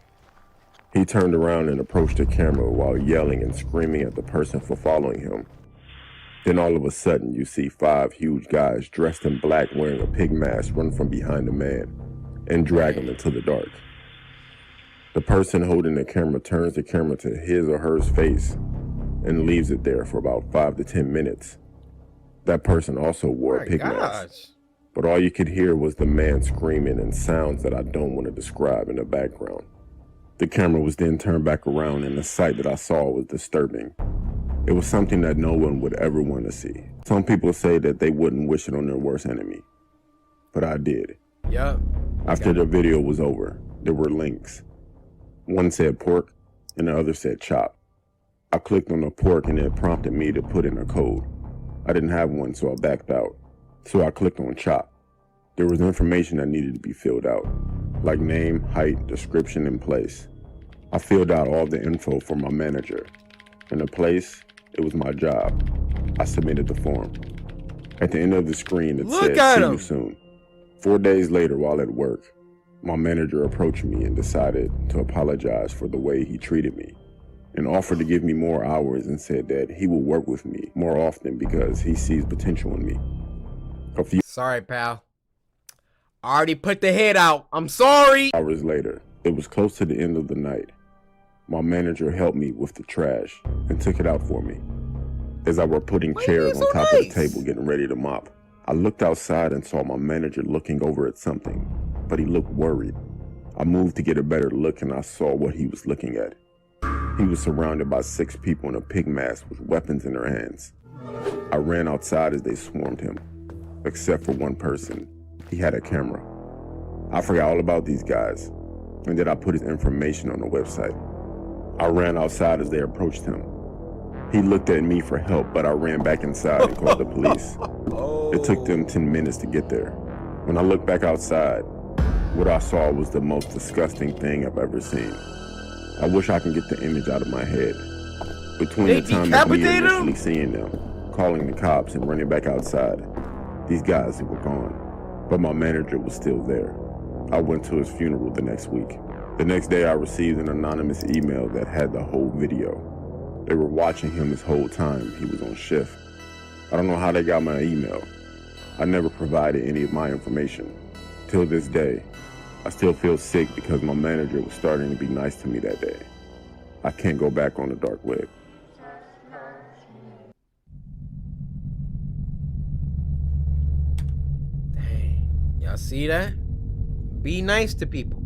He turned around and approached the camera while yelling and screaming at the person for following him. Then all of a sudden, you see 5 huge guys dressed in black wearing a pig mask run from behind the man and drag him into the dark. The person holding the camera turns the camera to his or her face and leaves it there for about 5 to 10 minutes. That person also wore a pig mask, but all you could hear was the man screaming and sounds that I don't want to describe in the background. The camera was then turned back around and the sight that I saw was disturbing. It was something that no one would ever want to see. Some people say that they wouldn't wish it on their worst enemy, but I did. Yeah. After the video was over, there were links. One said pork and the other said chop. I clicked on the pork and it prompted me to put in a code. I didn't have one, so I backed out. So I clicked on chop. There was information that needed to be filled out, like name, height, description, and place. I filled out all the info for my manager. And the place, it was my job. I submitted the form. At the end of the screen, it said, "See you soon." 4 days later, while at work, my manager approached me and decided to apologize for the way he treated me, and offered to give me more hours and said that he will work with me more often because he sees potential in me. Sorry, pal. I already put the head out. I'm sorry. Hours later, it was close to the end of the night. My manager helped me with the trash and took it out for me. As I were putting chairs on top of the table getting ready to mop, I looked outside and saw my manager looking over at something, but he looked worried. I moved to get a better look and I saw what he was looking at. He was surrounded by 6 people in a pig mask with weapons in their hands. I ran outside as they swarmed him, except for one person. He had a camera. I forgot all about these guys, and then I put his information on the website. I ran outside as they approached him. He looked at me for help, but I ran back inside and called the police. It took them 10 minutes to get there. When I looked back outside, what I saw was the most disgusting thing I've ever seen. I wish I could get the image out of my head. Between the time of me initially seeing them, calling the cops, and running back outside, these guys were gone. But my manager was still there. I went to his funeral the next week. The next day I received an anonymous email that had the whole video. They were watching him this whole time he was on shift. I don't know how they got my email. I never provided any of my information. Till this day, I still feel sick because my manager was starting to be nice to me that day. I can't go back on the dark web. Y'all see that? Be nice to people.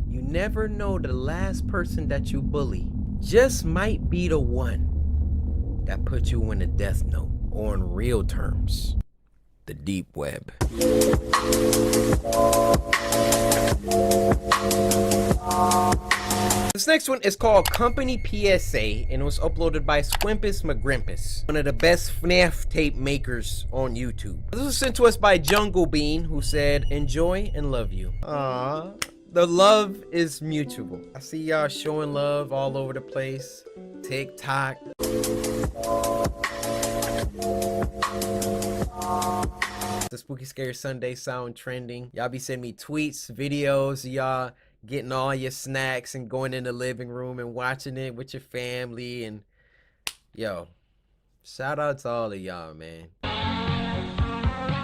You never know, the last person that you bully just might be the one that put you in a death note, or in real terms, the deep web. This next one is called Company PSA, and it was uploaded by Squimpus McGrimpus, one of the best FNAF tape makers on YouTube. This was sent to us by Jungle Bean, who said, "Enjoy and love you." Aww. The love is mutual. I see y'all showing love all over the place. TikTok. The Spooky Scary Sunday sound trending. Y'all be sending me tweets, videos, y'all getting all your snacks and going in the living room and watching it with your family. And yo, shout out to all of y'all, man.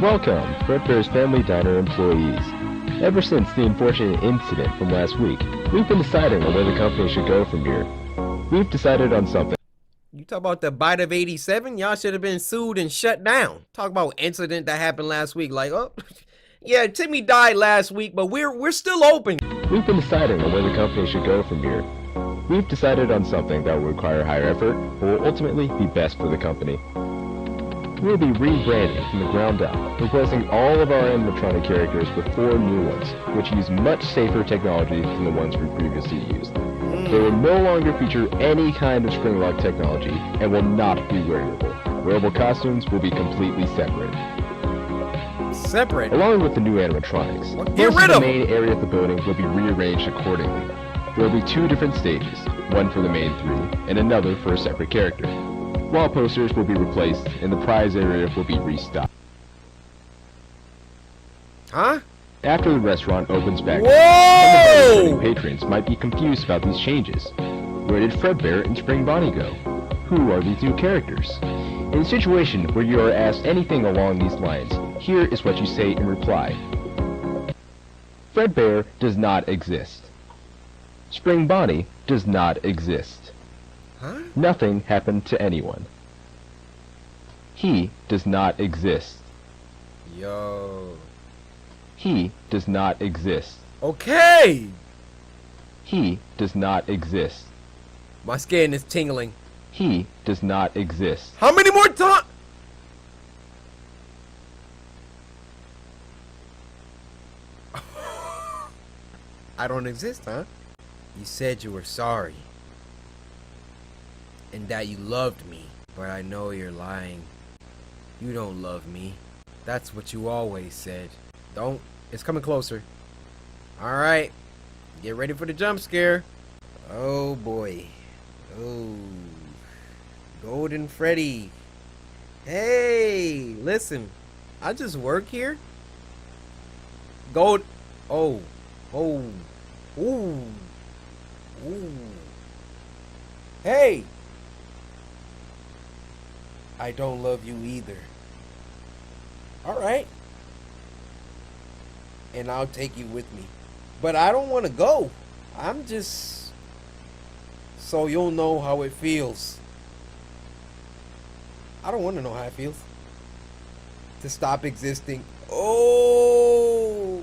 Welcome, Fredbear's Family Diner employees. Ever since the unfortunate incident from last week, we've been deciding on where the company should go from here. We've decided on something. You talk about the bite of 87? Y'all should have been sued and shut down. Talk about incident that happened last week. Like, oh, yeah, Timmy died last week, but we're still open. We've been deciding on where the company should go from here. We've decided on something that will require higher effort, but will ultimately be best for the company. We'll be rebranding from the ground up, replacing all of our animatronic characters with 4 new ones, which use much safer technology than the ones we previously used. They will no longer feature any kind of spring lock technology and will not be wearable. Wearable costumes will be completely separate. Separate? Along with the new animatronics, most of the main area of the building will be rearranged accordingly. There will be 2 different stages, one for the main 3 and another for a separate character. Wall posters will be replaced and the prize area will be restocked. Huh? After the restaurant opens back, Whoa! some of the patrons might be confused about these changes. Where did Fredbear and Spring Bonnie go? Who are these new characters? In a situation where you are asked anything along these lines, here is what you say in reply. Fredbear does not exist. Spring Bonnie does not exist. Huh? Nothing happened to anyone. He does not exist. Yo. He does not exist. Okay. He does not exist. My skin is tingling. He does not exist. How many more times? I don't exist, huh? You said you were sorry. And that you loved me. But I know you're lying. You don't love me. That's what you always said. Don't. It's coming closer. Alright. Get ready for the jump scare. Oh boy. Oh. Golden Freddy. Hey, listen. I just work here. Gold. Oh. Oh. Ooh. Ooh. Hey. I don't love you either. Alright. And I'll take you with me. But I don't want to go. I'm just... so you'll know how it feels. I don't want to know how it feels. To stop existing. Oh!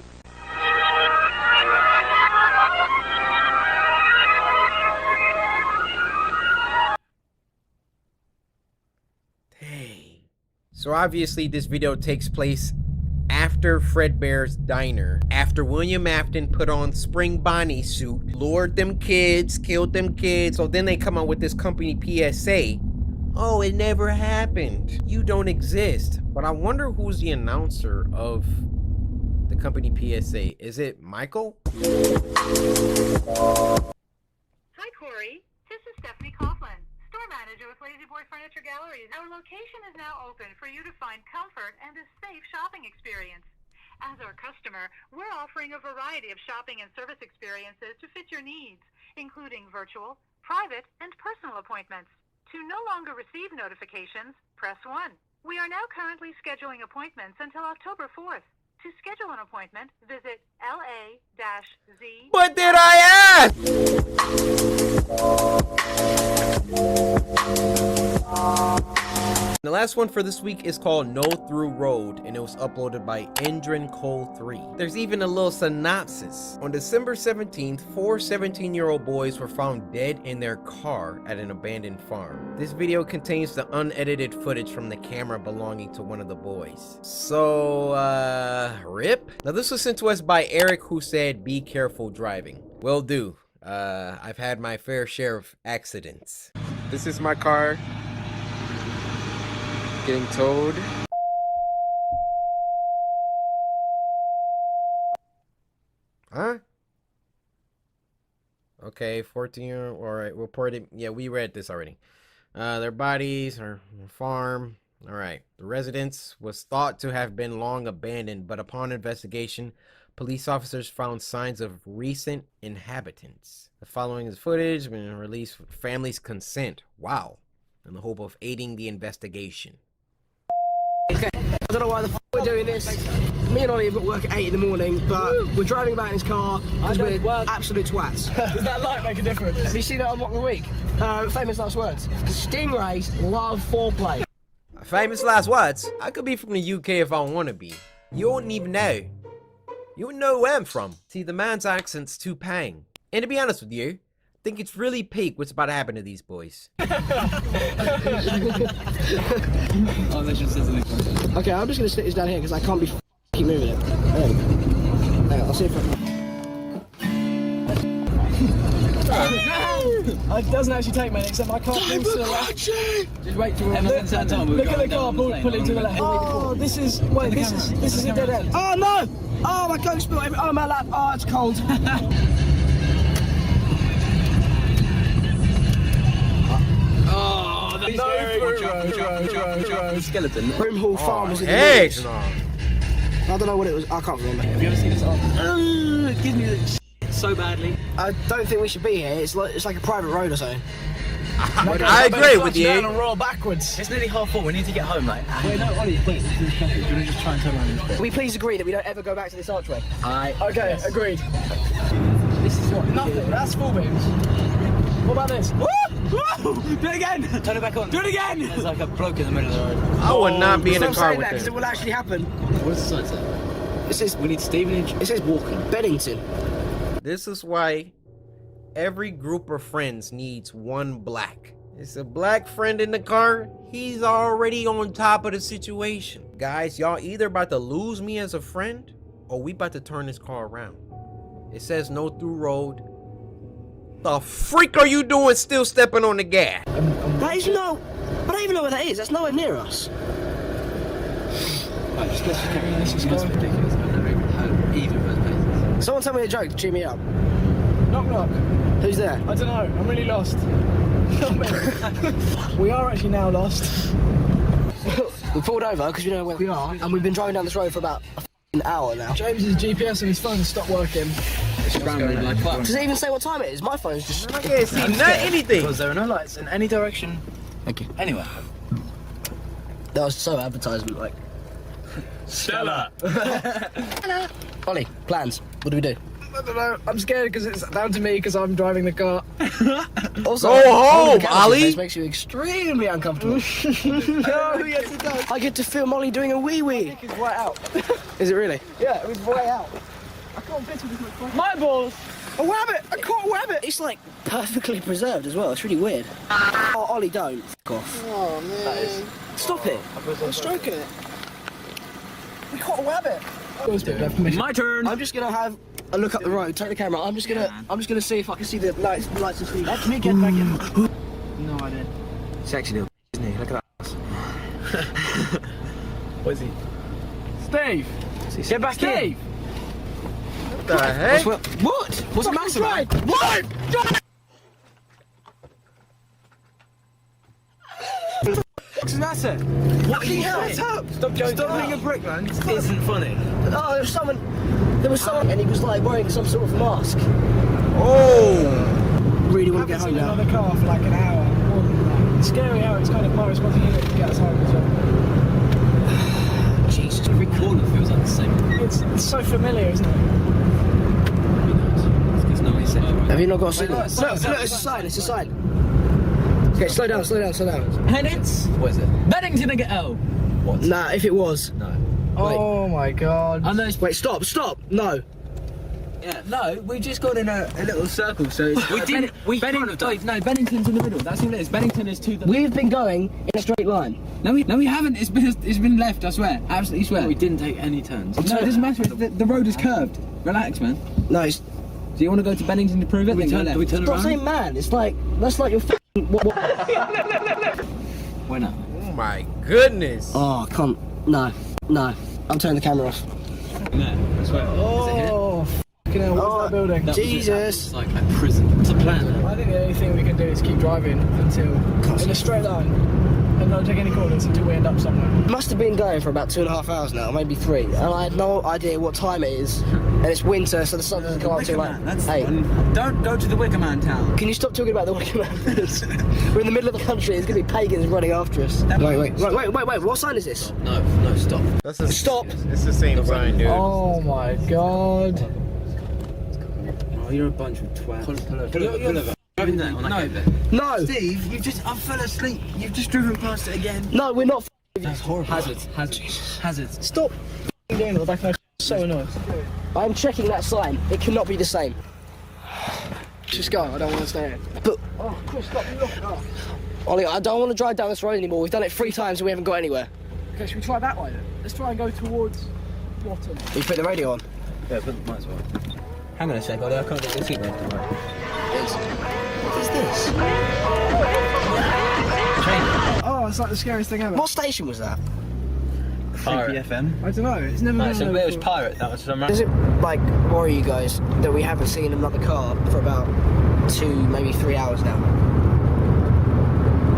Dang. So obviously this video takes place after Fredbear's diner, after William Afton put on Spring Bonnie suit, lured them kids, killed them kids, so then they come out with this company PSA. Oh, it never happened. You don't exist. But I wonder who's the announcer of the company PSA. Is it Michael? Hi, Corey. This is Stephanie Coughlin, store manager with Lazy Boy Furniture Galleries. Our location is now open for you to find comfort and a safe shopping experience. As our customer, we're offering a variety of shopping and service experiences to fit your needs, including virtual, private, and personal appointments. To no longer receive notifications, press 1. We are now currently scheduling appointments until October 4th. To schedule an appointment, visit LA-Z. What did I ask? The last one for this week is called No Through Road, and it was uploaded by Endrin Cole 3. There's even a little synopsis. On December 17th, 4 17-year-old boys were found dead in their car at an abandoned farm. This video contains the unedited footage from the camera belonging to one of the boys. So, rip? Now this was sent to us by Eric, who said, "Be careful driving." Will do. I've had my fair share of accidents. This is my car. Getting towed. Huh? Okay, 14. Alright, reported. Yeah, we read this already. Their bodies are farm. Alright. The residence was thought to have been long abandoned, but upon investigation, police officers found signs of recent inhabitants. The following is footage been released with family's consent. Wow. In the hope of aiding the investigation. Okay, I don't know why the f we're doing this. Me and Ollie have got work at 8 in the morning, but we're driving about in his car because we're absolute twats. Does that light make a difference? Have you seen that on Mock the Week? Famous last words. Stingrays love foreplay. Famous last words? I could be from the UK if I want to be. You wouldn't even know. You wouldn't know where I'm from. See, the man's accent's too pang. And to be honest with you, I think it's really peak what's about to happen to these boys. Oh, they should say something. Okay, I'm just going to stick this down here because I can't keep moving it. There we go. Hang on, I'll see if I can. It doesn't actually take many, except I can't move to the left. Just wait till we're look at the car, pull it to the left. Oh, this is a dead end. Oh no! Oh, my coat spilled everywhere. Oh, my lap. Oh, it's cold. Oh, that's no skeleton. Broomhall Farm was in the I don't know what it was. I can't remember. Have you ever seen this art? It gives me the shit so badly. I don't think we should be here. It's like a private road or something. I agree with you. And roll backwards. It's nearly half full. We need to get home, mate. Wait, no, Ollie, wait. This is traffic. Do you want to just try and turn around this bit? Can we please agree that we don't ever go back to this archway? Okay, agreed. This is what? Nothing. That's full beams. What about this? Woo! Woo! Do it again! Turn it back on. Do it again! There's like a bloke in the middle of the road. I would not be in a car with because it them. will actually happen. What's the sign say? It says We need Stevenage. It says walking. Bennington. This is why every group of friends needs one black. It's a black friend in the car. He's already on top of the situation. Guys, y'all either about to lose me as a friend or we about to turn this car around. It says no through road. The freak are you doing still stepping on the gas? That is no... I don't even know where that is. That's nowhere near us. Right, let's go. That's ridiculous. I've never even heard either of those places. Someone tell me a joke to cheer me up. Knock knock. Who's there? I don't know. I'm really lost. We are actually now lost. We pulled over because we know where we are, and we've been driving down this road for about an hour now. James's GPS on his phone has stopped working. Does it even say what time it is? My phone's just... I can't see anything. Because there are no lights in any direction. Thank you. Anyway. That was so advertisement, like... Stella! Ollie, plans. What do we do? I don't know. I'm scared because it's down to me because I'm driving the car. Also, go home, Ollie! This makes you extremely uncomfortable. No, yes it does. I get to film Ollie doing a wee-wee. It's right out. Is it really? Yeah, it was right out. I can't fit with this much. My balls! A wabbit! I caught a wabbit! It's like perfectly preserved as well. It's really weird. Oh, Ollie, don't. F off. Oh, man. Stop it. I'm stroking it. We caught a wabbit. My turn. I'm just gonna have a look up the road. Take the camera. I'm just gonna see if I can see the lights and see. Let me get back in. No idea. Sexy little isn't he? Look at that. What is he? Steve! Get back in! What the heck? What? What's the matter, man? What? What's the matter? What the hell? Stop joking. Stop being a brick, man. This isn't funny. Oh, there was someone, and he was like wearing some sort of mask. Oh! Really want to get home now. Another car for like an hour. More than that. It's scary how it's kind of my responsibility to get us home as well. Jesus. Every corner feels like the same. It's so familiar, isn't it? There's no way to say it, right? Have you not got a signal? no, Look, it's a sign. It's a sign. Okay, slow down. Penance? What is it? Bennington again. Oh. What? Nah, if it was. No. Oh my god. I know. Wait, stop. No. Yeah, no, we just got in a little circle, so... We didn't... Bennington's in the middle, that's all it is. Bennington is to the... We've been going in a straight line. No, we haven't. It's been left, I swear. Absolutely swear. We didn't take any turns. No, it doesn't matter. The road is curved. Relax, man. No, it's... Do you want to go to Bennington to prove it? Then go left. Do we turn Stop around? saying man. It's like... That's like your f***ing... Why not? Oh my goodness. Oh, I can't... No. I'm turning the camera off. No, I swear. Oh, f***ing hell, what's that building? Jesus. It's like a prison. It's a plan. I think the only thing we can do is keep driving until... in a straight line. And not take any corners until we end up somewhere. Must have been going for about 2.5 hours now, maybe 3. And I had no idea what time it is. And it's winter, so the sun doesn't come up till like 8. Don't go to the Wicker Man town. Can you stop talking about the Wicker Man? We're in the middle of the country, there's going to be pagans running after us. Wait, what sign is this? No, stop. Stop! It's the same sign, dude. Oh my god. Oh, you're a bunch of twats. Pull over. No! Steve, I fell asleep. You've just driven past it again. No, we're not That's horrible. Hazards. Stop doing it, like I'm so annoyed. I'm checking that sign. It cannot be the same. Just go, I don't want to stay here. But... Oh, Chris, stop, look. Oh. Ollie, I don't want to drive down this road anymore. We've done it 3 times and we haven't got anywhere. Okay, should we try that way then? Let's try and go towards bottom. You put the radio on? Yeah, but might as well. Hang on a sec, Ollie, I can't get the seat right. What is this? Oh, it's like the scariest thing ever. What station was that? Pirate FM. I don't know, it's never been It was Pirate, that was some... Does it, like, worry you guys that we haven't seen another car for about 2, maybe 3 hours now?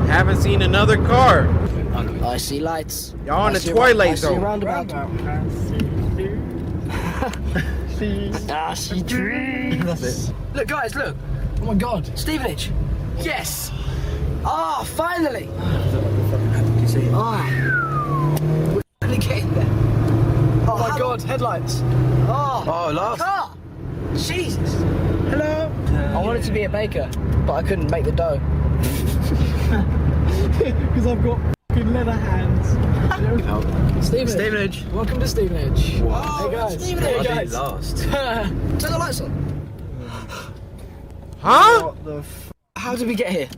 Haven't seen another car. I see lights. Y'all on the Twilight Zone. I see a roundabout. Nasty dreams. That's it. Look, guys, look. Oh my God, Stevenage. Yes. Ah, finally. Can you see it? We're finally getting there. Oh my God, headlights. Oh, love. Car. Jesus. Hello. I wanted to be a baker, but I couldn't make the dough. Because I've got fucking leather hands. Stevenage. Welcome to Stevenage. Wow. Hey guys. Stevenage. Hey guys. Last. Turn the lights on. Huh? What the f? How did we get here?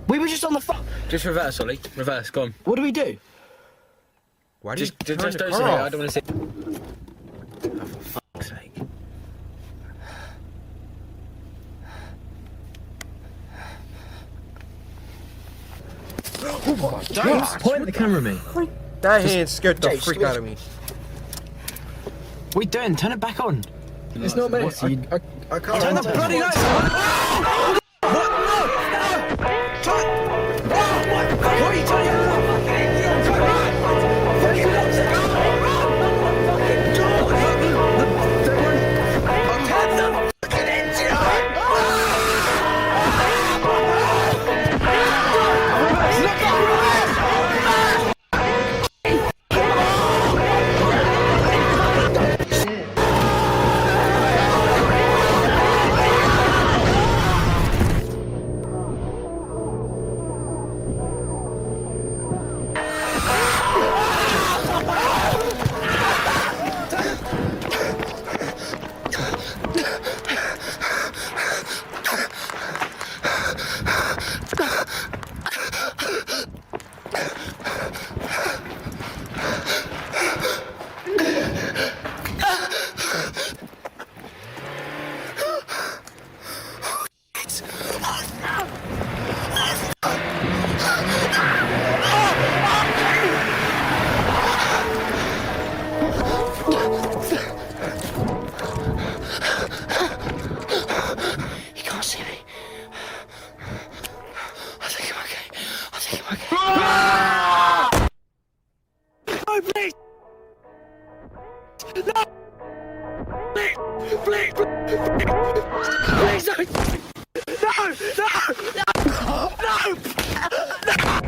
We were just on the phone. Just reverse, Ollie. Reverse, go on. What do we do? Why do you Just turn don't the say car it, off? I don't want to see. Oh, for fuck's sake. Oh my Don't God. point at the camera at me. That hand scared the Jake, freak out of me. What are you doing? Turn it back on. It's not me. I can't. Turn the bloody lights on. What? No! Turn. What? What are you doing?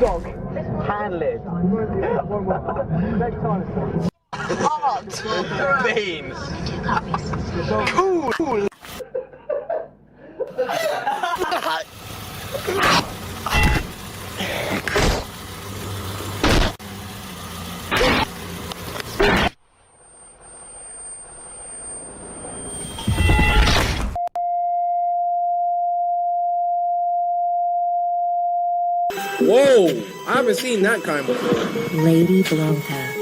Dog. Hand lid. Next time. Art. Beans. Cool. Whoa! I haven't seen that kind before. Lady Blanca.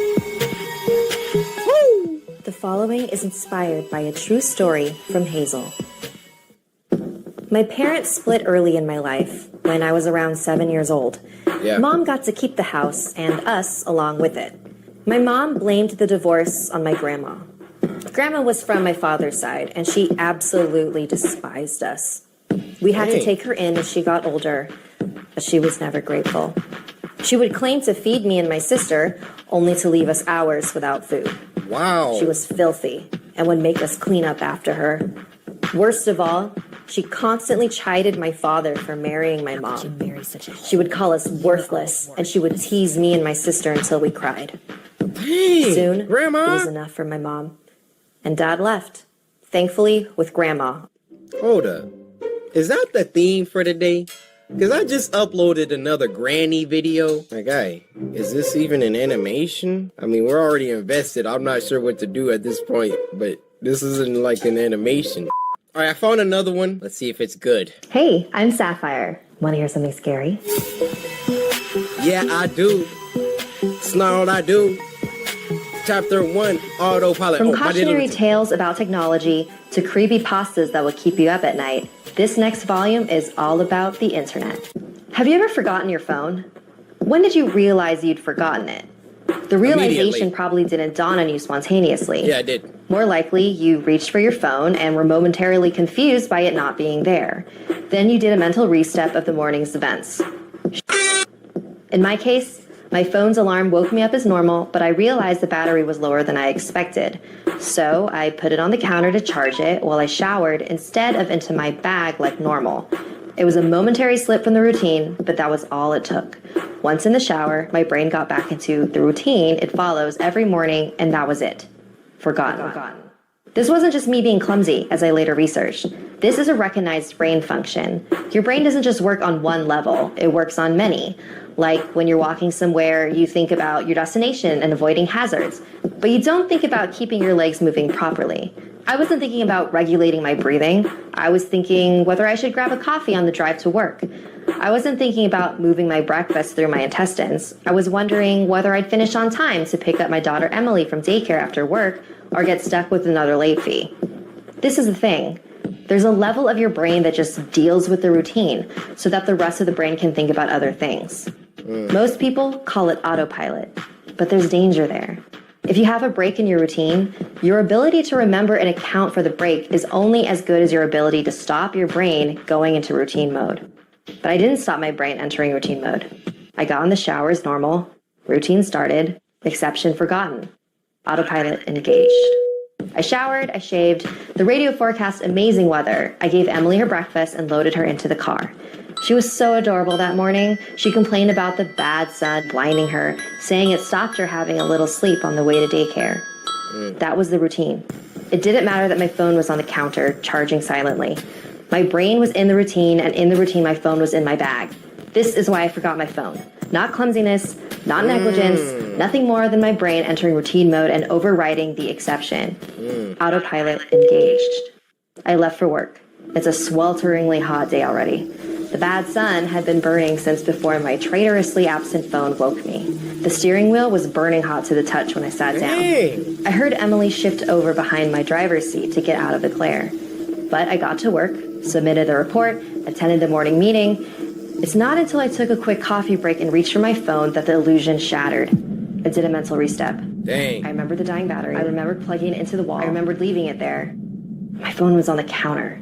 Woo! The following is inspired by a true story from Hazel. My parents split early in my life, when I was around 7 years old. Yeah. Mom got to keep the house, and us along with it. My mom blamed the divorce on my grandma. Grandma was from my father's side, and she absolutely despised us. We had to take her in as she got older, but she was never grateful. She would claim to feed me and my sister, only to leave us hours without food. Wow. She was filthy and would make us clean up after her. Worst of all, she constantly chided my father for marrying my mom. She would call us worthless, and she would tease me and my sister until we cried. Dang, Soon, Grandma? it was enough for my mom. And Dad left, thankfully with Grandma. Hold up. Is that the theme for today? Because I just uploaded another granny video. Like, hey, is this even an animation? I mean, we're already invested. I'm not sure what to do at this point, but this isn't like an animation. All right, I found another one. Let's see if it's good. Hey, I'm Sapphire. Want to hear something scary? Yeah, I do. It's not all I do. Chapter 1, Autopilot. From my cautionary little- tales about technology to creepy pastas that will keep you up at night, this next volume is all about the internet. Have you ever forgotten your phone? When did you realize you'd forgotten it? The realization Immediately. probably didn't dawn on you spontaneously. Yeah, I did. More likely, you reached for your phone and were momentarily confused by it not being there. Then you did a mental restep of the morning's events. In my case, My phone's alarm woke me up as normal, but I realized the battery was lower than I expected. So I put it on the counter to charge it while I showered instead of into my bag like normal. It was a momentary slip from the routine, but that was all it took. Once in the shower, my brain got back into the routine it follows every morning, and that was it. Forgotten. This wasn't just me being clumsy, as I later researched. This is a recognized brain function. Your brain doesn't just work on one level, it works on many. Like when you're walking somewhere, you think about your destination and avoiding hazards, but you don't think about keeping your legs moving properly. I wasn't thinking about regulating my breathing. I was thinking whether I should grab a coffee on the drive to work. I wasn't thinking about moving my breakfast through my intestines. I was wondering whether I'd finish on time to pick up my daughter Emily from daycare after work or get stuck with another late fee. This is the thing. There's a level of your brain that just deals with the routine so that the rest of the brain can think about other things. Most people call it autopilot, but there's danger there. If you have a break in your routine, your ability to remember and account for the break is only as good as your ability to stop your brain going into routine mode. But I didn't stop my brain entering routine mode. I got in the shower as normal, routine started, exception forgotten, autopilot engaged. I showered, I shaved, the radio forecast amazing weather. I gave Emily her breakfast and loaded her into the car. She was so adorable that morning. She complained about the bad sun blinding her, saying it stopped her having a little sleep on the way to daycare. That was the routine. It didn't matter that my phone was on the counter, charging silently. My brain was in the routine, and in the routine, my phone was in my bag. This is why I forgot my phone. Not clumsiness, not negligence, nothing more than my brain entering routine mode and overriding the exception. Autopilot engaged. I left for work. It's a swelteringly hot day already. The bad sun had been burning since before my traitorously absent phone woke me. The steering wheel was burning hot to the touch when I sat down. I heard Emily shift over behind my driver's seat to get out of the glare. But I got to work, submitted the report, attended the morning meeting. It's not until I took a quick coffee break and reached for my phone that the illusion shattered. I did a mental restep. Dang. I remembered the dying battery. I remembered plugging it into the wall. I remembered leaving it there. My phone was on the counter.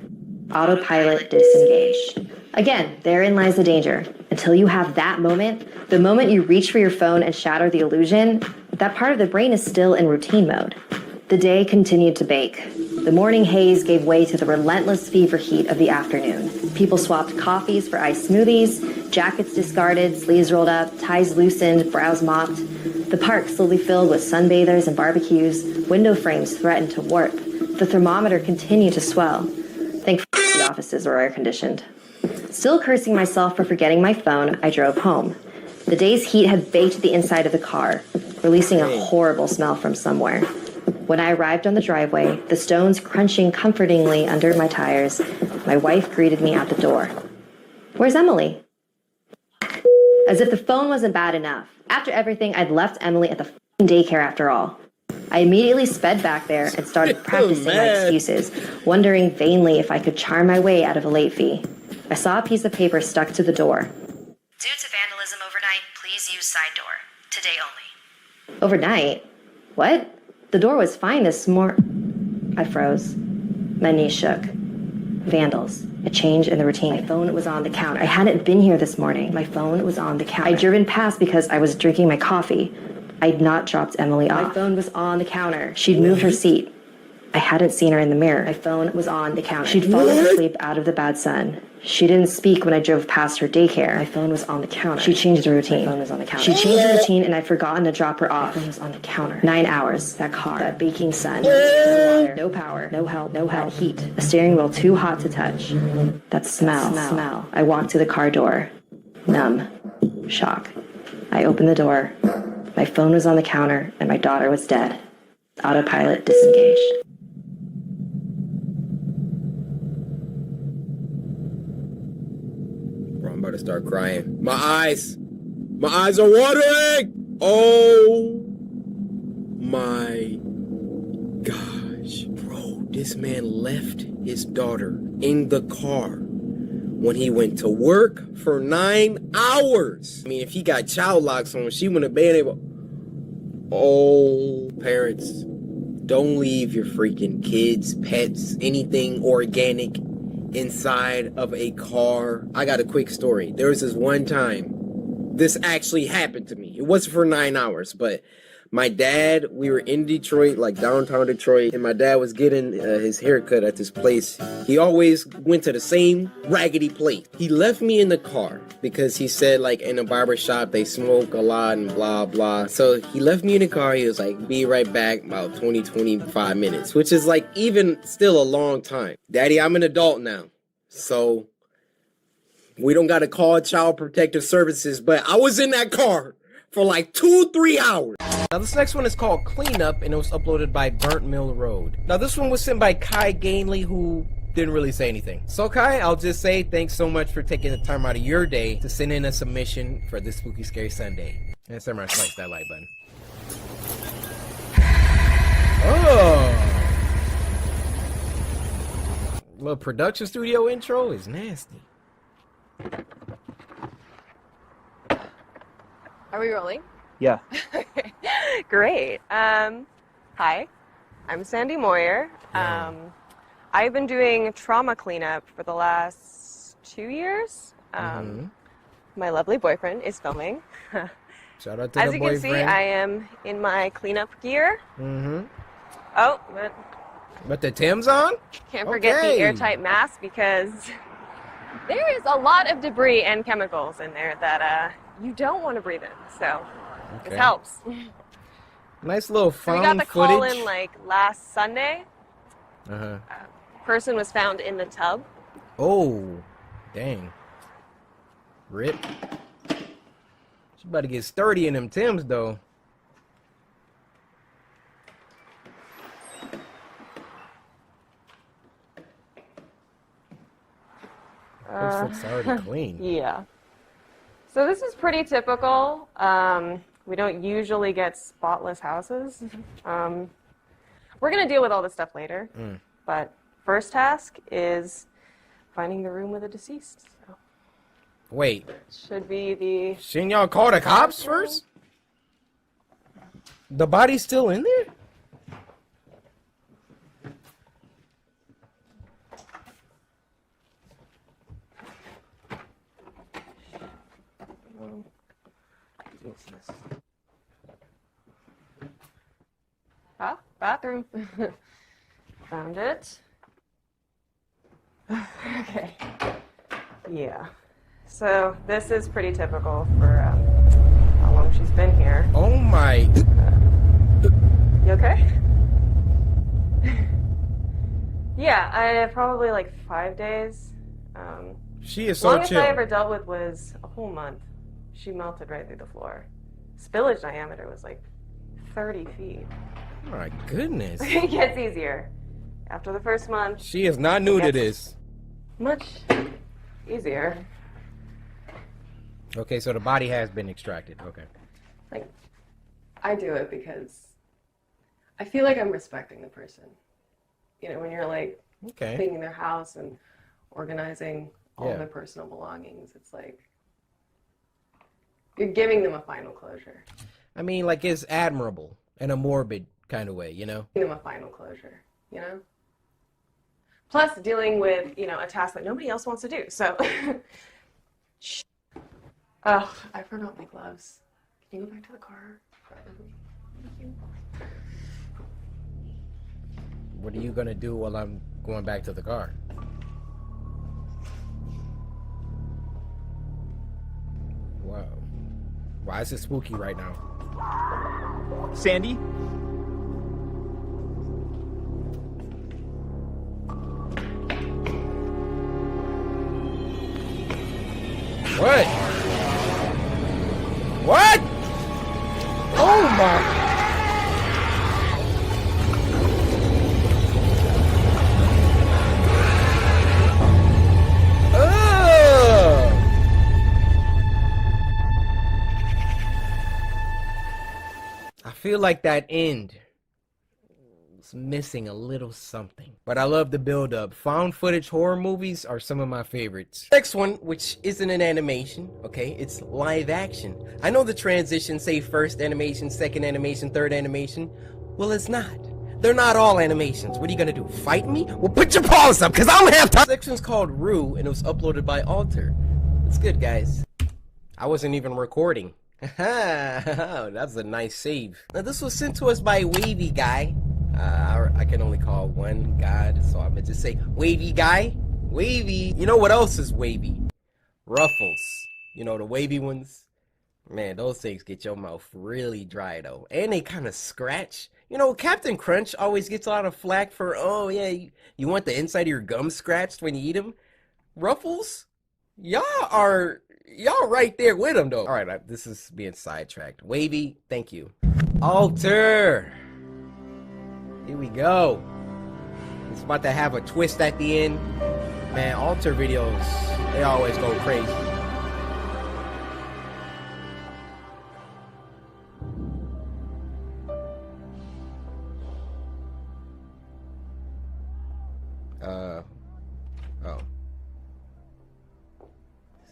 Autopilot disengaged. Again, therein lies the danger. Until you have that moment, the moment you reach for your phone and shatter the illusion, that part of the brain is still in routine mode. The day continued to bake. The morning haze gave way to the relentless fever heat of the afternoon. People swapped coffees for iced smoothies, jackets discarded, sleeves rolled up, ties loosened, brows mopped. The park slowly filled with sunbathers and barbecues. Window frames threatened to warp. The thermometer continued to swell. Thankfully, the offices were air-conditioned. Still cursing myself for forgetting my phone, I drove home. The day's heat had baked the inside of the car, releasing a horrible smell from somewhere. When I arrived on the driveway, the stones crunching comfortingly under my tires, my wife greeted me at the door. "Where's Emily?" As if the phone wasn't bad enough. After everything, I'd left Emily at the daycare after all. I immediately sped back there and started practicing my excuses, wondering vainly if I could charm my way out of a late fee. I saw a piece of paper stuck to the door. "Due to vandalism overnight, please use side door. Today only." Overnight? What? The door was fine this morning. I froze. My knees shook. Vandals. A change in the routine. My phone was on the counter. I hadn't been here this morning. My phone was on the counter. I'd driven past because I was drinking my coffee. I'd not dropped Emily off. My phone was on the counter. She'd moved her seat. I hadn't seen her in the mirror. My phone was on the counter. She'd fallen asleep out of the bad sun. She didn't speak when I drove past her daycare. My phone was on the counter. She changed her routine. My phone was on the counter. She changed her routine and I'd forgotten to drop her off. My phone was on the counter. 9 hours. That car. That baking sun. No water. No power. No help. No help. Heat. A steering wheel too hot to touch. That smell. I walked to the car door. Numb. Shock. I opened the door. My phone was on the counter and my daughter was dead. Autopilot disengaged. Bro, I'm about to start crying. My eyes are watering. Oh my gosh, bro, this man left his daughter in the car when he went to work for 9 hours. I mean, if he got child locks on, she wouldn't have been able. Oh, parents, don't leave your freaking kids, pets, anything organic inside of a car. I got a quick story. There was this one time this actually happened to me. It wasn't for 9 hours, but my dad, we were in Detroit, like downtown Detroit, and my dad was getting his haircut at this place. He always went to the same raggedy place. He left me in the car because he said, like, in a barber shop, they smoke a lot and blah, blah. So he left me in the car. He was like, be right back, about 20, 25 minutes, which is like even still a long time. Daddy, I'm an adult now, so we don't got to call Child Protective Services, but I was in that car for like 2-3 hours. Now this next one is called Cleanup, and it was uploaded by Burnt Mill Road. Now this one was sent by Kai Gainley, who didn't really say anything. So Kai, I'll just say thanks so much for taking the time out of your day to send in a submission for this Spooky Scary Sunday. And somebody slice that like button. Oh! Little production studio intro is nasty. Are we rolling? Yeah. Great. Hi, I'm Sandy Moyer. I've been doing trauma cleanup for the last 2 years. My lovely boyfriend is filming. Shout out to As the you boyfriend. can see, I am in my cleanup gear. Oh, But the Tim's on? can't forget the airtight mask because there is a lot of debris and chemicals in there that you don't want to breathe in. So this helps. Nice little So we found got the call footage. in like last Sunday. Uh-huh. Person was found in the tub. Oh, dang. Rip. She about to get sturdy in them Timbs, though. This looks already clean. Yeah. So this is pretty typical. We don't usually get spotless houses. We're going to deal with all this stuff later. But first task is finding the room with the deceased. So Wait, should be the... shouldn't y'all call the cops first? The body's still in there? Ah, bathroom. Found it. Okay. Yeah. So this is pretty typical for how long she's been here. Oh my. You okay? Yeah, I probably like 5 days. She is so longest chill. I ever dealt with was a whole month. She melted right through the floor. Spillage diameter was like 30 feet. Oh my goodness. It gets easier. After the first month, She is not new to it this. much easier. Okay, so the body has been extracted. Okay. Like, I do it because I feel like I'm respecting the person. You know, when you're like cleaning their house and organizing all their personal belongings, it's like you're giving them a final closure. I mean, like, it's admirable in a morbid kind of way, you know? Giving them a final closure, you know? Plus dealing with, you know, a task that nobody else wants to do. So, oh, I forgot my gloves. Can you go back to the car? Thank you. What are you gonna do while I'm going back to the car? Wow. Why is it spooky right now? Sandy? What? What? Oh my. I feel like that end was missing a little something. But I love the build up. Found footage horror movies are some of my favorites. Next one, which isn't an animation, okay? It's live action. I know the transitions say first animation, second animation, third animation. Well, it's not. They're not all animations. What are you gonna do? Fight me? Well, put your paws up, because I don't have time. This section's called Rue, and it was uploaded by Alter. It's good, guys. I wasn't even recording. That's a nice save. Now this was sent to us by Wavy Guy. I can only call one God, so I'm gonna just say Wavy Guy. Wavy. You know what else is wavy? Ruffles. You know, the wavy ones. Man, those things get your mouth really dry though. And they kind of scratch. You know, Captain Crunch always gets a lot of flack for, oh yeah, you want the inside of your gum scratched when you eat them. Ruffles? Y'all right there with them though. All right, this is being sidetracked. Wavy, thank you. Alter. Here we go. It's about to have a twist at the end. Man, Alter videos, they always go crazy. Oh.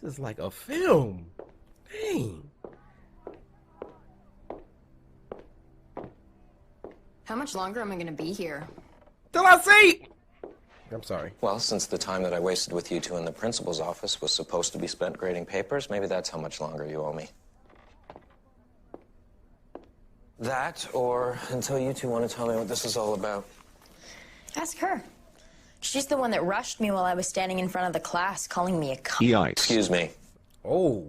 This is like a film. Dang. How much longer am I gonna be here? Till I see. I'm sorry. Well, since the time that I wasted with you two in the principal's office was supposed to be spent grading papers, maybe that's how much longer you owe me. That, or until you two want to tell me what this is all about. Ask her. She's the one that rushed me while I was standing in front of the class, calling me a cunt. Yikes. Excuse me. Oh.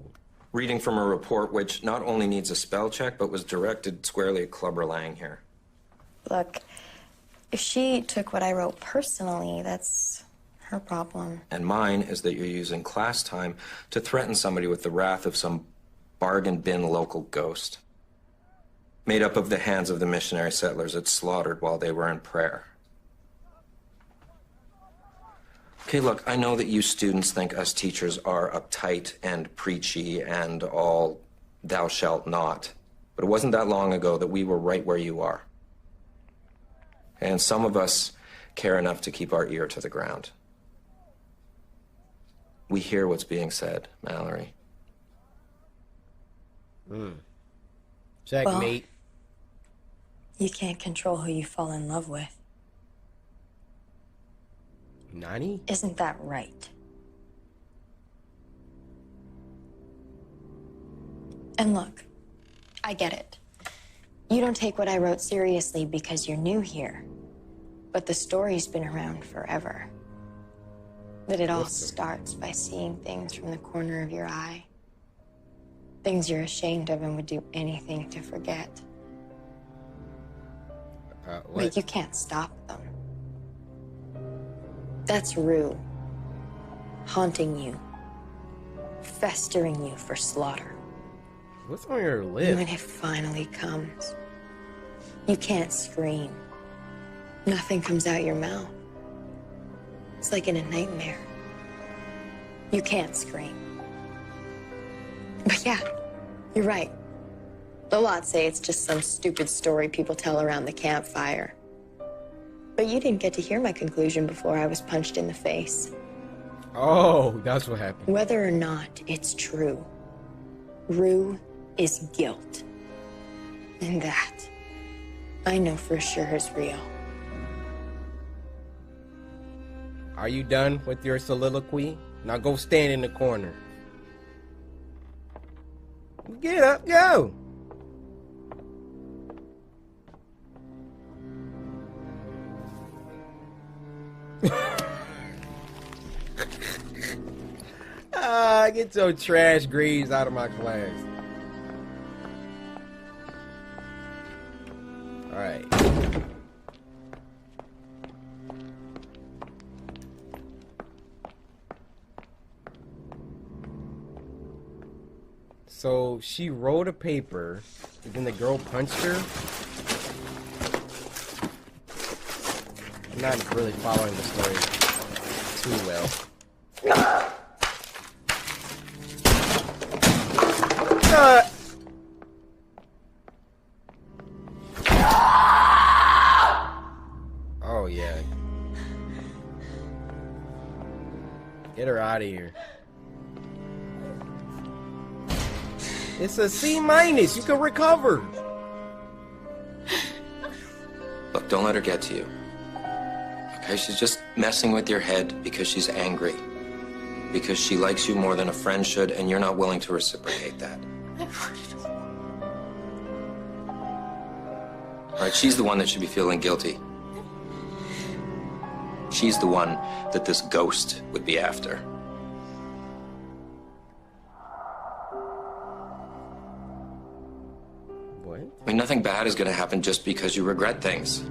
Reading from a report which not only needs a spell check, but was directed squarely at Clubber Lang here. Look, if she took what I wrote personally, that's her problem. And mine is that you're using class time to threaten somebody with the wrath of some bargain bin local ghost. Made up of the hands of the missionary settlers it slaughtered while they were in prayer. Okay, look, I know that you students think us teachers are uptight and preachy and all thou shalt not. But it wasn't that long ago that we were right where you are. And some of us care enough to keep our ear to the ground. We hear what's being said, Mallory. Checkmate. Well, you can't control who you fall in love with. Nani? Isn't that right? And look, I get it. You don't take what I wrote seriously because you're new here. But the story's been around forever. That it all starts by seeing things from the corner of your eye. Things you're ashamed of and would do anything to forget. But you can't stop them. That's Rue. Haunting you. Festering you for slaughter. What's on your lip? And when it finally comes, you can't scream. Nothing comes out your mouth. It's like in a nightmare. You can't scream. But yeah, you're right. A lot say it's just some stupid story people tell around the campfire. But you didn't get to hear my conclusion before I was punched in the face. Oh, that's what happened. Whether or not it's true, Rue is guilt. And that, I know for sure is real. Are you done with your soliloquy? Now go stand in the corner. Get up, go! Get your trash greaves out of my class. Alright. So she wrote a paper, and then the girl punched her. I'm not really following the story too well. Oh yeah. Get her out of here. It's a C-. You can recover. Look, don't let her get to you. Okay, she's just messing with your head because she's angry. because she likes you more than a friend should, and you're not willing to reciprocate that. All right, she's the one that should be feeling guilty. She's the one that this ghost would be after. What? I mean, nothing bad is gonna happen just because you regret things.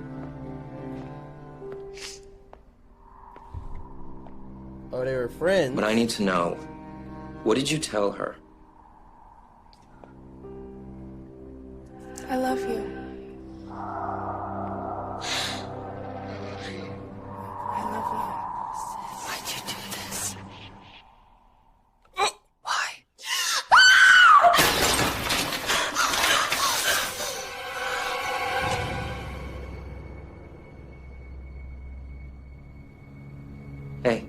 Oh, they were friends. But I need to know, what did you tell her? I love you. I love you. Why'd you do this? Why? Hey.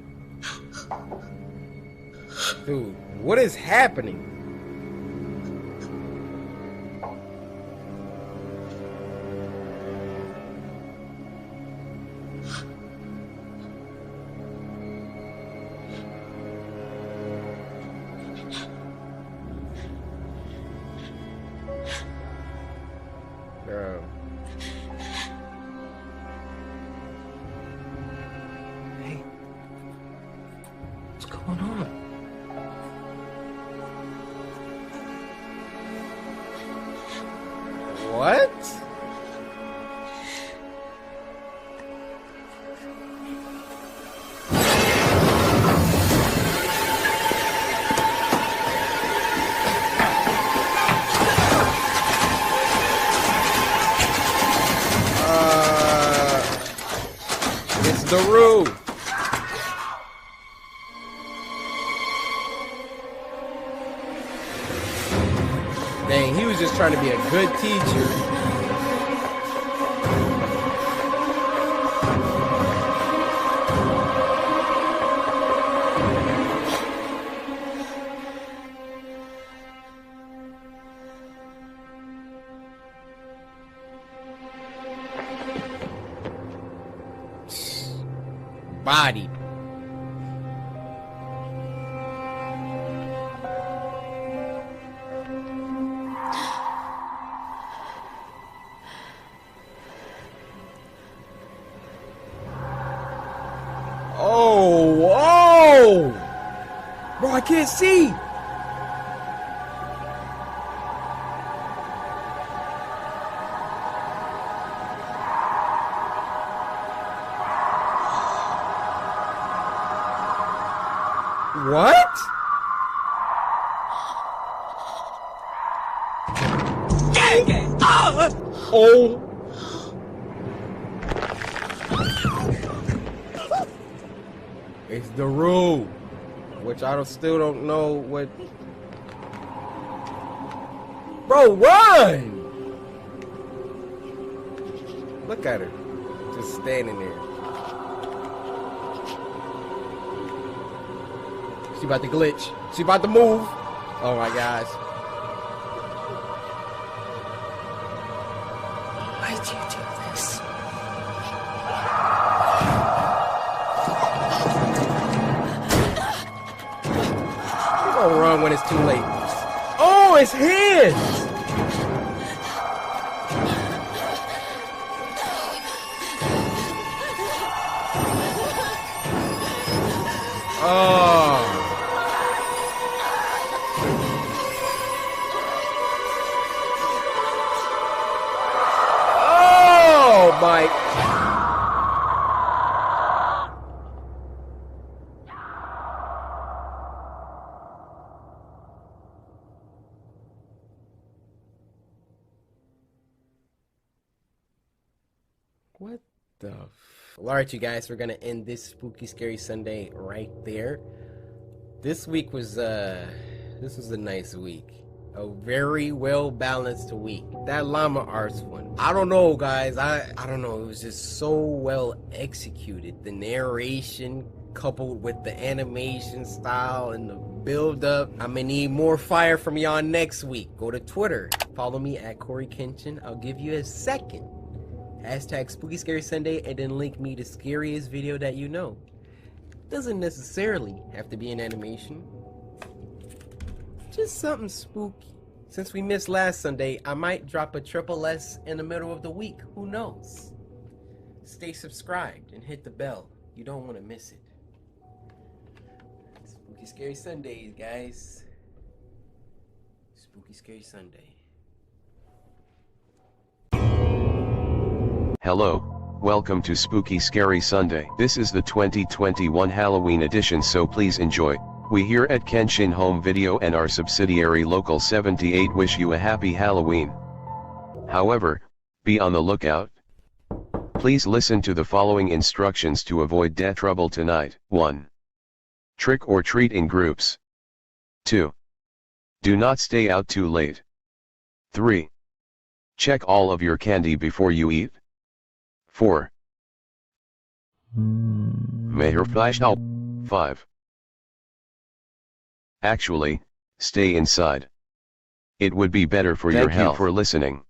Dude, what is happening? Bro. Hey. What's going on? What? It's the roof. Dang, he was just trying to be a good teacher. Body. Oh, whoa! Bro, I can't see. What? Oh. It's the rule, which still don't know what. Bro, run! Look at her, just standing there. She about to glitch. She about to move. Oh my gosh. Why'd you do this? You're gonna run when it's too late. Oh, it's his! Oh. Oh my. What the Alright, you guys, we're gonna end this spooky scary Sunday right there. This week was a nice week. A very well balanced week. That llama arts one, I don't know, guys. I don't know. It was just so well executed. The narration coupled with the animation style and the build up. I'm gonna need more fire from y'all next week. Go to Twitter. Follow me at Coryxkenshin. I'll give you a second. Hashtag Spooky Scary Sunday, and then link me the scariest video that you know. Doesn't necessarily have to be an animation. Just something spooky. Since we missed last Sunday, I might drop a triple S in the middle of the week. Who knows? Stay subscribed and hit the bell. You don't want to miss it. Spooky Scary Sundays, guys. Spooky Scary Sunday. Hello, welcome to Spooky Scary Sunday. This is the 2021 Halloween edition, so please enjoy. We here at Kenshin Home Video and our subsidiary Local 78 wish you a happy Halloween. However, be on the lookout. Please listen to the following instructions to avoid death trouble tonight. 1. Trick or treat in groups. 2. Do not stay out too late. 3. Check all of your candy before you eat. 4. May your flash out. 5. Actually, stay inside. It would be better for your health. Thank you for listening.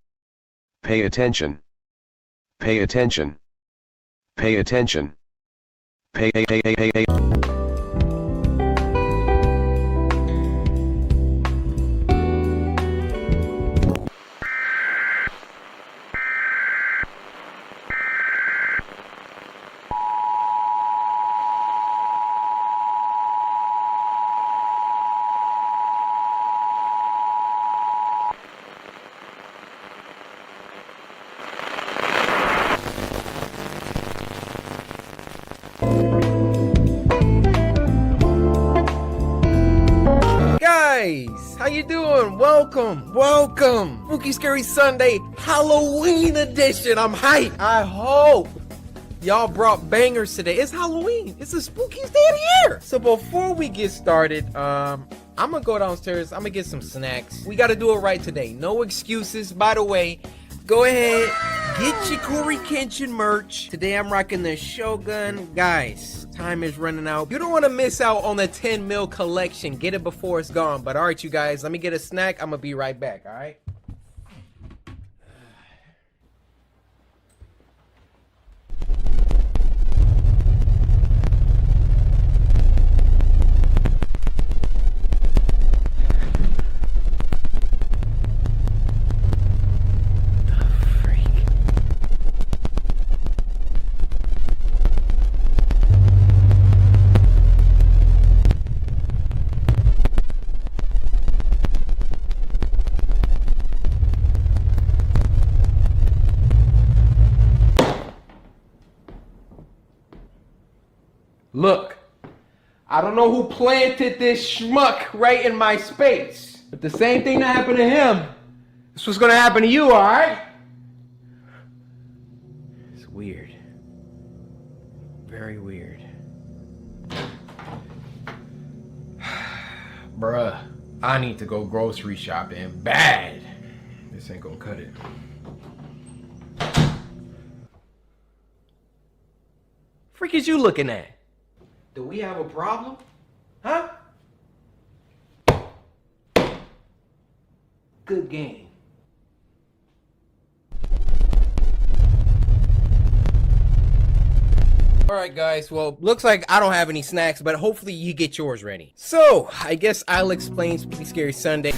Pay attention. Pay attention. Pay attention. Pay. Guys, how you doing? Welcome. Spooky Scary Sunday Halloween edition. I'm hyped. I hope y'all brought bangers today. It's Halloween. It's the spookiest day of the year. So before we get started, I'm gonna go downstairs. I'm gonna get some snacks. We gotta do it right today. No excuses. By the way, go ahead, get your Coryxkenshin merch. Today I'm rocking the Shogun. Guys, time is running out. You don't want to miss out on the 10 mil collection. Get it before it's gone. But all right, you guys, let me get a snack. I'm gonna be right back. All right. Look, I don't know who planted this schmuck right in my space, but the same thing that happened to him, this was gonna happen to you, alright? It's weird. Very weird. Bruh, I need to go grocery shopping bad. This ain't gonna cut it. Freak is you looking at? Do we have a problem? Huh? Good game. Alright guys, well, looks like I don't have any snacks, but hopefully you get yours ready. So, I guess I'll explain Spooky Scary Sunday.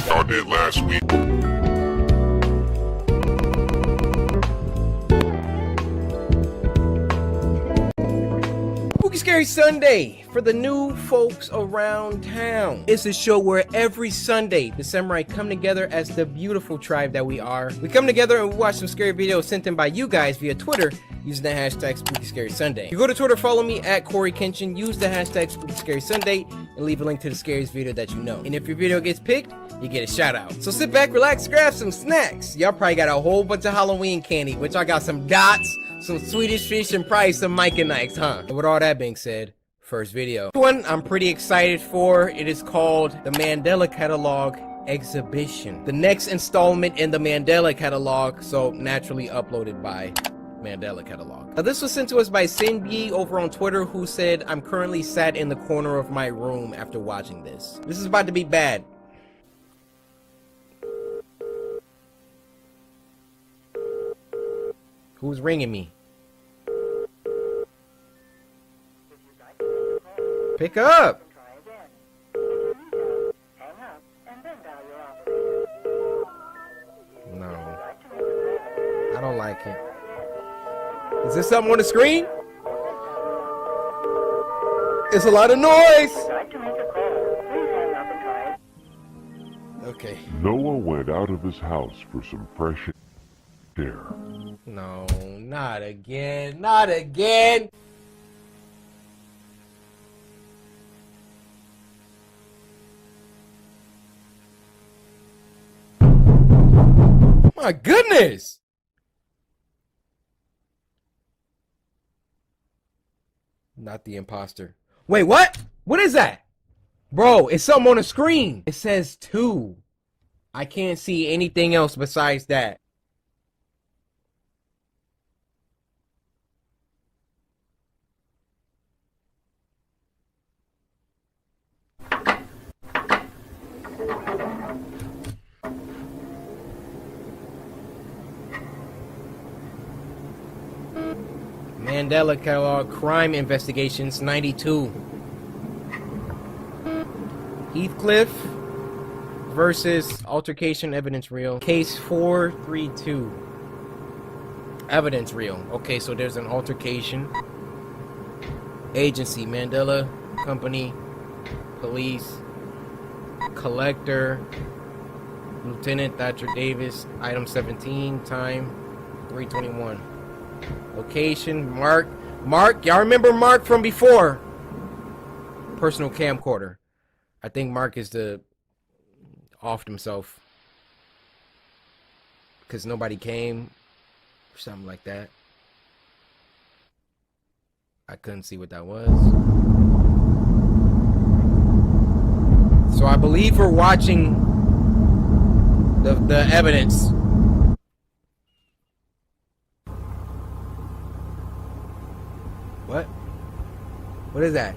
Y'all did last week. Spooky Scary Sunday for the new folks around town. It's a show where every Sunday the samurai come together as the beautiful tribe that we are. We come together and we watch some scary videos sent in by you guys via Twitter using the hashtag Spooky Scary Sunday. You go to Twitter, follow me at Coryxkenshin, use the hashtag Spooky Scary Sunday, and leave a link to the scariest video that you know. And if your video gets picked, you get a shout out. So sit back, relax, grab some snacks. Y'all probably got a whole bunch of Halloween candy, which I got some dots, some Swedish fish, and probably some Micah Nikes, huh? And with all that being said, first video. One I'm pretty excited for. It is called the Mandela Catalog Exhibition. The next installment in the Mandela Catalog, so naturally uploaded by Mandela Catalog. Now this was sent to us by Cindy over on Twitter, who said, I'm currently sat in the corner of my room after watching this. This is about to be bad. Who's ringing me? Pick up. No. I don't like it. Is there something on the screen? It's a lot of noise. Okay. Noah went out of his house for some fresh air. No, not again. Not again. My goodness. Not the imposter. Wait, what? What is that? Bro, it's something on the screen. It says 2. I can't see anything else besides that. Mandela Catalog Crime Investigations 92. Heathcliff versus Altercation Evidence Reel. Case 432. Evidence Reel. Okay, so there's an altercation. Agency, Mandela Company, Police, Collector, Lieutenant Thatcher Davis, item 17, time 321. Location, Mark, y'all remember Mark from before? Personal camcorder. I think Mark is offed himself because nobody came or something like that. I couldn't see what that was. So I believe we're watching the evidence. What? What is that?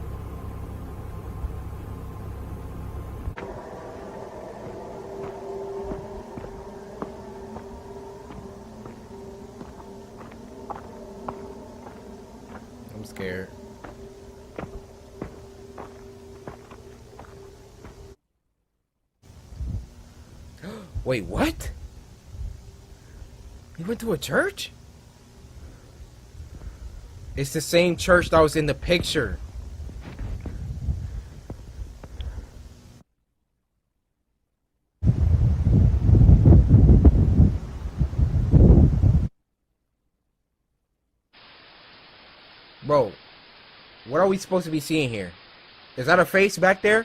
I'm scared. Wait, what? He went to a church? It's the same church that was in the picture. Bro, what are we supposed to be seeing here? Is that a face back there?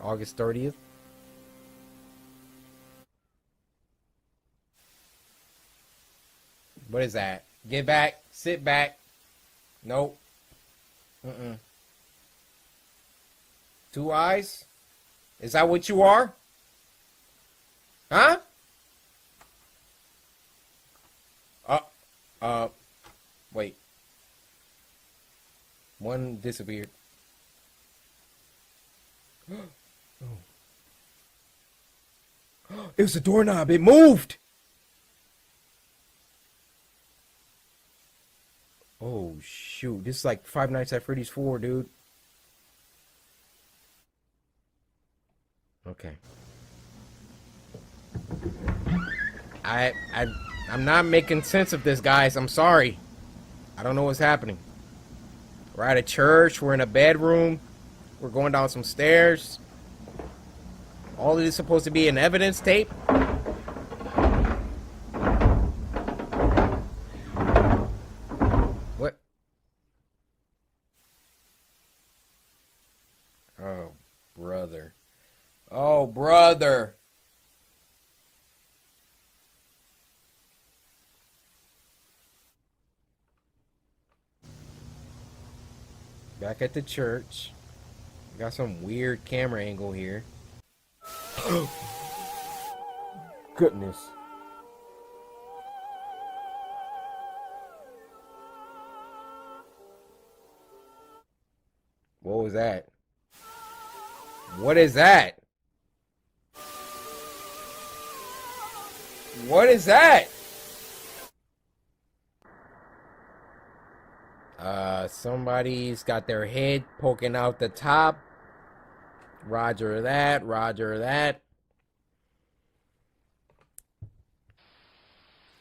August 30th. What is that? Get back. Sit back. Nope. Mm-mm. 2 eyes? Is that what you are? Huh? Wait. One disappeared. It was a doorknob. It moved. Oh, shoot. This is like Five Nights at Freddy's 4, dude. Okay. I'm not making sense of this, guys. I'm sorry. I don't know what's happening. We're at a church. We're in a bedroom. We're going down some stairs. All of this is supposed to be an evidence tape. What? Oh, brother. Oh, brother. Back at the church. Got some weird camera angle here. Goodness. What was that? What is that? What is that? Somebody's got their head poking out the top. Roger that, roger that.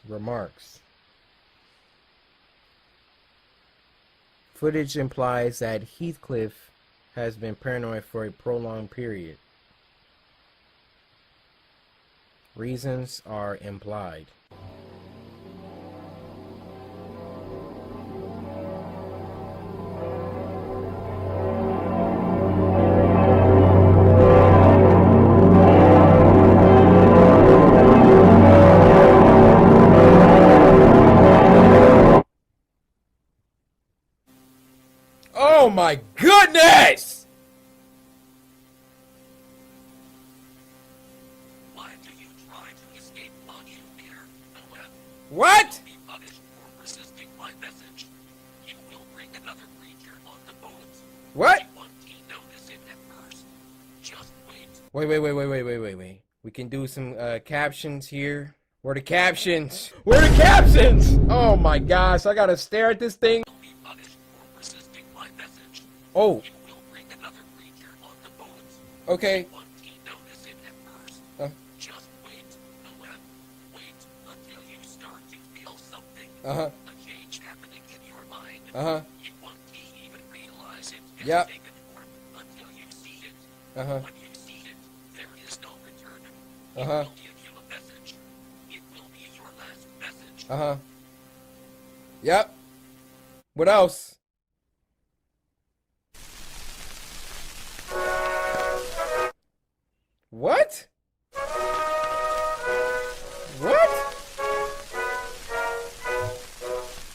Remarks. Footage implies that Heathcliff has been paranoid for a prolonged period. Reasons are implied. Oh my goodness! Why do you try to escape on you, Peter? What? Be punished for resisting my message. You will bring another creature on the bones. What? You won't notice it at first. Just wait. Wait. We can do some captions here. Where are the captions? Where are the captions? Oh my gosh, I gotta stare at this thing. Be punished for resisting my message. Oh. You will bring another creature on the bones. Okay. You won't notice it at first. Just wait. Wait until you start to feel something. Uh-huh. A change happening in your mind. Uh-huh. You won't even realize it has Yep. taken form until you see it. Uh-huh. When you see it, there is no return. Uh-huh. It will give you a message. It will be your last message. Uh-huh. Yep. What else? What? What?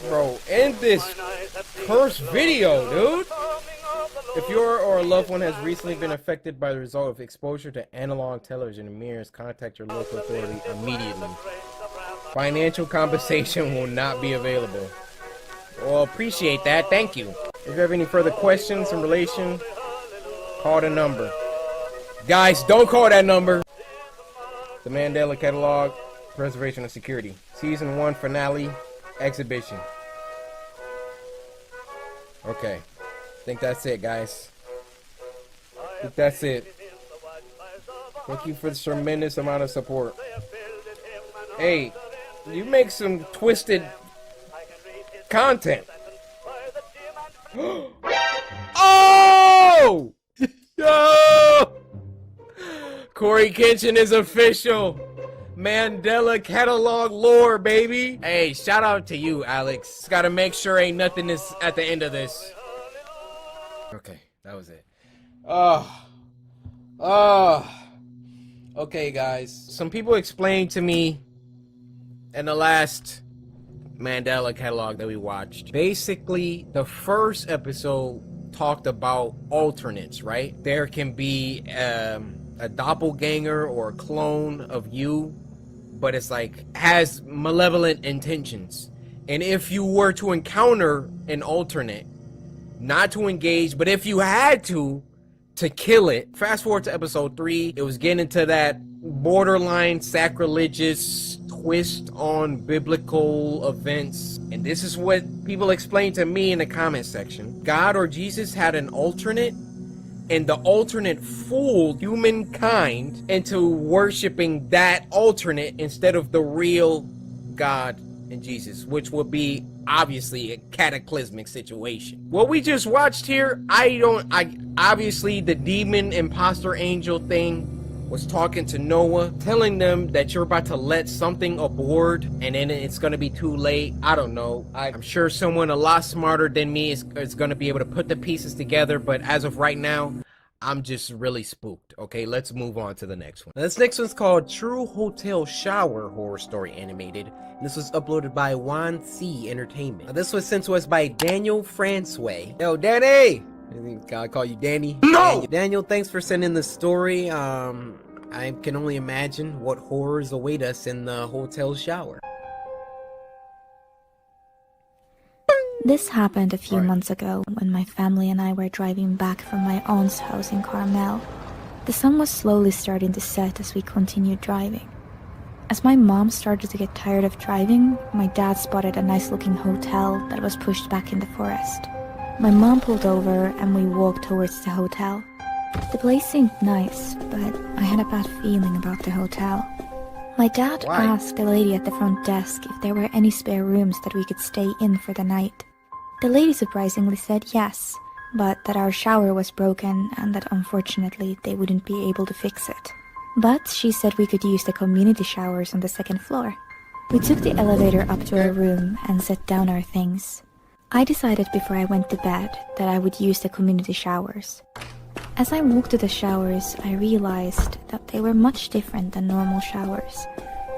Bro, end this cursed video, dude. If your or a loved one has recently been affected by the result of exposure to analog television and mirrors, contact your local authority immediately. Financial compensation will not be available. Well, appreciate that. Thank you. If you have any further questions in relation, call the number. Guys, don't call that number. The Mandela Catalog, Preservation of Security. Season 1 finale, exhibition. Okay. I think that's it, guys. I think that's it. Thank you for the tremendous amount of support. Hey, you make some twisted content. Oh! Yo! Coryxkenshin is official. Mandela catalog lore, baby. Hey, shout out to you, Alex. Just gotta make sure ain't nothing is at the end of this. Okay, that was it. Okay, guys. Some people explained to me in the last Mandela catalog that we watched. Basically, the first episode talked about alternates, right? There can be a doppelganger or a clone of you, but it's like has malevolent intentions. And if you were to encounter an alternate, not to engage, but if you had to kill it. Fast forward to episode 3, it was getting into that borderline sacrilegious twist on biblical events. And this is what people explained to me in the comment section. God or Jesus had an alternate, and the alternate fooled humankind into worshiping that alternate instead of the real God and Jesus, which would be obviously a cataclysmic situation. What we just watched here, I obviously the demon imposter angel thing was talking to Noah, telling them that you're about to let something aboard and then it's gonna be too late. I don't know. I'm sure someone a lot smarter than me is gonna be able to put the pieces together, but as of right now, I'm just really spooked. Okay, let's move on to the next one. Now, this next one's called True Hotel Shower Horror Story Animated. This was uploaded by Juan C Entertainment. Now, this was sent to us by Daniel Francois. Yo, Danny! I call you Danny. No! Daniel, thanks for sending the story. I can only imagine what horrors await us in the hotel shower. This happened a few months ago when my family and I were driving back from my aunt's house in Carmel. The sun was slowly starting to set as we continued driving. As my mom started to get tired of driving, my dad spotted a nice-looking hotel that was pushed back in the forest. My mom pulled over and we walked towards the hotel. The place seemed nice, but I had a bad feeling about the hotel. My dad asked the lady at the front desk if there were any spare rooms that we could stay in for the night. The lady surprisingly said yes, but that our shower was broken and that unfortunately they wouldn't be able to fix it. But she said we could use the community showers on the second floor. We took the elevator up to our room and set down our things. I decided before I went to bed that I would use the community showers. As I walked to the showers, I realized that they were much different than normal showers.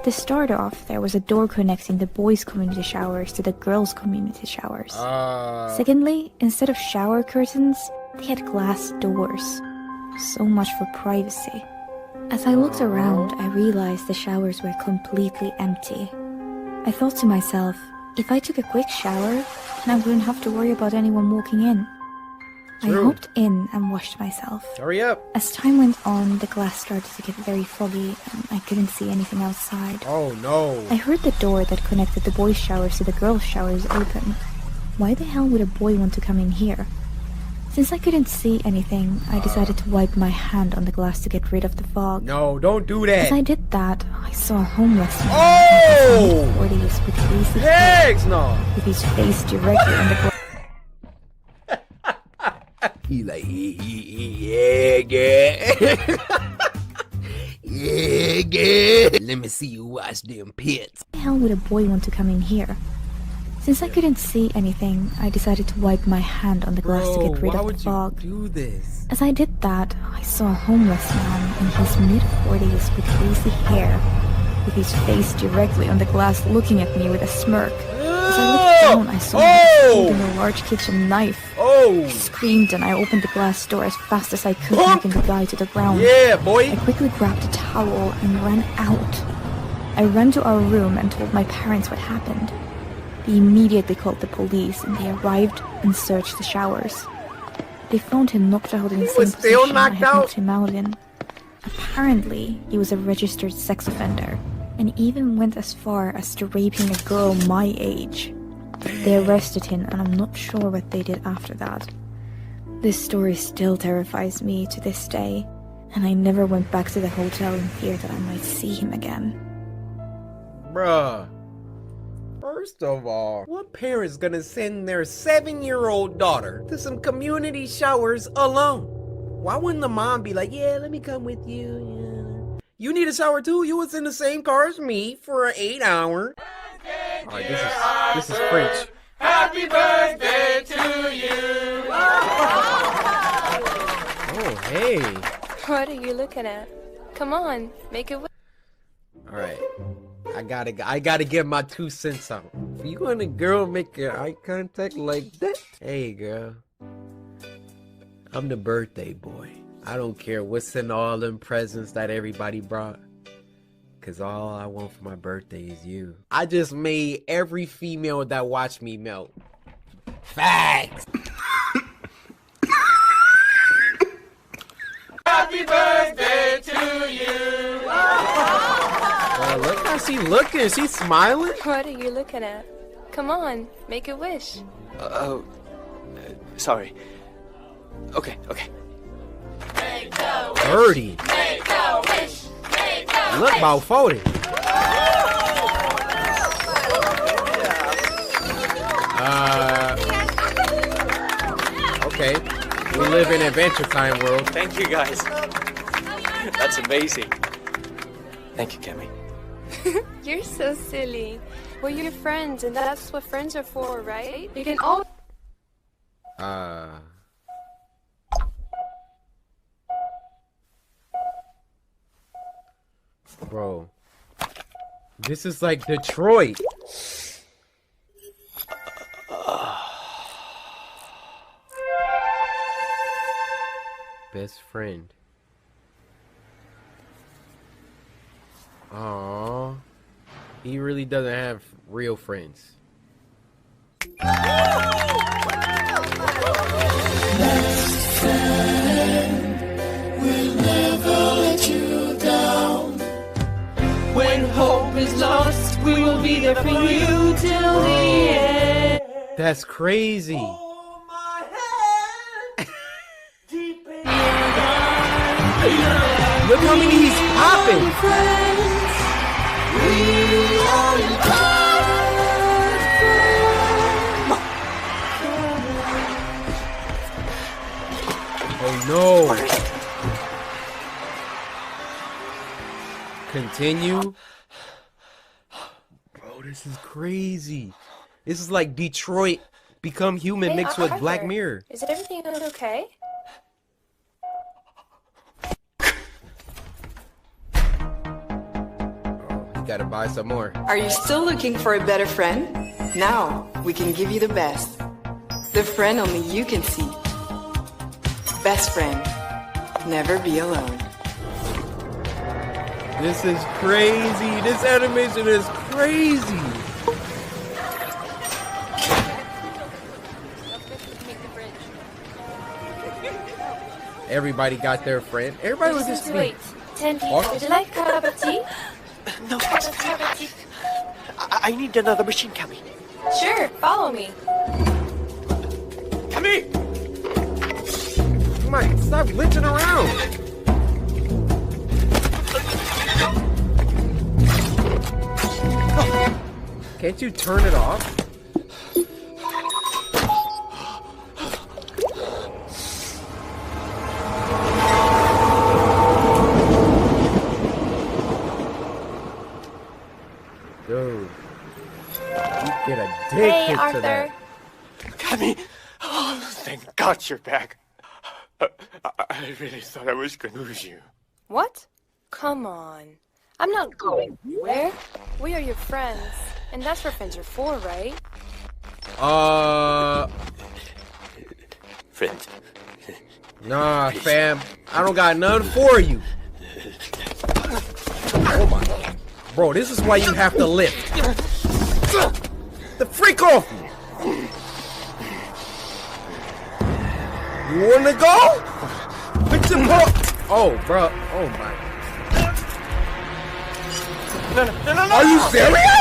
To start off, there was a door connecting the boys' community showers to the girls' community showers. Secondly, instead of shower curtains, they had glass doors. So much for privacy. As I looked around, I realized the showers were completely empty. I thought to myself, if I took a quick shower, then I wouldn't have to worry about anyone walking in. True. I hopped in and washed myself. Hurry up. As time went on, the glass started to get very foggy and I couldn't see anything outside. Oh no. I heard the door that connected the boys' showers to the girls' showers open. Why the hell would a boy want to come in here? Since I couldn't see anything, I decided to wipe my hand on the glass to get rid of the fog. No, don't do that. As I did that, I saw a homeless man. Oh! In his 40s with crazy Heck no! With his face directly on the glass. He like, yeah. Yeah. Let me see you wash them pits. Why the hell would a boy want to come in here? Since I couldn't see anything, I decided to wipe my hand on the glass to get rid of the fog. Do this? As I did that, I saw a homeless man in his mid-40s with crazy hair, with his face directly on the glass looking at me with a smirk. As I looked down, I saw him holding a large kitchen knife. I screamed and I opened the glass door as fast as I could, knocking the guy to the ground. Yeah, boy! I quickly grabbed a towel and ran out. I ran to our room and told my parents what happened. They immediately called the police and they arrived and searched the showers. They found him knocked out in the same position I had knocked him out in. Apparently, he was a registered sex offender and even went as far as to raping a girl my age. They arrested him and I'm not sure what they did after that. This story still terrifies me to this day, and I never went back to the hotel in fear that I might see him again. Bruh. First of all, what parent's gonna send their 7-year-old daughter to some community showers alone? Why wouldn't the mom be like, yeah, let me come with you? Yeah. You need a shower too? You was in the same car as me for an 8 hour. Alright, this is French. Happy birthday to you. Oh, hey. What are you looking at? Come on, make it. Alright. I gotta get my 2 cents out. If you and a girl make eye contact like that, hey girl, I'm the birthday boy. I don't care what's in all them presents that everybody brought, cause all I want for my birthday is you. I just made every female that watched me melt. Facts. Happy birthday to you. Look how she looking. She's smiling. What are you looking at? Come on, make a wish. Sorry. Okay. Make a wish. 30. Make a wish. Make a Look wish. about 40. Okay. We live in Adventure Time world. Thank you guys. That's amazing. Thank you, Kemi. You're so silly. We're your friends, and that's what friends are for, right? You can all. Bro. This is like Detroit. Best friend. Aww. He really doesn't have real friends. We'll never let you down. When home We will be there for you till the end. That's crazy. Look how many he's popping. Oh no. Continue. Bro, this is crazy. This is like Detroit Become Human mixed with Black Mirror. Is everything okay? You gotta buy some more. Are you still looking for a better friend? Now, we can give you the best. The friend only you can see. Best friend. Never be alone. This is crazy. This animation is crazy. Everybody got their friend. Everybody was just Wait, 10 people. Would you like a cup of tea? No, I need another machine coming. Sure, follow me. Come here! Come on, stop glitching around. Can't you turn it off? Dude, you get addicted Hey, to Arthur. that. Cammy! Oh, thank God you're back. I really thought I was gonna lose you. What? Come on. I'm not going anywhere. We are your friends. And that's what friends are for, right? Friend. Nah, fam. I don't got none for you. Oh my God. Bro, this is why you have to lift. The freak off me. You wanna go? Put your paw. Oh, bro. Oh my. No. Are you serious?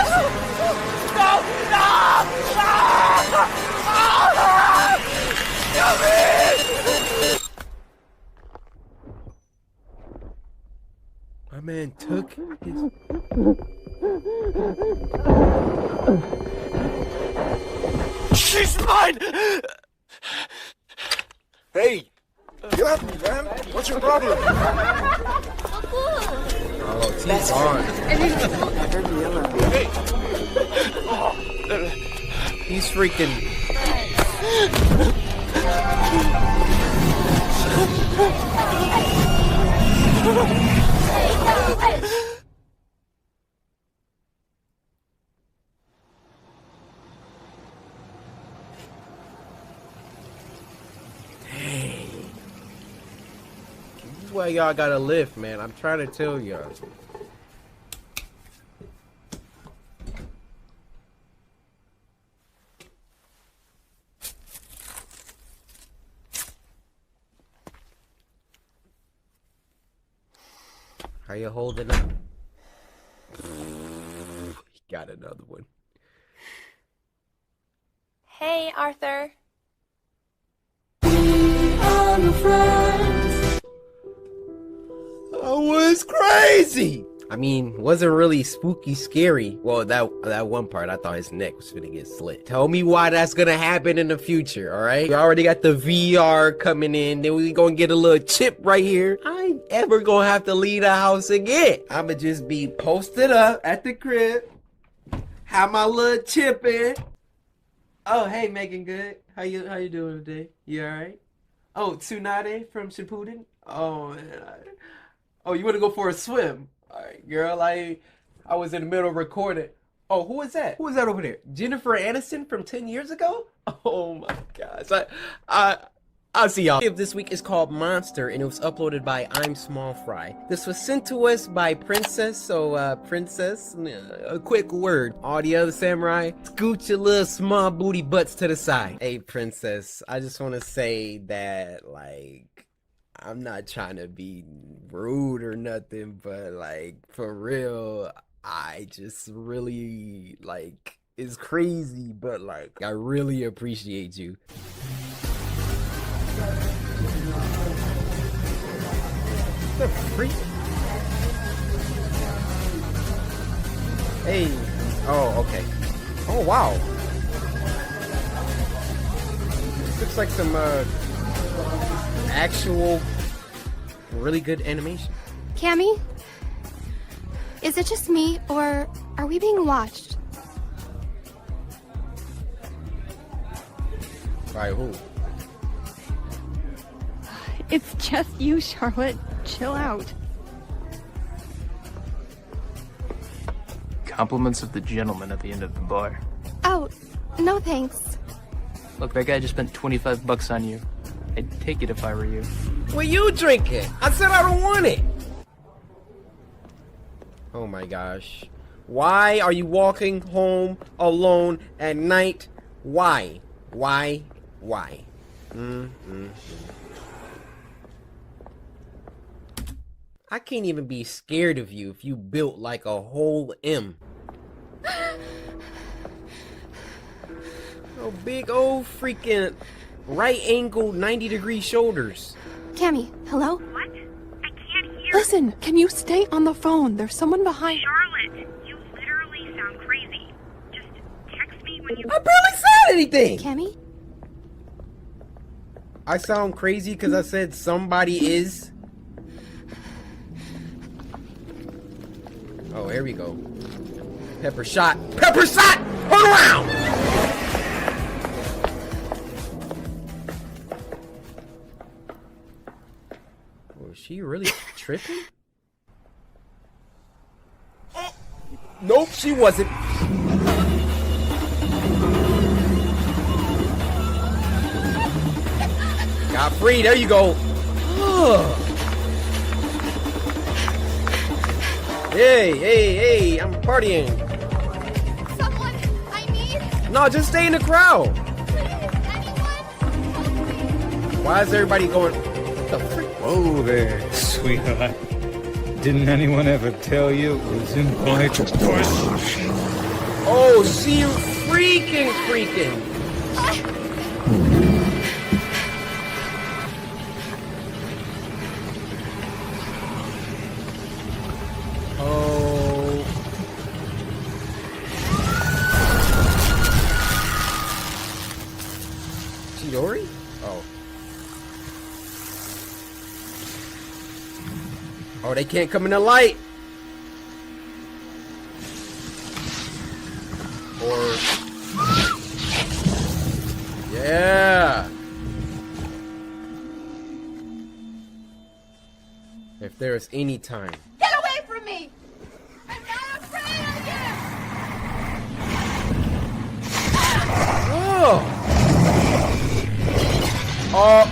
My man took his... She's mine! Hey! Get off me, man! What's your problem? Oh, T's on. Never be alone. He's freaking... This is why y'all gotta live, man. I'm trying to tell y'all. How you holding up? Got another one. Hey, Arthur. That was crazy. I mean, wasn't really spooky scary. Well, that one part, I thought his neck was gonna get slit. Tell me why that's gonna happen in the future, all right? We already got the VR coming in. Then we gonna get a little chip right here. I ain't ever gonna have to leave the house again. I'ma just be posted up at the crib. Have my little chip in. Oh, hey, Megan Good. How you doing today? You all right? Oh, Tsunade from Shippuden? Oh, man. Oh, you want to go for a swim? All right, girl, I was in the middle of recording. Oh, who is that? Who is that over there? Jennifer Aniston from 10 years ago? Oh, my gosh. I'll see y'all. This week is called Monster, and it was uploaded by I'm Small Fry. This was sent to us by Princess, so Princess, a quick word. All the other samurai, scoot your little small booty butts to the side. Hey, Princess, I just want to say that, like, I'm not trying to be rude or nothing, but, like, for real, I just really, like, it's crazy, but, like, I really appreciate you. The freak? Hey. Oh, okay. Oh, wow. This looks like some, actual, really good animation. Cammy? Is it just me, or are we being watched? By who? It's just you, Charlotte. Chill out. Compliments of the gentleman at the end of the bar. Oh, no thanks. Look, that guy just spent 25 bucks on you. I'd take it if I were you. Well, you drink it. I said I don't want it. Oh my gosh. Why are you walking home alone at night? Why? Why? I can't even be scared of you if you built like a whole M. Oh, big old freaking right angled 90-degree shoulders. Cammy, hello? What? I can't hear. Listen, can you stay on the phone? There's someone behind. Charlotte, you literally sound crazy. Just text me when you. I barely said anything. Cammy? I sound crazy because I said somebody is. Oh, here we go. Pepper shot. Pepper shot! Hold around! Was she really tripping? Oh, nope, she wasn't. Got free, there you go. Hey, I'm partying. Someone, I need. No, just stay in the crowd. Why is everybody going? What the freak? Whoa there, sweetheart. Didn't anyone ever tell you it was impolite to push? Oh, she freaking. Oh. Chidori? Oh. Oh, they can't come in the light. Or... Yeah. If there is any time. Get away from me! I'm not afraid of you! Oh. Oh.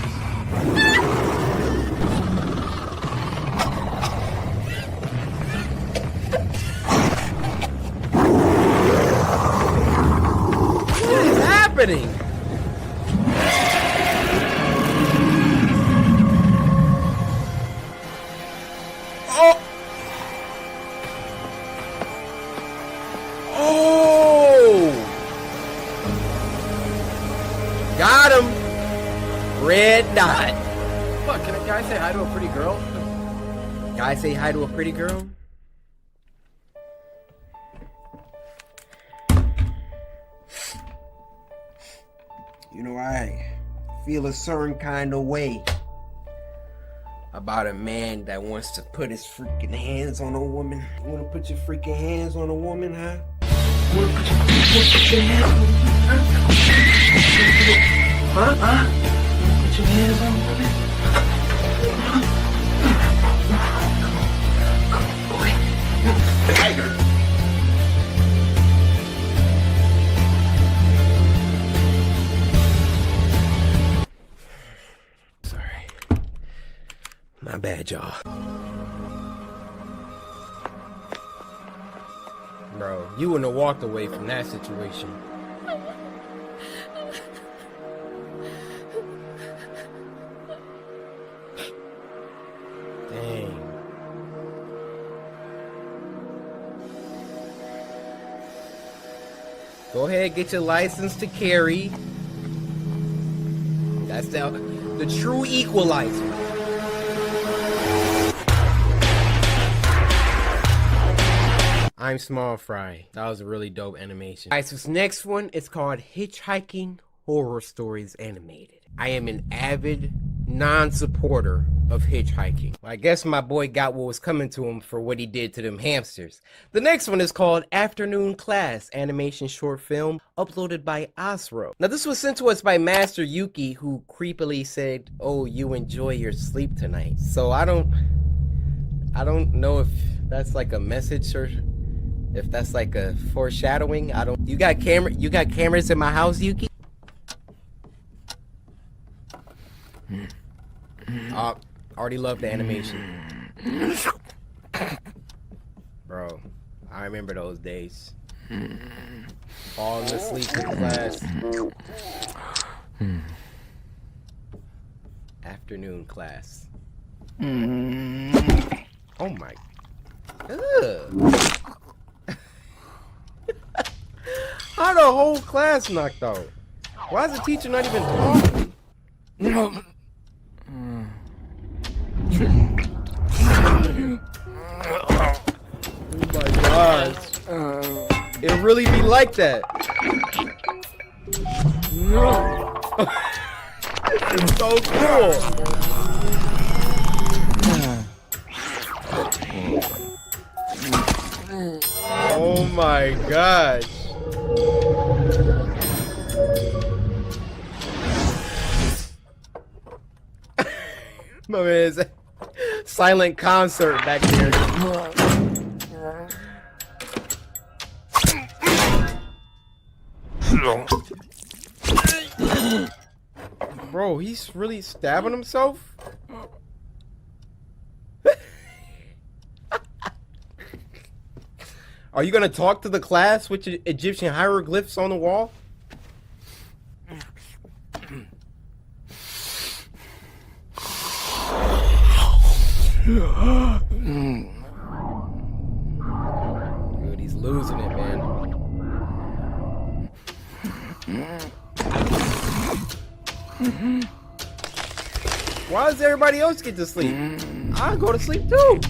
What is happening? Oh. Oh. Got him. Red dot. What, can a guy say hi to a pretty girl? Guy say hi to a pretty girl? You know, I feel a certain kind of way about a man that wants to put his freaking hands on a woman. You wanna put your freaking hands on a woman, huh? You wanna put your hands on a woman, huh? Huh? Put your hands on a woman? Tiger. Sorry. My bad, y'all. Bro, you wouldn't have walked away from that situation. Dang. Go ahead, get your license to carry. That's the true equalizer. I'm Small Fry. That was a really dope animation. Alright, so this next one is called Hitchhiking Horror Stories Animated. I am an avid non-supporter of hitchhiking. Well, I guess my boy got what was coming to him for what he did to them hamsters. The next one is called Afternoon Class animation short film uploaded by Osro. Now this was sent to us by Master Yuki, who creepily said, "Oh, you enjoy your sleep tonight." So I don't know if that's like a message or if that's like a foreshadowing. You got cameras in my house, Yuki? Already love the animation. Bro, I remember those days. Falling asleep in class. Afternoon class. Oh my. Ugh. How the whole class knocked out? Why is the teacher not even talking? Oh my gosh. It really be like that. It's so cool. Oh my gosh. My man's silent concert back there. Bro, he's really stabbing himself? Are you gonna talk to the class with your Egyptian hieroglyphs on the wall? Dude, he's losing it, man. Why does everybody else get to sleep? I'll go to sleep too.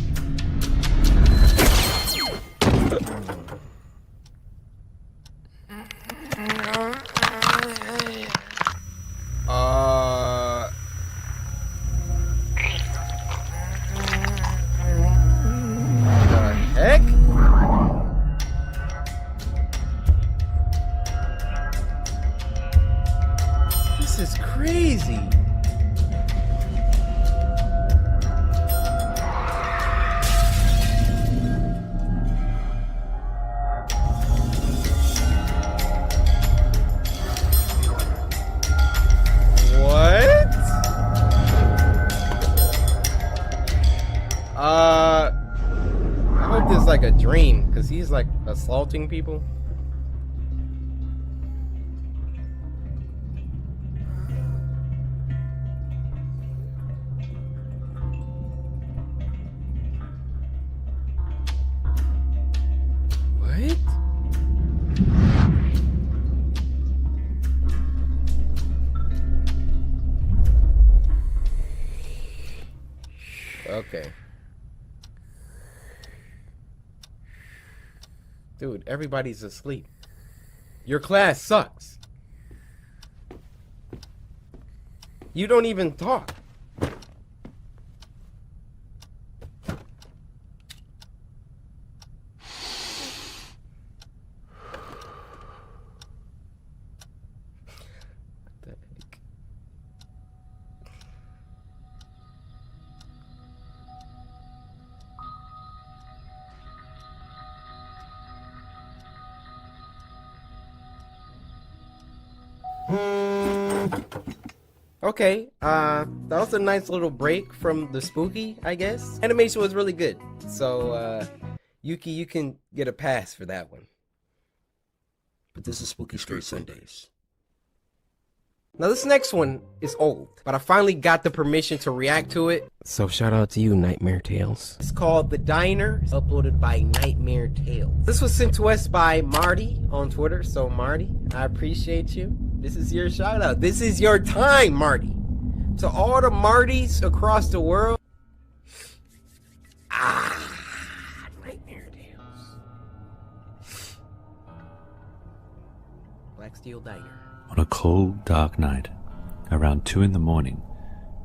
This is crazy. What? I hope this is like a dream, because he's like assaulting people. What? Okay. Dude, everybody's asleep. Your class sucks. You don't even talk. Okay, that was a nice little break from the spooky, I guess. Animation was really good. So, Yuki, you can get a pass for that one. But this is Spooky Scary Sundays. Now this next one is old, but I finally got the permission to react to it. So shout out to you, Nightmare Tales. It's called The Diner, uploaded by Nightmare Tales. This was sent to us by Marty on Twitter. So Marty, I appreciate you. This is your shout out. This is your time, Marty. To all the Martys across the world. Nightmare Tales. Black Steel Diner. On a cold, dark night, around 2 in the morning,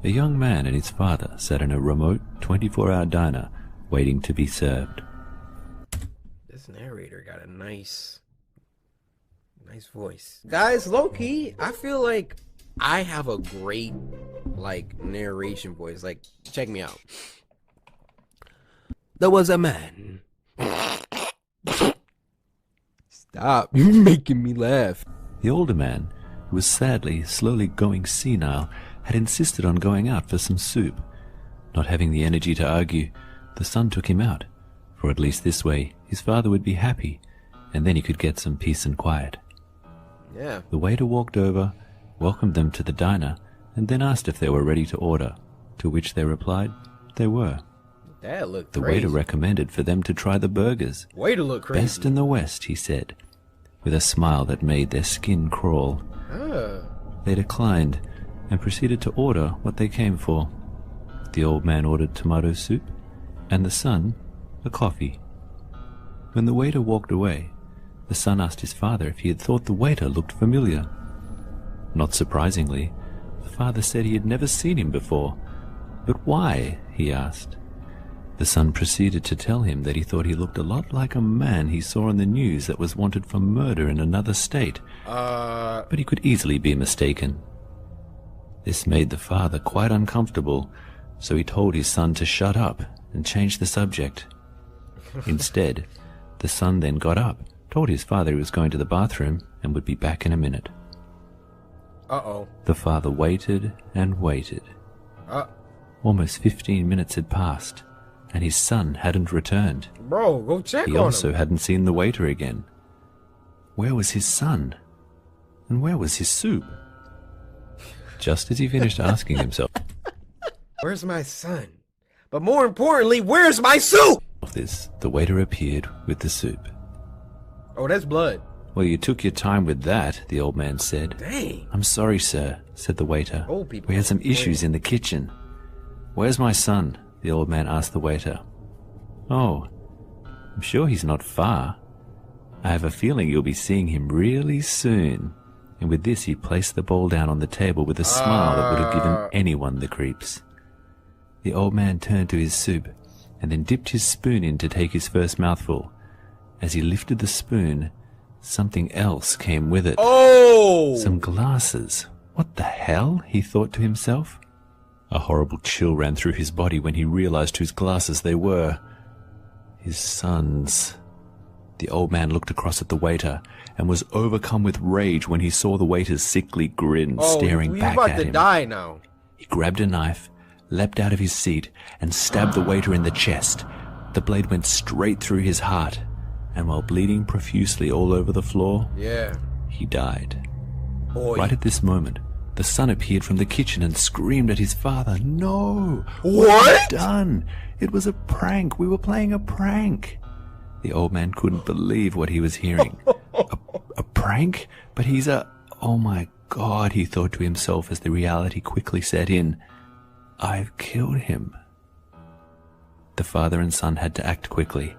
a young man and his father sat in a remote 24-hour diner waiting to be served. This narrator got a nice voice. Guys, low-key, I feel like I have a great, narration voice. Like, check me out. There was a man. Stop, you're making me laugh. The older man, who was sadly, slowly going senile, had insisted on going out for some soup. Not having the energy to argue, the son took him out, for at least this way his father would be happy, and then he could get some peace and quiet. Yeah. The waiter walked over, welcomed them to the diner, and then asked if they were ready to order, to which they replied they were. That looked The crazy. waiter recommended for them to try the burgers. Waiter looked crazy. Best in the West, he said, with a smile that made their skin crawl. They declined and proceeded to order what they came for. The old man ordered tomato soup, and the son a coffee. When the waiter walked away, the son asked his father if he had thought the waiter looked familiar. Not surprisingly, the father said he had never seen him before. But why? He asked. The son proceeded to tell him that he thought he looked a lot like a man he saw on the news that was wanted for murder in another state. But he could easily be mistaken. This made the father quite uncomfortable, so he told his son to shut up and change the subject. Instead, the son then got up, told his father he was going to the bathroom and would be back in a minute. The father waited and waited. Almost 15 minutes had passed, and his son hadn't returned. Bro, go check on him. He also hadn't seen the waiter again. Where was his son? And where was his soup? Just as he finished asking himself, where's my son? But more importantly, where's my soup? This, the waiter appeared with the soup. Oh, that's blood. Well, you took your time with that, the old man said. Dang. I'm sorry, sir, said the waiter. Old people. We had some issues in the kitchen. Where's my son? The old man asked the waiter. Oh, I'm sure he's not far. I have a feeling you'll be seeing him really soon. And with this, he placed the bowl down on the table with a smile that would have given anyone the creeps. The old man turned to his soup and then dipped his spoon in to take his first mouthful. As he lifted the spoon, something else came with it. Oh! Some glasses. What the hell? He thought to himself. A horrible chill ran through his body when he realized whose glasses they were. His son's. The old man looked across at the waiter and was overcome with rage when he saw the waiter's sickly grin staring back about at to him. Die now. He grabbed a knife, leapt out of his seat, and stabbed the waiter in the chest. The blade went straight through his heart, and while bleeding profusely all over the floor, he died. Boy. Right at this moment, the son appeared from the kitchen and screamed at his father, "No! What have you done? It was a prank. We were playing a prank." The old man couldn't believe what he was hearing. A prank? But he's a... Oh my God, he thought to himself as the reality quickly set in. I've killed him. The father and son had to act quickly.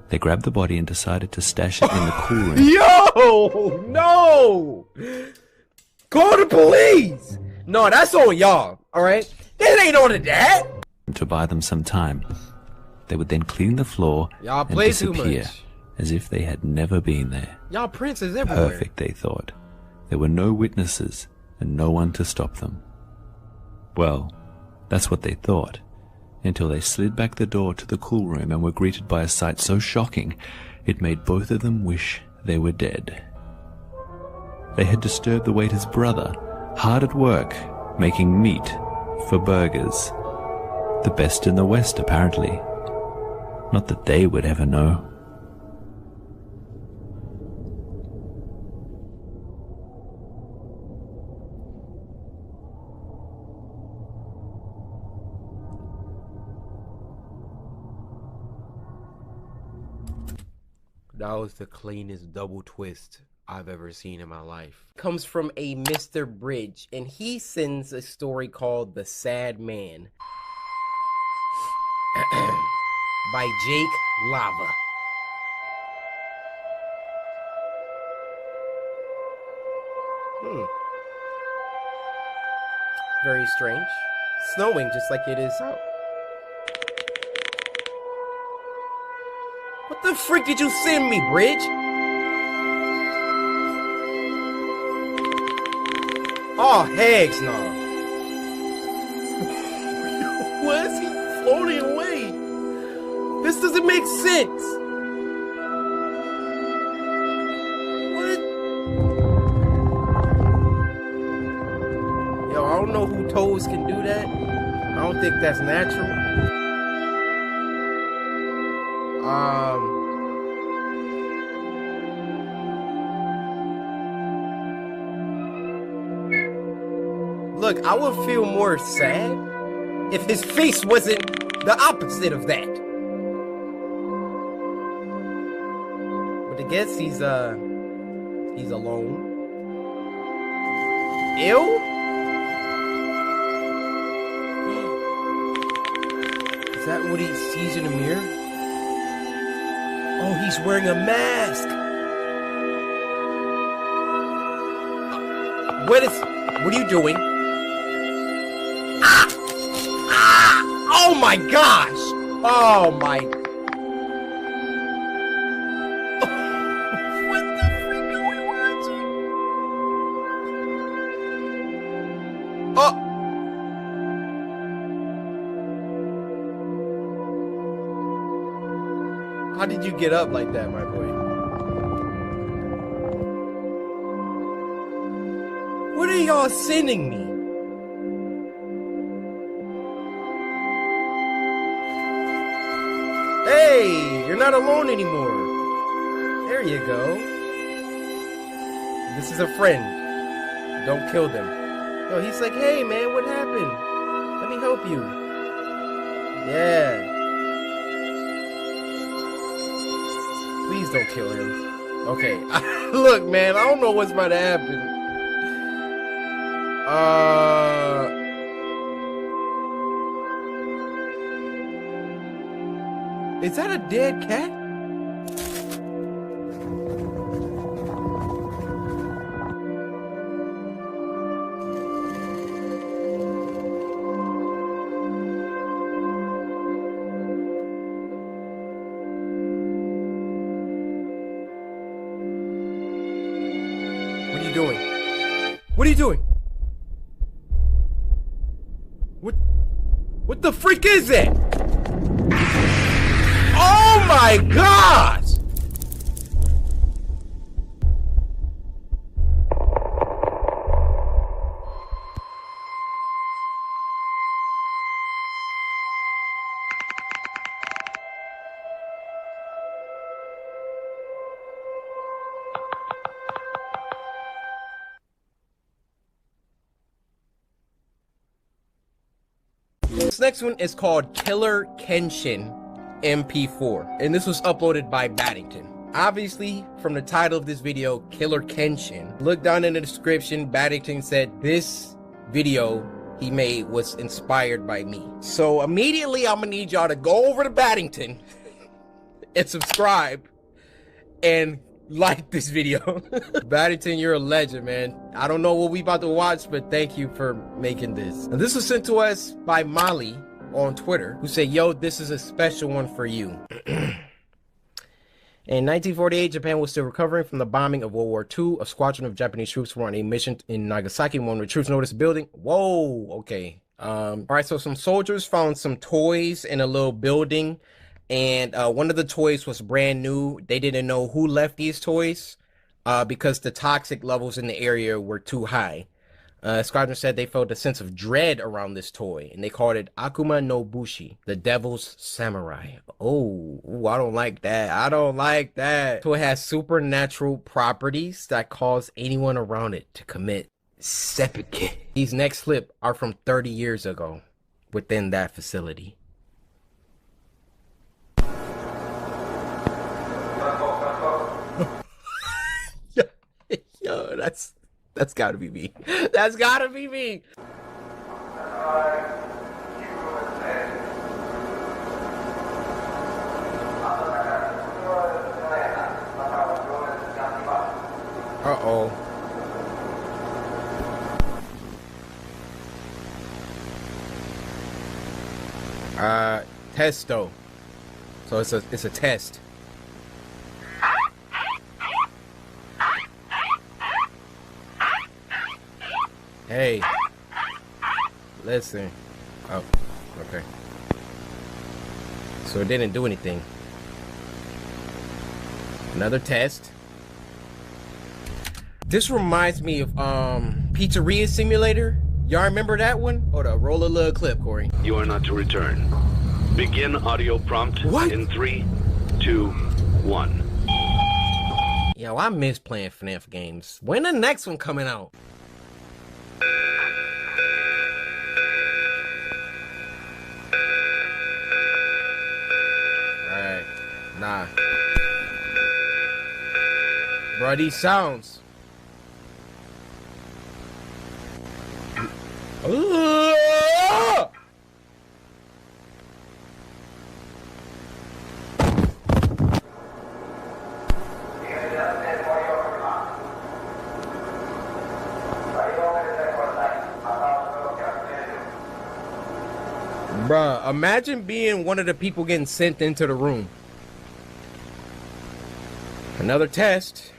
They grabbed the body and decided to stash it in the cool room. Yo! No! Call the police! No, that's on y'all, alright? That ain't on the dad! To buy them some time. They would then clean the floor Y'all and play too disappear much. as if they had never been there. Y'all princes everywhere. Perfect, they thought. There were no witnesses and no one to stop them. Well, that's what they thought, until they slid back the door to the cool room and were greeted by a sight so shocking it made both of them wish they were dead. They had disturbed the waiter's brother, hard at work, making meat for burgers. The best in the West, apparently. Not that they would ever know. That was the cleanest double twist I've ever seen in my life. Comes from a Mr. Bridge, and he sends a story called The Sad Man by Jake Lava. Very strange. Snowing just like it is out. What the frick did you send me, Bridge? Oh, heck no. Why is he floating away? This doesn't make sense. What? Yo, I don't know who toes can do that. I don't think that's natural. Look, I would feel more sad if his face wasn't the opposite of that. But I guess he's alone. Ew? Is that what he sees in the mirror? Oh, he's wearing a mask. What are you doing? Oh my gosh! Oh my... What the freak are we watching? Oh! How did you get up like that, my boy? What are y'all sending me? Hey, you're not alone anymore. There you go. This is a friend. Don't kill them. Oh, he's like, hey man, what happened? Let me help you. Yeah. Please don't kill him. Okay. Look, man, I don't know what's about to happen. Is that a dead cat? What are you doing? What are you doing? What the freak is that? Oh my God! This next one is called Kenshin MP4, and this was uploaded by Baddington. Obviously, from the title of this video, Kenshin, look down in the description. Baddington said this video he made was inspired by me. So immediately I'm gonna need y'all to go over to Baddington and subscribe and like this video. Baddington, you're a legend, man. I don't know what we about to watch, but thank you for making this. And this was sent to us by Molly on Twitter, who said, yo, this is a special one for you. In 1948, Japan was still recovering from the bombing of World War II. A squadron of Japanese troops were on a mission in Nagasaki when the troops noticed the building. Whoa, okay. All right, so some soldiers found some toys in a little building, and one of the toys was brand new. They didn't know who left these toys because the toxic levels in the area were too high. Squadron said they felt a sense of dread around this toy, and they called it Akuma no Bushi, the Devil's Samurai. Oh, I don't like that. I don't like that. So it has supernatural properties that cause anyone around it to commit seppuku. These next clips are from 30 years ago within that facility. That's gotta be me. That's gotta be me. Uh-oh. Testo. So it's a test. Hey. Listen. Oh, okay. So it didn't do anything. Another test. This reminds me of Pizzeria Simulator. Y'all remember that one? Hold up, roll a little clip, Corey. You are not to return. Begin audio prompt in 3, 2, 1. Yo, I miss playing FNAF games. When the next one coming out? Alright, nah. Bro, these sounds. Bruh, imagine being one of the people getting sent into the room. Another test.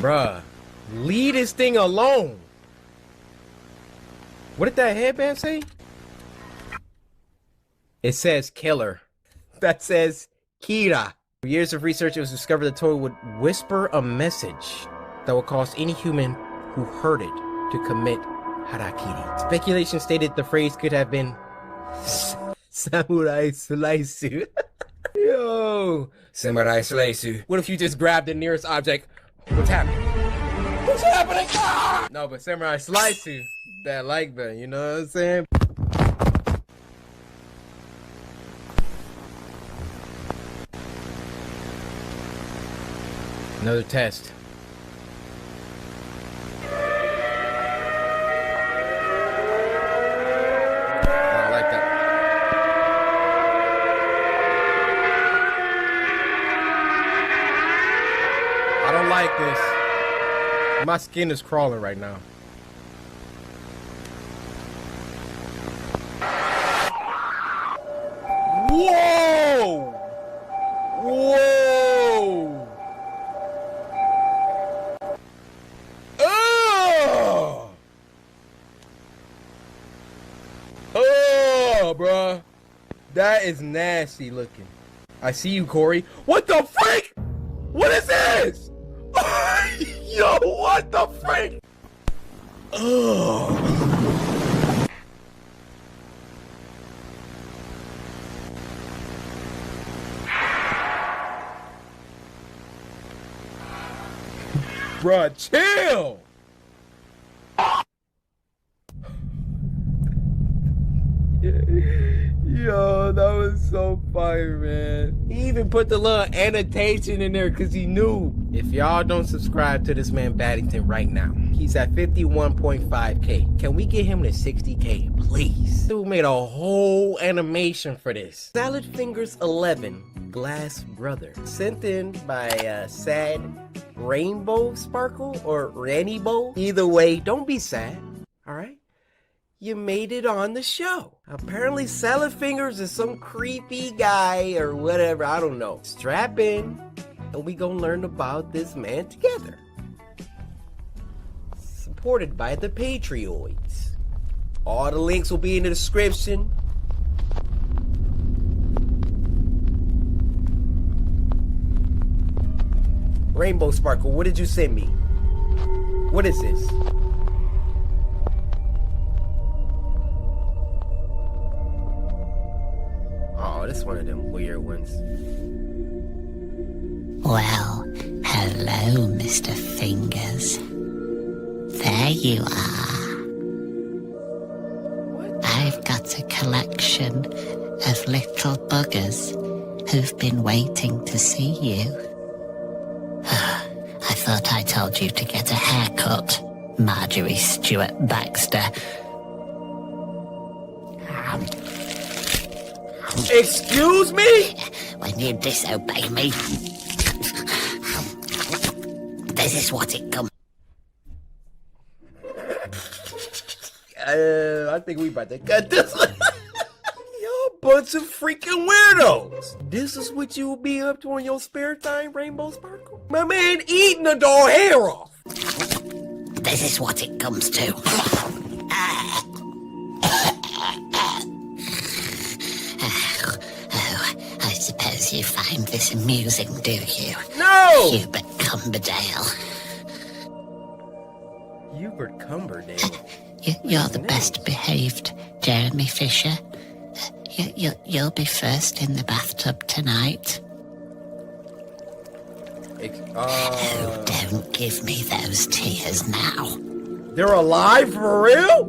Bruh, leave this thing alone. What did that headband say? It says killer. That says Kira. For years of research, it was discovered the toy would whisper a message that would cause any human who heard it to commit harakiri. Speculation stated the phrase could have been Samurai Slice. Yo, Samurai Slice. What if you just grabbed the nearest object? What's happening? What's happening? Ah! No, but Samurai Slice, that like that, you know what I'm saying? Another test. I don't like that. I don't like this. My skin is crawling right now. Whoa! Whoa! Oh! Oh, bruh. That is nasty looking. I see you, Corey. What the freak? What is this? Yo, what the freak? Oh. Bruh, chill. Yo, that was so fire, man. He even put the little annotation in there because he knew. If y'all don't subscribe to this man Baddington right now, he's at 51.5K. Can we get him to 60K, please? Dude made a whole animation for this. Salad Fingers 11, Glass Brother. Sent in by Sad Rainbow Sparkle or Rainbow. Either way, don't be sad, all right? You made it on the show. Apparently Salad Fingers is some creepy guy or whatever, I don't know. Strap in and we gonna learn about this man together. Supported by the Patreoids. All the links will be in the description. Rainbow Sparkle, what did you send me? What is this? Oh, this is one of them weird ones. Well, hello, Mr. Fingers. There you are. I've got but a collection of little buggers who've been waiting to see you. I thought I told you to get a haircut, Marjorie Stewart Baxter. Excuse me? When you disobey me, this is what it comes. I think we about to cut this one. Y'all bunch of freaking weirdos. This is what you will be up to in your spare time, Rainbow Sparkle? My man eating a dog hair off. This is what it comes to. I suppose you find this amusing, do you? No! Hubert Cumberdale. Hubert Cumberdale? You're the best behaved, Jeremy Fisher. You'll be first in the bathtub tonight. Oh, don't give me those tears now. They're alive for real?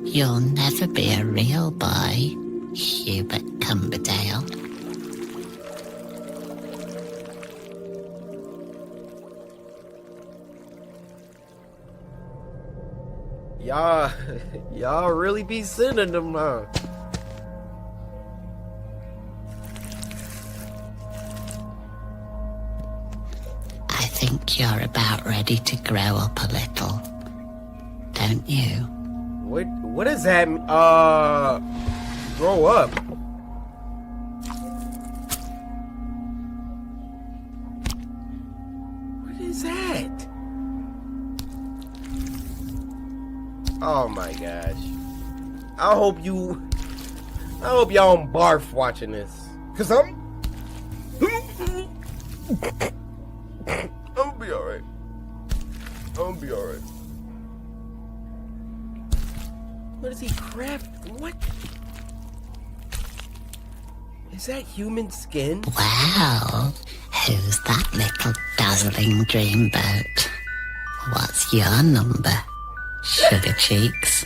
You'll never be a real boy, Hubert Cumberdale. Y'all really be sending them, huh? I think you're about ready to grow up a little, don't you? What does that mean? Grow up? What is that? Oh my gosh. I hope y'all don't barf watching this. Cause I'm gonna be alright. What is he crafting? What? Is that human skin? Wow, who's that little dazzling dreamboat? What's your number? Sugar cheeks,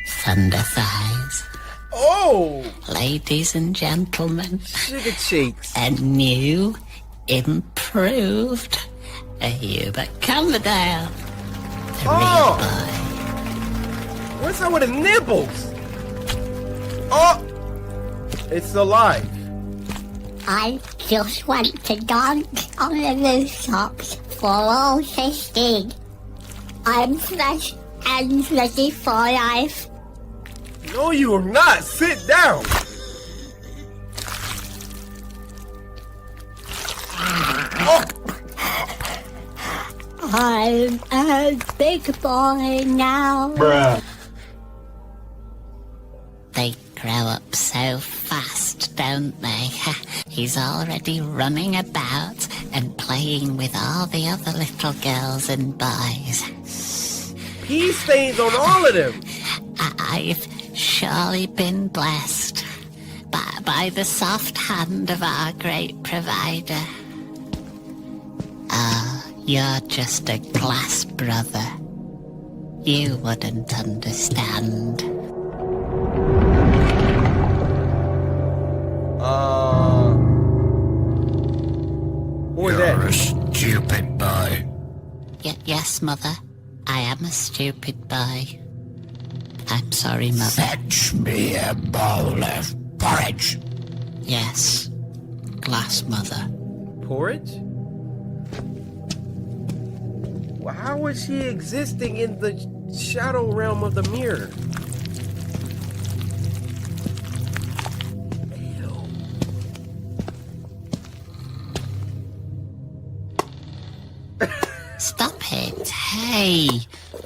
thunder thighs. Oh! Ladies and gentlemen, sugar cheeks. A new, improved Hubert Cumberdale. The real boy. What's up with the nipples? Oh! It's alive. I just want to dance on the rooftops for all 15. I'm fresh and ready for life. No, you are not. Sit down. I'm a big boy now. Bruh. They grow up so fast, don't they? He's already running about and playing with all the other little girls and boys. Pee stains on all of them. I've surely been blessed by the soft hand of our great provider. Oh, you're just a glass brother. You wouldn't understand. Who's that? You're a stupid boy. Yes, Mother. I am a stupid boy. I'm sorry, Mother. Fetch me a bowl of porridge. Yes. Glass, Mother. Porridge? Well, how is she existing in the shadow realm of the mirror? Stop it. Hey,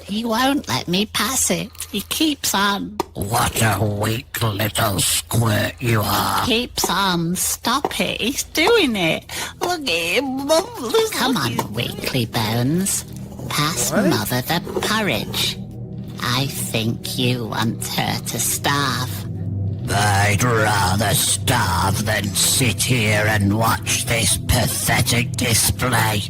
he won't let me pass it. He keeps on. What a weak little squirt you are. Keeps on. Stop it. He's doing it. Look at him. Come on, weakly bones. Pass Mother the porridge. I think you want her to starve. I'd rather starve than sit here and watch this pathetic display.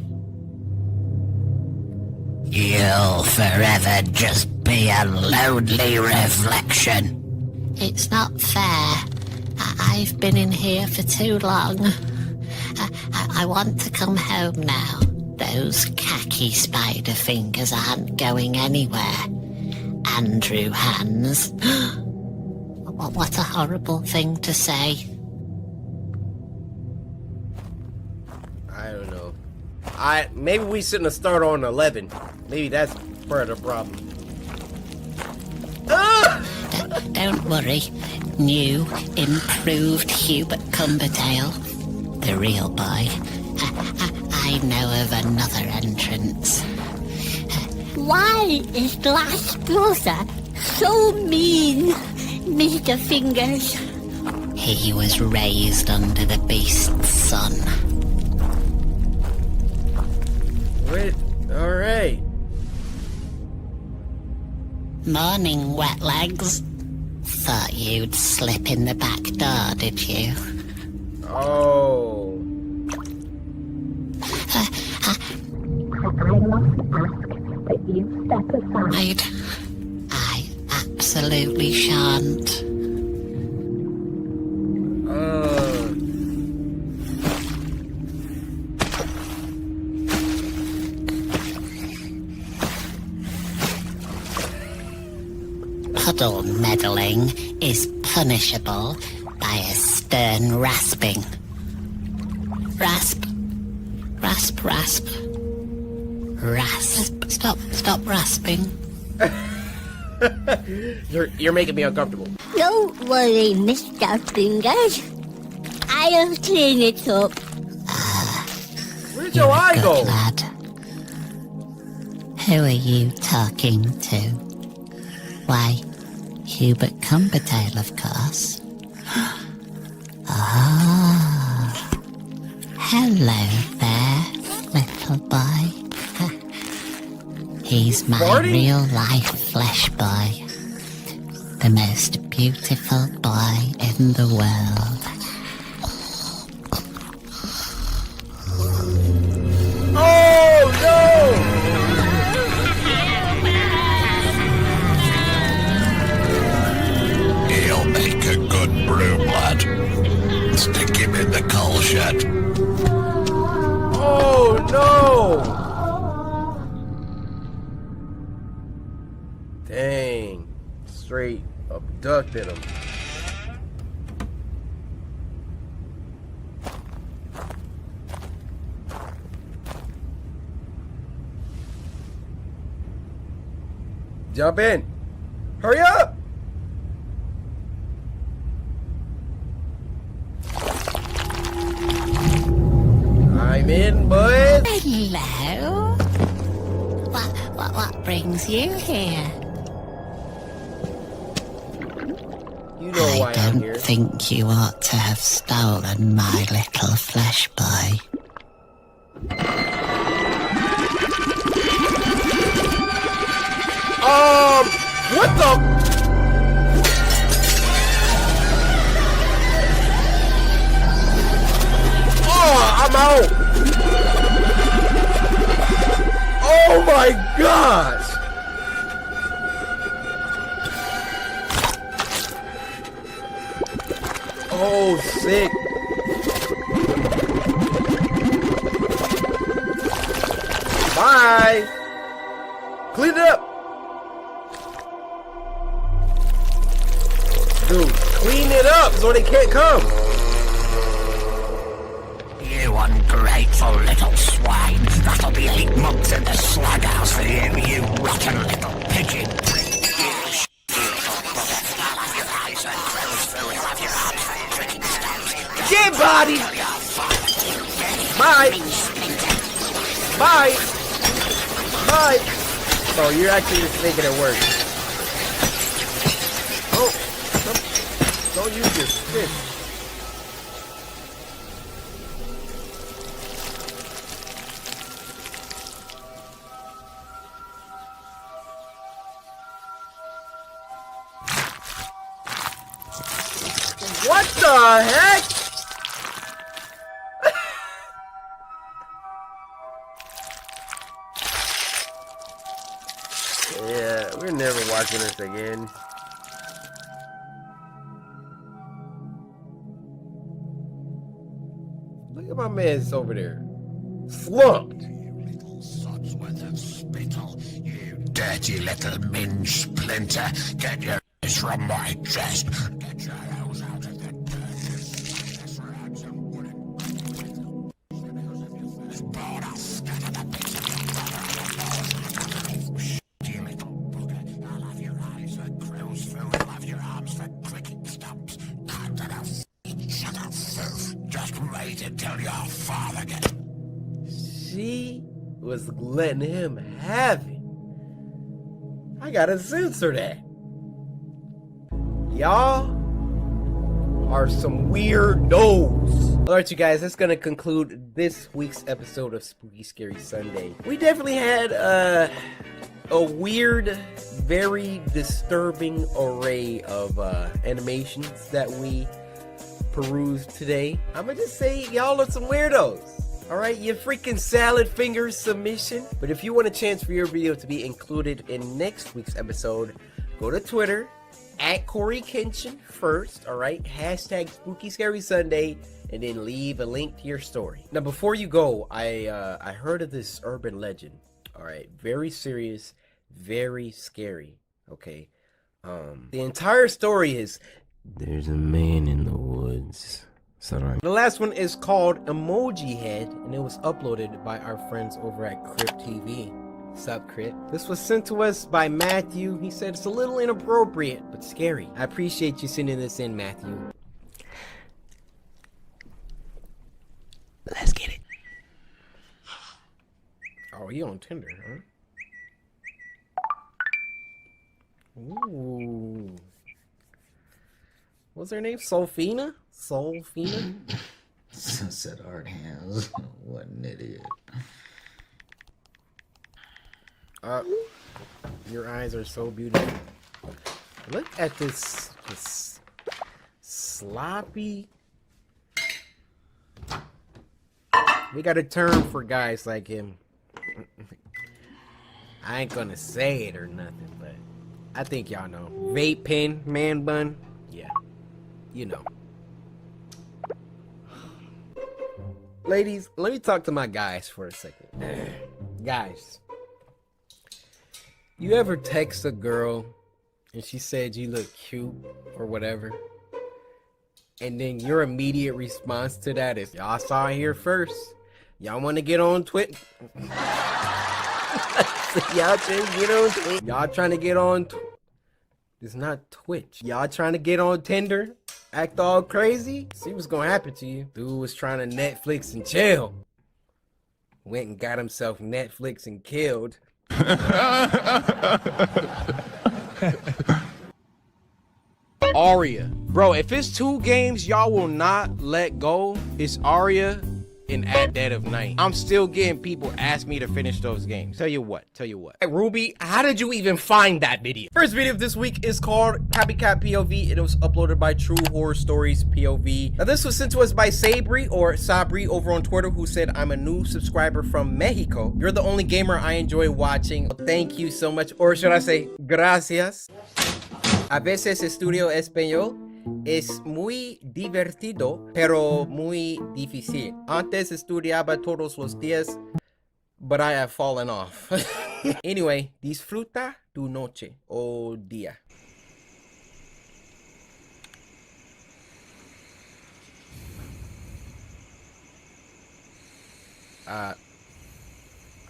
You'll forever just be a lonely reflection. It's not fair. I've been in here for too long. I want to come home now. Those khaki spider fingers aren't going anywhere. Andrew Hands. What a horrible thing to say. I don't know. Maybe we shouldn't have started on 11. Maybe that's part of the problem. Don't worry. New, improved Hubert Cumberdale, the real boy. I know of another entrance. Why is Glass Brother so mean, Mr. Fingers? He was raised under the beast's son. Wait, alright. Morning, wet legs. Thought you'd slip in the back door, did you? Oh. I absolutely shan't. Puddle meddling is punishable by a stern rasping. Rasp. Rasp, rasp. Rasp. Stop rasping. You're making me uncomfortable. Don't worry, Mr. Fingers. I'll clean it up. Where'd your eye go? Lad. Who are you talking to? Why, Hubert Cumberdale, of course. Ah. Hello there, little boy. He's my real-life flesh boy. The most beautiful boy in the world. Oh, no! He'll make a good broom, lad. Stick him in the coal shed. Oh, no! Dang. Straight abducted him. Jump in. Hurry up! I'm in, bud. Hello. What brings you here? You know why I'm here. I don't think you ought to have stolen my little flesh boy. What the? Oh, I'm out. Oh my gosh. Oh, sick. Bye. Clean it up. Dude, clean it up so they can't come. You ungrateful little swine. That'll be 8 months in the slag house for you, you rotten little pigeon. Get bodied! Bye! Bye! Bye! Oh, you're actually just making it work. Oh! Don't use your fist. What the heck? Yeah, we're never watching this again. my man's over there? Slumped. Dirty little minge splinter, get your ass from my chest. Get your ass out of the you little bugger. I'll have your eyes for crow's food. I'll have your arms for cricket stumps. Shut up, filth. Just wait until your father gets. She was letting him have it. I gotta censor that. Y'all are some weirdos. Alright, you guys, that's gonna conclude this week's episode of Spooky Scary Sunday. We definitely had a weird, very disturbing array of animations that we perused today. I'ma just say y'all are some weirdos. Alright, your freaking salad fingers submission. But if you want a chance for your video to be included in next week's episode, go to Twitter at Coryxkenshin first, alright? Hashtag Spooky Scary Sunday, and then leave a link to your story. Now before you go, I heard of this urban legend. Alright, very serious, very scary. Okay. The entire story is there's a man in the woods. The last one is called Emoji Head, and it was uploaded by our friends over at Crypt TV. Sup, Crypt? This was sent to us by Matthew. He said it's a little inappropriate, but scary. I appreciate you sending this in, Matthew. Let's get it. Oh, you on Tinder, huh? Ooh. What's her name? Sophina? Sophina? Sunset Art Hands. What an idiot. Your eyes are so beautiful. Look at this sloppy. We got a term for guys like him. I ain't gonna say it or nothing, but I think y'all know. Vape pen, man bun. Yeah, you know. Ladies, let me talk to my guys for a second. Guys, you ever text a girl and she said you look cute or whatever, and then your immediate response to that is, y'all saw it here first. Y'all want to get on Twitter? Y'all trying to get on Twitter? Y'all trying to get on It's not Twitch. Y'all trying to get on Tinder? Act all crazy? See what's gonna happen to you. Dude was trying to Netflix and chill. Went and got himself Netflix and killed. Aria. Bro, if it's 2 games y'all will not let go, it's Aria and At Dead of Night. I'm still getting people ask me to finish those games. Tell you what. Hey, Ruby, how did you even find that video? First video of this week is called Copycat POV, and it was uploaded by True Horror Stories POV. Now this was sent to us by Sabri over on Twitter, who said, I'm a new subscriber from Mexico. You're the only gamer I enjoy watching. Thank you so much. Or should I say, gracias. A veces estudio español. Es muy divertido, pero muy difícil. Antes estudiaba todos los días, but I have fallen off. Anyway, disfruta tu noche o día.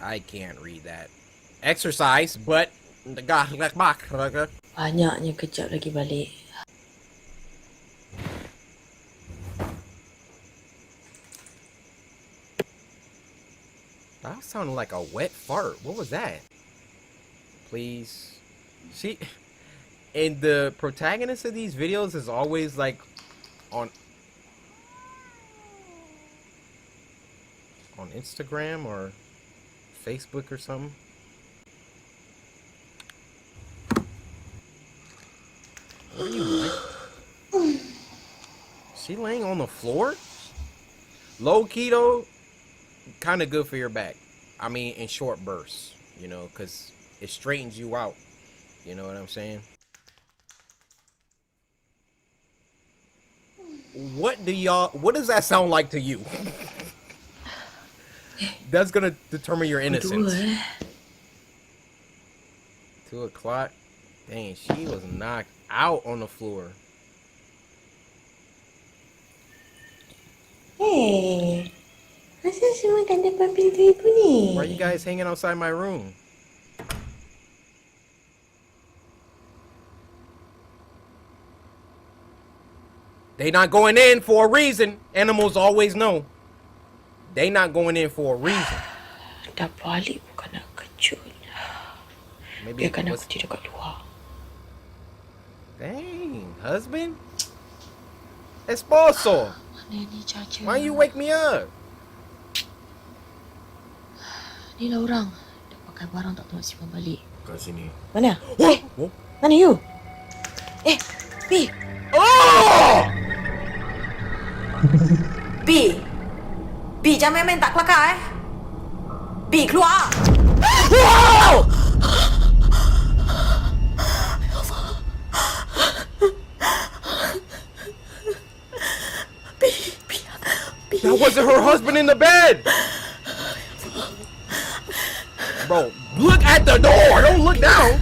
I can't read that. Exercise, but banyaknya kejap lagi balik. That sounded like a wet fart. What was that? Please. And the protagonist of these videos is always like on Instagram or Facebook or something. What are you like? She laying on the floor? Low key though, kind of good for your back. I mean, in short bursts, you know, because it straightens you out. You know what I'm saying? What does that sound like to you? That's gonna determine your innocence. 2 o'clock. Dang, she was knocked out on the floor. Hey, masa semua kat depan pintu ibu ni? Why are you guys hanging outside my room? They not going in for a reason. Animals always know. They not going in for a reason. Dah balik bukan nak kejut. Maybe Biarkan aku tidur kat luar. Dang, husband? Esposo. Mana ni Caca? Why you wake me up? Ni lah orang. Dah pakai barang tak tahu nak simpan balik. Kat sini. Mana? Oh! Mana you? B. Oh! B. B, jangan main-main tak kelakar B, keluar. Wow! That wasn't her husband in the bed! Bro, look at the door! Don't look down!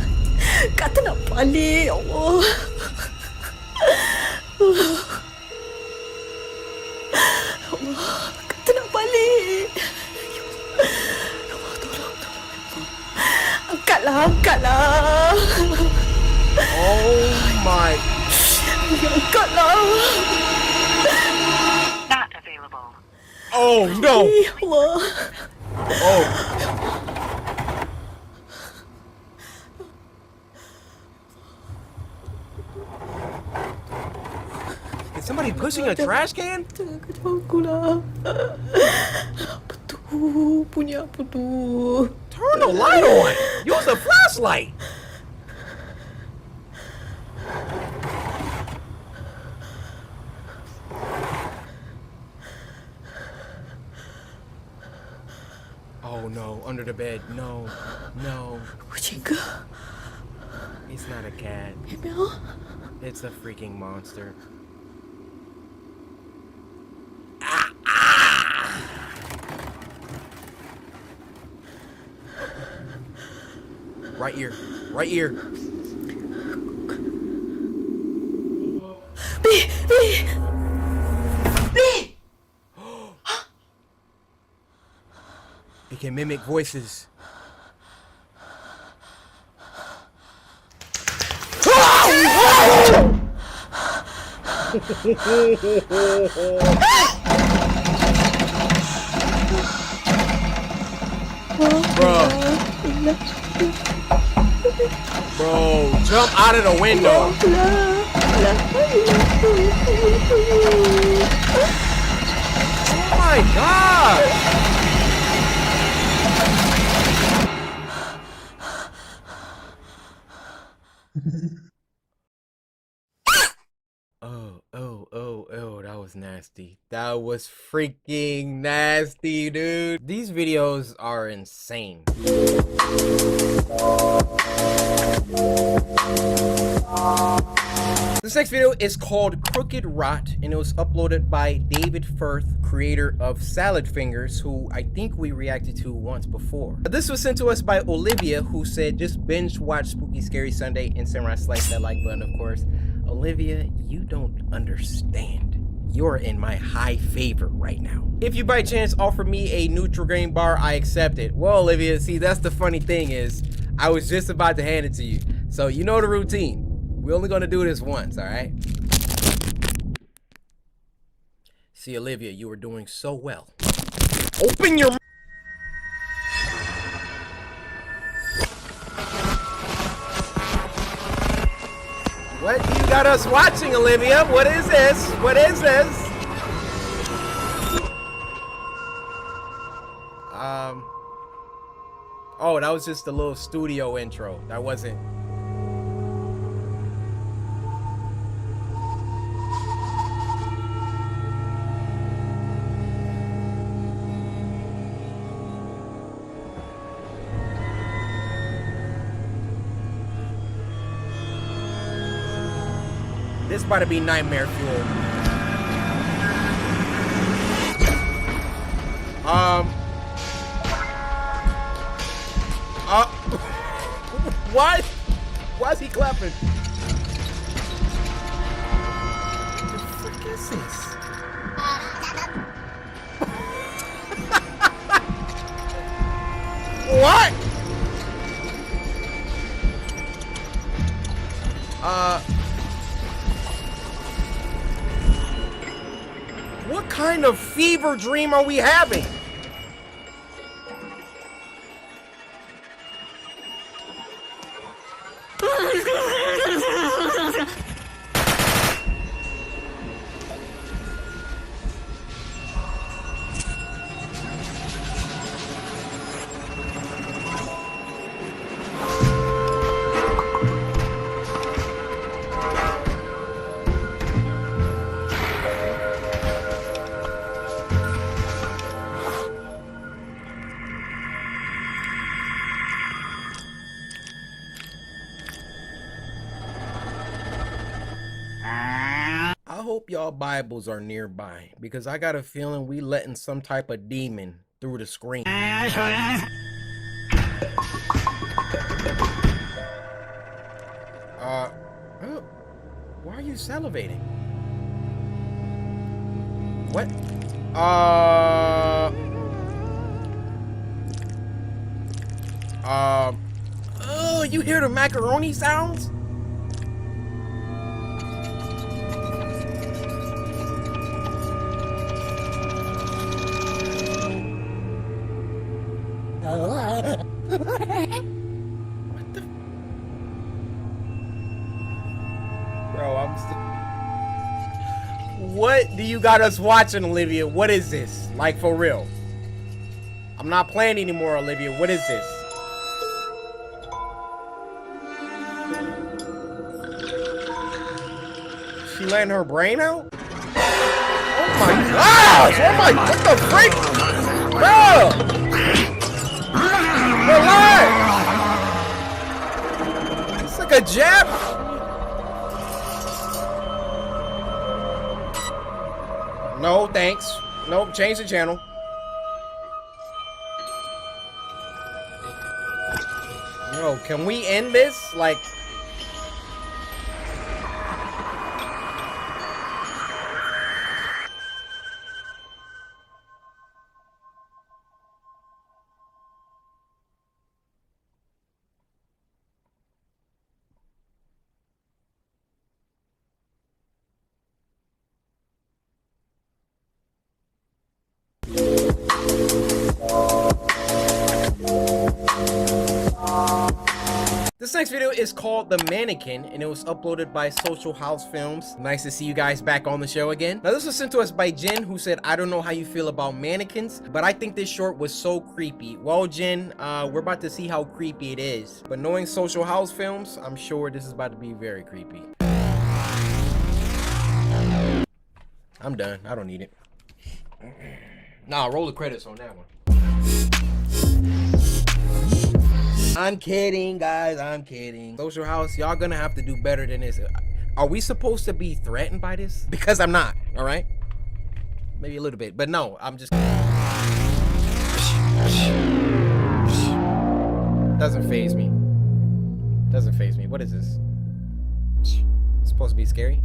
Kata nak balik, ya Allah. Allah, kata nak balik. Ya Allah, tolong. Angkatlah. Oh my. Angkatlah. Not available. Oh no. Ya Allah. Oh. Is somebody pushing a trash can? Jangan kacau aku lah. Apa tu? Punya apa tu? Turn the light on. Use the flashlight. Oh no, under the bed. No. Kucing ke? It's not a cat. Meow. It's a freaking monster. Right here. B. It can mimic voices. Bro, jump out of the window. Oh my God. Oh, that was nasty. That was freaking nasty, dude. These videos are insane. This next video is called Crooked Rot, and it was uploaded by David Firth, creator of Salad Fingers, who I think we reacted to once before. This was sent to us by Olivia, who said just binge watch Spooky Scary Sunday and Samurai Slice that like button, of course. Olivia, you don't understand. You're in my high favor right now. If you by chance offer me a Nutri-Grain bar, I accept it. Well, Olivia, see, that's the funny thing is, I was just about to hand it to you. So you know the routine. We're only gonna do this once, all right? See, Olivia, you were doing so well. Open your mouth. What you got us watching, Olivia? What is this? What is this? Oh, that was just a little studio intro. That wasn't. This about to be nightmare fuel. What? Why is he clapping? What the frick is this? What? What kind of fever dream are we having? I hope y'all Bibles are nearby because I got a feeling we letting some type of demon through the screen. Oh, why are you salivating? What? Oh, you hear the macaroni sounds? What the? Bro, what do you got us watching, Olivia? What is this? Like, for real? I'm not playing anymore, Olivia. What is this? She letting her brain out? Oh my gosh! Oh my, what the freak? Bro! Relax! It's like a jab. No, thanks. Nope, change the channel. Yo, can we end this? Like... This next video is called The Mannequin, and it was uploaded by Social House Films. Nice to see you guys back on the show again. Now, this was sent to us by Jen, who said, I don't know how you feel about mannequins, but I think this short was so creepy. Well, Jen, we're about to see how creepy it is. But knowing Social House Films, I'm sure this is about to be very creepy. I'm done. I don't need it. Nah, roll the credits on that one. I'm kidding, guys. I'm kidding. Social House, y'all gonna have to do better than this. Are we supposed to be threatened by this? Because I'm not, all right? Maybe a little bit, but no, I'm just... Doesn't faze me. Doesn't faze me. What is this? It's supposed to be scary?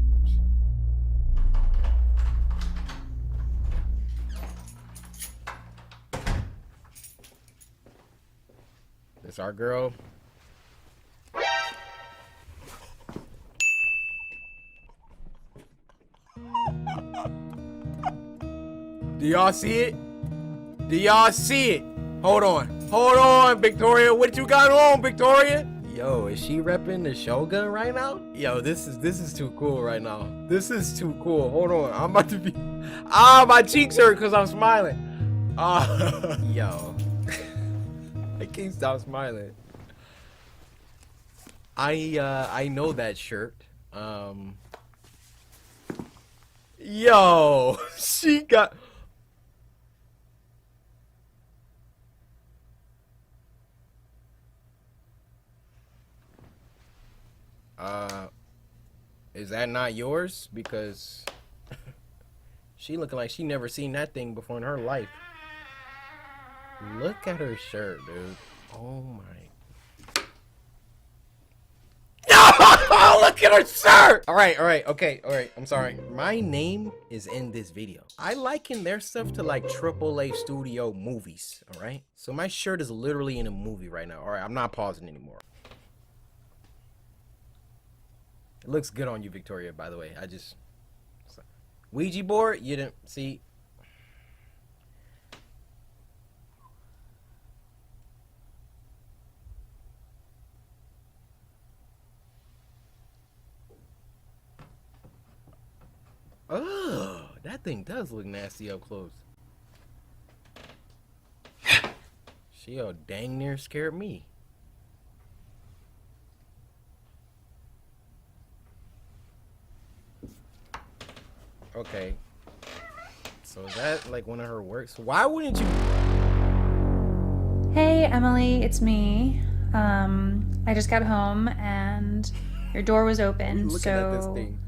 It's our girl. Do y'all see it? Do y'all see it? Hold on. Hold on, Victoria. What you got on, Victoria? Yo, is she repping the Shogun right now? Yo, this is too cool right now. This is too cool. Hold on. I'm about to be... Ah, my cheeks hurt because I'm smiling. Yo. I can't stop smiling. I know that shirt. Yo, she got... Is that not yours? Because she looking like she never seen that thing before in her life. Look at her shirt, dude. Oh my. better, sir! Alright, okay, alright, I'm sorry. My name is in this video. I liken their stuff to like AAA studio movies, alright? So my shirt is literally in a movie right now. Alright, I'm not pausing anymore. It looks good on you, Victoria, by the way. Ouija board? You didn't see... Oh, that thing does look nasty up close. She dang near scared me. Okay. So is that like one of her works? Why wouldn't you? Hey, Emily, it's me. I just got home and your door was open, Looking at this so thing.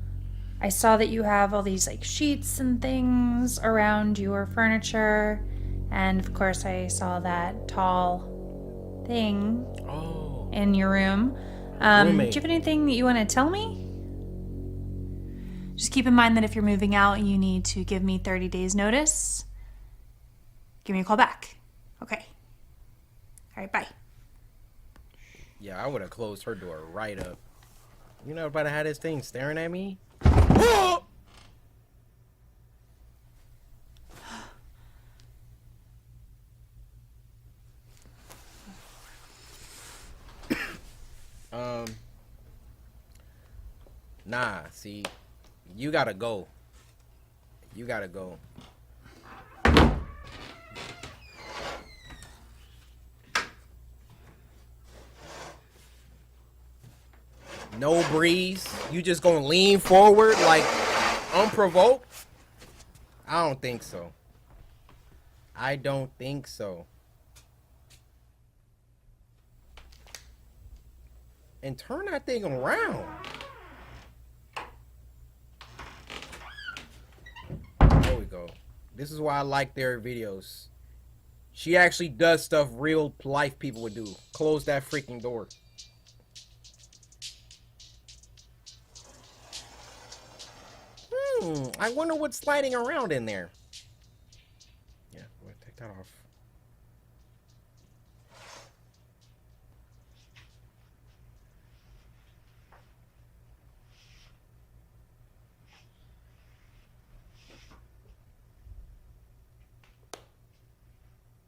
I saw that you have all these like sheets and things around your furniture, and of course I saw that tall thing in your room. Do you have anything that you want to tell me? Just keep in mind that if you're moving out, you need to give me 30 days notice. Give me a call back. Okay. All right, bye. Yeah, I would have closed her door right up. You know about to have this thing staring at me? Nah, see, you gotta go. You gotta go. No breeze. You just gonna lean forward like unprovoked? I don't think so. I don't think so. And turn that thing around. There we go. This is why I like their videos. She actually does stuff real life people would do. Close that freaking door. I wonder what's sliding around in there. Yeah, we'll take that off.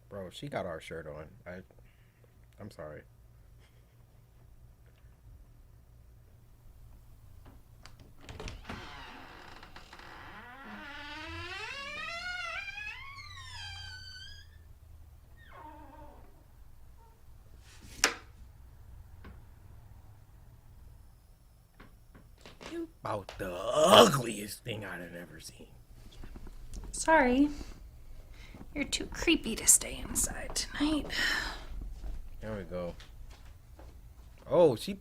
Bro, she got our shirt on. I'm sorry. About the ugliest thing I'd have ever seen. Sorry. You're too creepy to stay inside tonight. There we go. Oh, she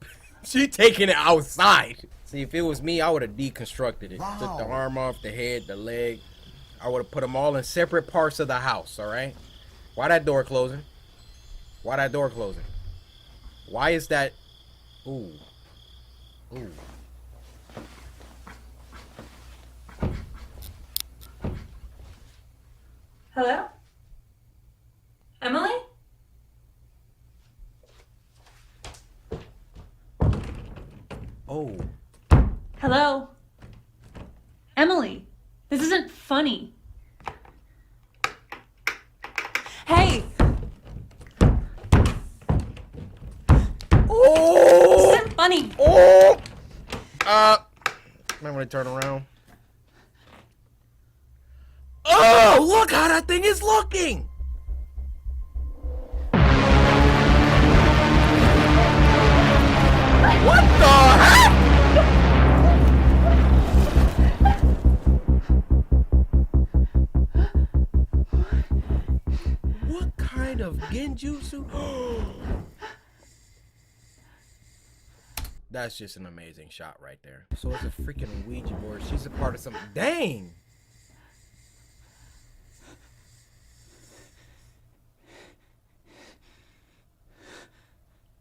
taking it outside. See, if it was me, I would have deconstructed it. Wow. Took the arm off, the head, the leg. I would have put them all in separate parts of the house, all right? Why that door closing? Why that door closing? Why is that? Ooh. Ooh. Hello? Emily? Oh. Hello? Emily, this isn't funny. Hey! Oh! This isn't funny. Oh! Might want to turn around. Oh, look how that thing is looking! What the heck? What kind of genjutsu? That's just an amazing shot right there. So it's a freaking Ouija board. She's a part of something. Dang!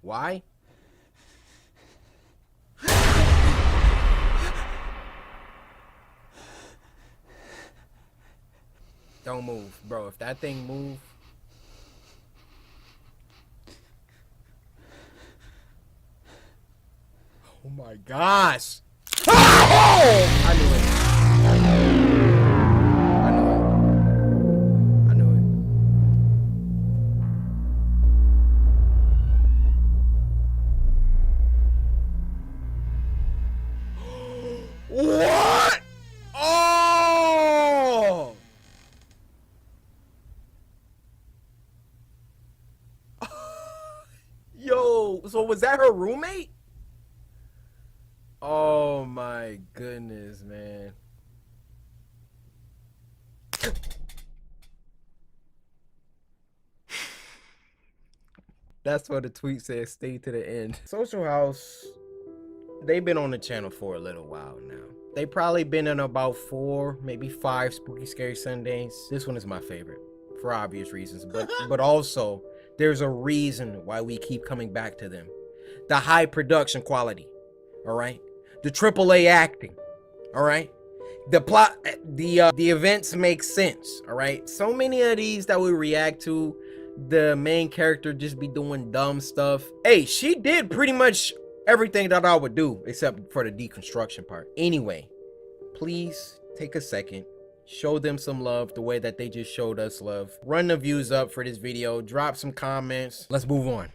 Why? don't move, bro. If that thing move. Oh my gosh. Oh! I knew it. What? Oh! Yo, so was that her roommate? Oh my goodness, man. That's what the tweet says, stay to the end. Social House, they've been on the channel for a little while now. They probably been in about 4, maybe 5 Spooky Scary Sundays. This one is my favorite for obvious reasons, but also there's a reason why we keep coming back to them. The high production quality, all right? The AAA acting, all right? The plot, the events make sense, all right? So many of these that we react to, the main character just be doing dumb stuff. Hey, she did pretty much everything that I would do except for the deconstruction part. Anyway, please take a second, show them some love the way that they just showed us love. Run the views up for this video, drop some comments. Let's move on.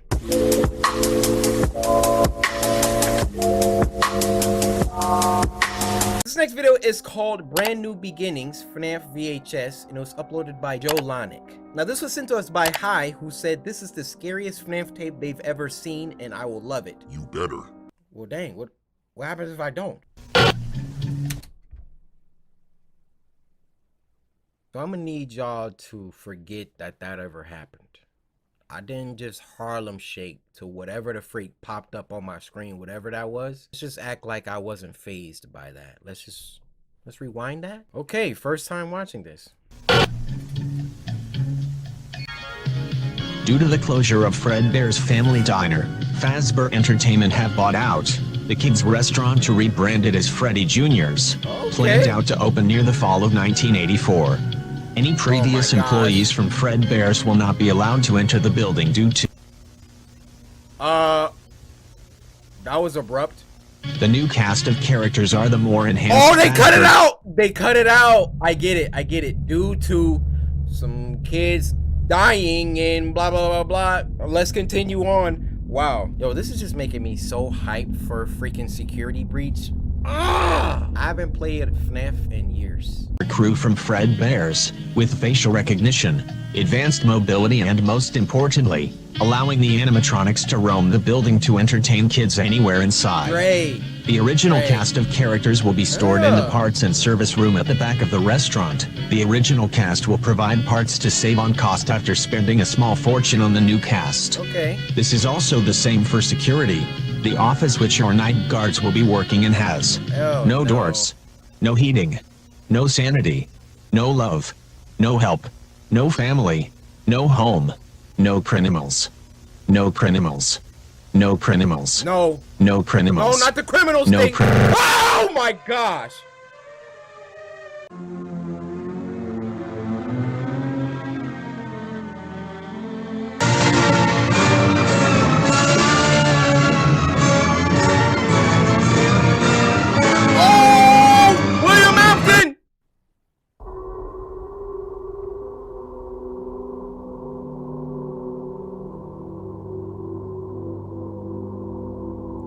This next video is called Brand New Beginnings FNAF VHS, and it was uploaded by Joe Lonick. Now this was sent to us by Hi, who said this is the scariest FNAF tape they've ever seen and I will love it. You better. Well dang, what happens if I don't? So I'm gonna need y'all to forget that ever happened. I didn't just Harlem shake to whatever the freak popped up on my screen, whatever that was. Let's just act like I wasn't fazed by that. Let's rewind that. Okay, first time watching this. Due to the closure of Fredbear's Family Diner, Fazbear Entertainment have bought out the kids' restaurant to rebrand it as Freddy Jr.'s, planned out to open near the fall of 1984. Any previous employees from Fredbear's will not be allowed to enter the building due to... That was abrupt. The new cast of characters are the more enhanced... Oh, they cut it out! They cut it out! I get it. Due to some kids dying and blah, blah, blah, blah. Let's continue on. Wow. Yo, this is just making me so hyped for a freaking security breach. I haven't played FNAF in years. Crew from Fredbear's, with facial recognition, advanced mobility and most importantly, allowing the animatronics to roam the building to entertain kids anywhere inside. Great. The original cast of characters will be stored in the parts and service room at the back of the restaurant. The original cast will provide parts to save on cost after spending a small fortune on the new cast. Okay. This is also the same for security. The office which your night guards will be working in has no doors, no heating, no sanity, no love, no help, no family, no home, no criminals, no criminals, no criminals, no criminals. No, not the criminals thing. Oh my gosh.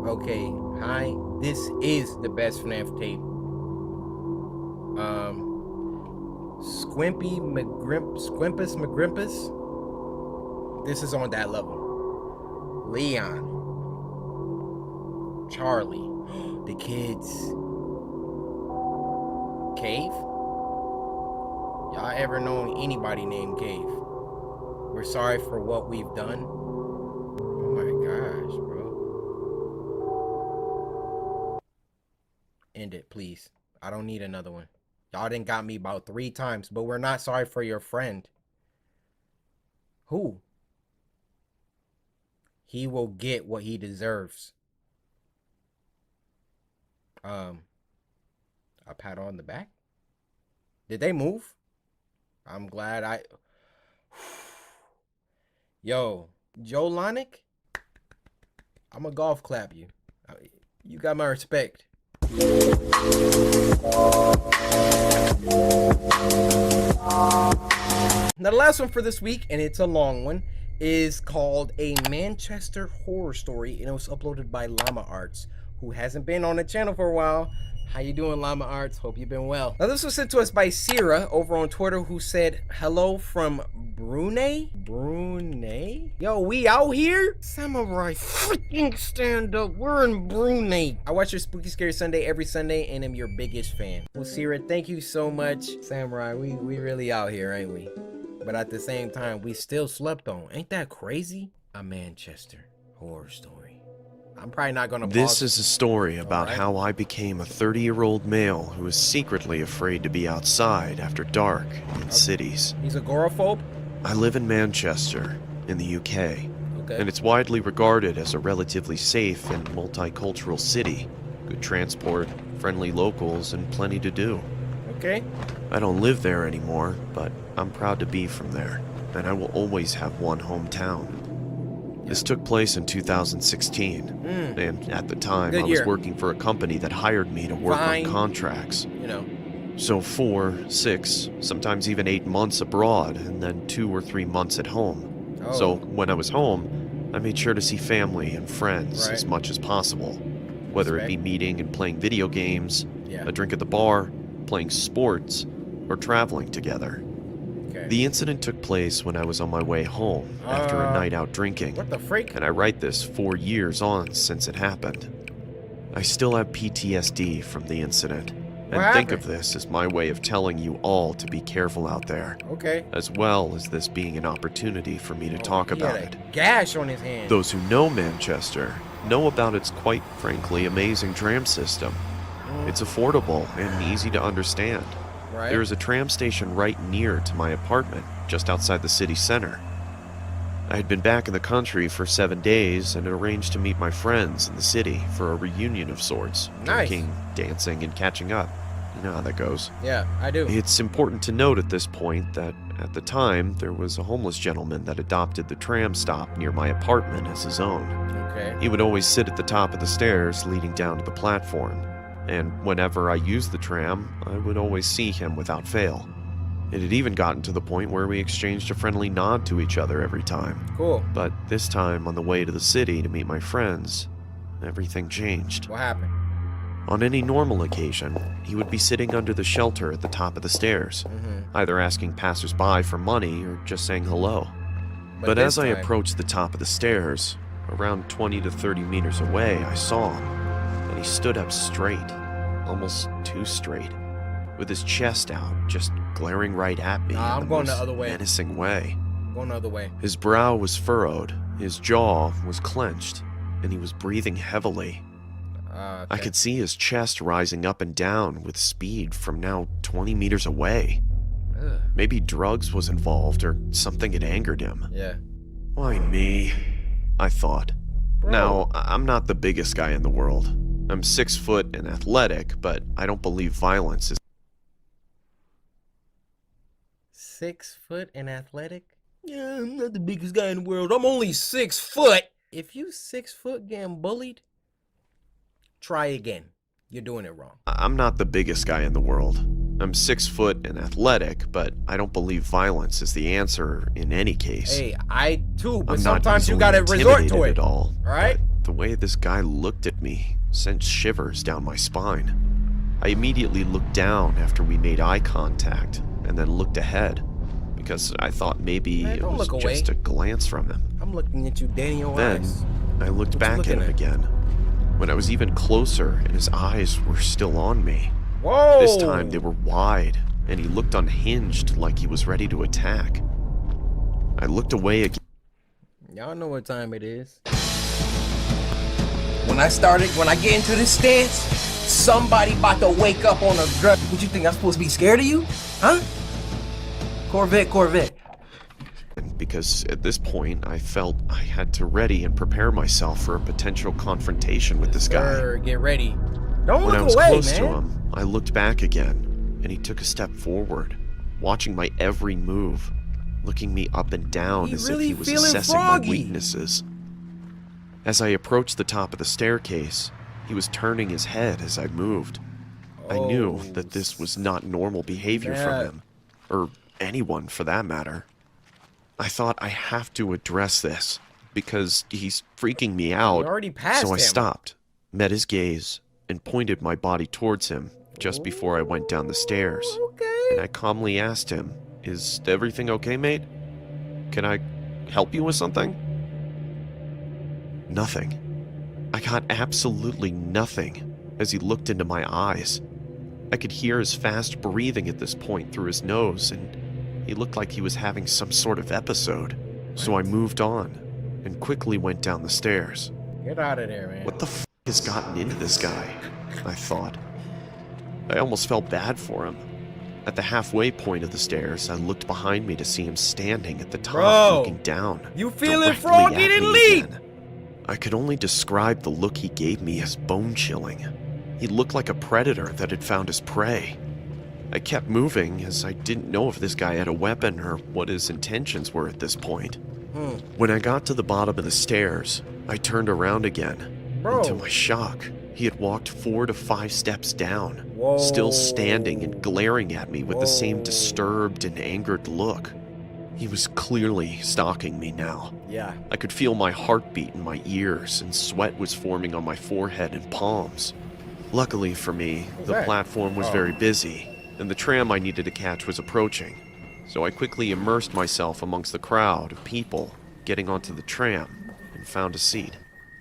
Okay, hi. This is the best FNAF tape. Squimpus McGrimpus. This is on that level. Leon. Charlie. The kids. Cave? Y'all ever known anybody named Cave? We're sorry for what we've done. Oh my gosh, bro. End it, please. I don't need another one. Y'all done got me about 3 times, but we're not sorry for your friend. Who? He will get what he deserves. A pat on the back? Did they move? I'm glad I... Yo, Joe Lonick, I'm a golf clap you. You got my respect. Now the last one for this week, and it's a long one, is called A Manchester Horror Story, and it was uploaded by Llama Arts, who hasn't been on the channel for a while. How you doing, Llama Arts? Hope you've been well. Now this was sent to us by Sierra over on Twitter, who said, hello from Brunei? Brunei? Yo, we out here? Samurai, freaking stand up. We're in Brunei. I watch your Spooky Scary Sunday every Sunday and am your biggest fan. Well, Sierra, thank you so much. Samurai, we really out here, ain't we? But at the same time, we still slept on. Ain't that crazy? A Manchester Horror Story. I'm probably not gonna pause. This is a story about how I became a 30-year-old male who is secretly afraid to be outside after dark in cities. He's agoraphobe? I live in Manchester, in the UK, and it's widely regarded as a relatively safe and multicultural city. Good transport, friendly locals, and plenty to do. Okay. I don't live there anymore, but I'm proud to be from there, and I will always have one hometown. This took place in 2016, and at the time I was working for a company that hired me to work on contracts. You know. So 4, 6, sometimes even 8 months abroad, and then 2 or 3 months at home. Oh. So when I was home, I made sure to see family and friends as much as possible, whether it be meeting and playing video games, a drink at the bar, playing sports, or traveling together. The incident took place when I was on my way home after a night out drinking. What the freak? And I write this 4 years on since it happened. I still have PTSD from the incident, and think of this as my way of telling you all to be careful out there. Okay. As well as this being an opportunity for me to talk about it. Gash on his hand. Those who know Manchester know about its quite frankly amazing tram system. It's affordable and easy to understand. There is a tram station right near to my apartment, just outside the city center. I had been back in the country for 7 days and had arranged to meet my friends in the city for a reunion of sorts. Drinking, dancing, and catching up. You know how that goes. Yeah, I do. It's important to note at this point that at the time, there was a homeless gentleman that adopted the tram stop near my apartment as his own. Okay. He would always sit at the top of the stairs leading down to the platform. And whenever I used the tram, I would always see him without fail. It had even gotten to the point where we exchanged a friendly nod to each other every time. Cool. But this time, on the way to the city to meet my friends, everything changed. What happened? On any normal occasion, he would be sitting under the shelter at the top of the stairs, either asking passersby for money or just saying hello. But as I approached the top of the stairs, around 20 to 30 meters away, I saw him. And he stood up straight, almost too straight, with his chest out, just glaring right at me in the most menacing way. Going the other way. His brow was furrowed, his jaw was clenched, and he was breathing heavily. I could see his chest rising up and down with speed from now 20 meters away. Maybe drugs was involved or something had angered him. Yeah. Why me? I thought. Now, I'm not the biggest guy in the world. I'm 6 foot and athletic, but I don't believe violence is... 6 foot and athletic? Yeah, I'm not the biggest guy in the world. I'm only 6 foot. If you 6 foot getting bullied, try again. You're doing it wrong. I'm not the biggest guy in the world. I'm 6 foot and athletic, but I don't believe violence is the answer in any case. Hey, I too, but I'm sometimes you not gotta resort to it. at all. Right? The way this guy looked at me sent shivers down my spine. I immediately looked down after we made eye contact, and then looked ahead, because I thought maybe it was just a glance from him. I'm looking at you dead in your eyes. Then I looked back at him again. When I was even closer, and his eyes were still on me. Whoa! This time they were wide, and he looked unhinged like he was ready to attack. I looked away again. Y'all know what time it is. When I get into this stance, somebody about to wake up on a drug. What you think, I'm supposed to be scared of you? Huh? Corvette. Because at this point, I felt I had to ready and prepare myself for a potential confrontation with this guy. Get ready. Don't When look I was away, close man. to him, I looked back again, and he took a step forward, watching my every move, looking me up and down as really if he was feeling assessing froggy. my weaknesses. As I approached the top of the staircase, he was turning his head as I moved. I knew that this was not normal behavior from him, or anyone for that matter. I thought I have to address this, because he's freaking me out. You already passed so I him. stopped, met his gaze, and pointed my body towards him just before I went down the stairs. And I calmly asked him, "Is everything okay, mate? Can I help you with something?" Nothing. I got absolutely nothing as he looked into my eyes. I could hear his fast breathing at this point through his nose, and he looked like he was having some sort of episode. So I moved on and quickly went down the stairs. Get out of there, man. What the f has gotten into this guy? I thought. I almost felt bad for him. At the halfway point of the stairs, I looked behind me to see him standing at the top, Bro, looking down. You feeling directly froggy? at Then me leave. again. I could only describe the look he gave me as bone-chilling. He looked like a predator that had found his prey. I kept moving as I didn't know if this guy had a weapon or what his intentions were at this point. When I got to the bottom of the stairs, I turned around again. And to my shock, he had walked 4 to 5 steps down, still standing and glaring at me with the same disturbed and angered look. He was clearly stalking me now. Yeah. I could feel my heartbeat in my ears, and sweat was forming on my forehead and palms. Luckily for me, the platform was very busy, and the tram I needed to catch was approaching. So I quickly immersed myself amongst the crowd of people getting onto the tram and found a seat.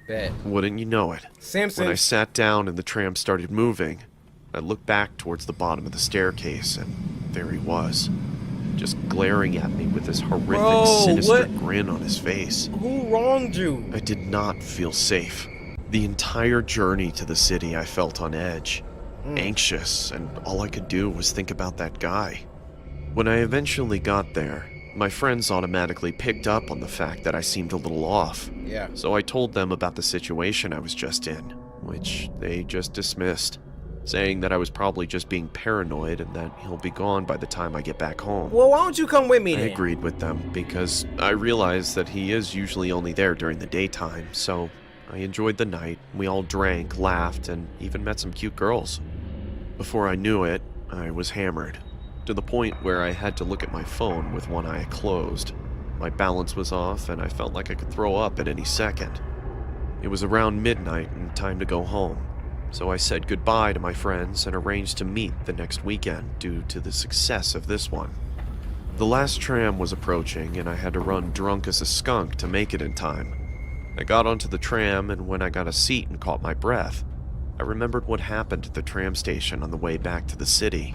Bet. Wouldn't you know it? Simpsons. When I sat down and the tram started moving, I looked back towards the bottom of the staircase, and there he was, just glaring at me with this horrific, sinister grin on his face. Who wronged you? I did not feel safe. The entire journey to the city, I felt on edge, anxious, and all I could do was think about that guy. When I eventually got there, my friends automatically picked up on the fact that I seemed a little off. Yeah. So I told them about the situation I was just in, which they just dismissed, saying that I was probably just being paranoid and that he'll be gone by the time I get back home. Well, why don't you come with me I then? agreed with them because I realized that he is usually only there during the daytime, so I enjoyed the night. We all drank, laughed, and even met some cute girls. Before I knew it, I was hammered, to the point where I had to look at my phone with one eye closed. My balance was off, and I felt like I could throw up at any second. It was around midnight and time to go home, so I said goodbye to my friends and arranged to meet the next weekend due to the success of this one. The last tram was approaching, and I had to run drunk as a skunk to make it in time. I got onto the tram, and when I got a seat and caught my breath, I remembered what happened at the tram station on the way back to the city.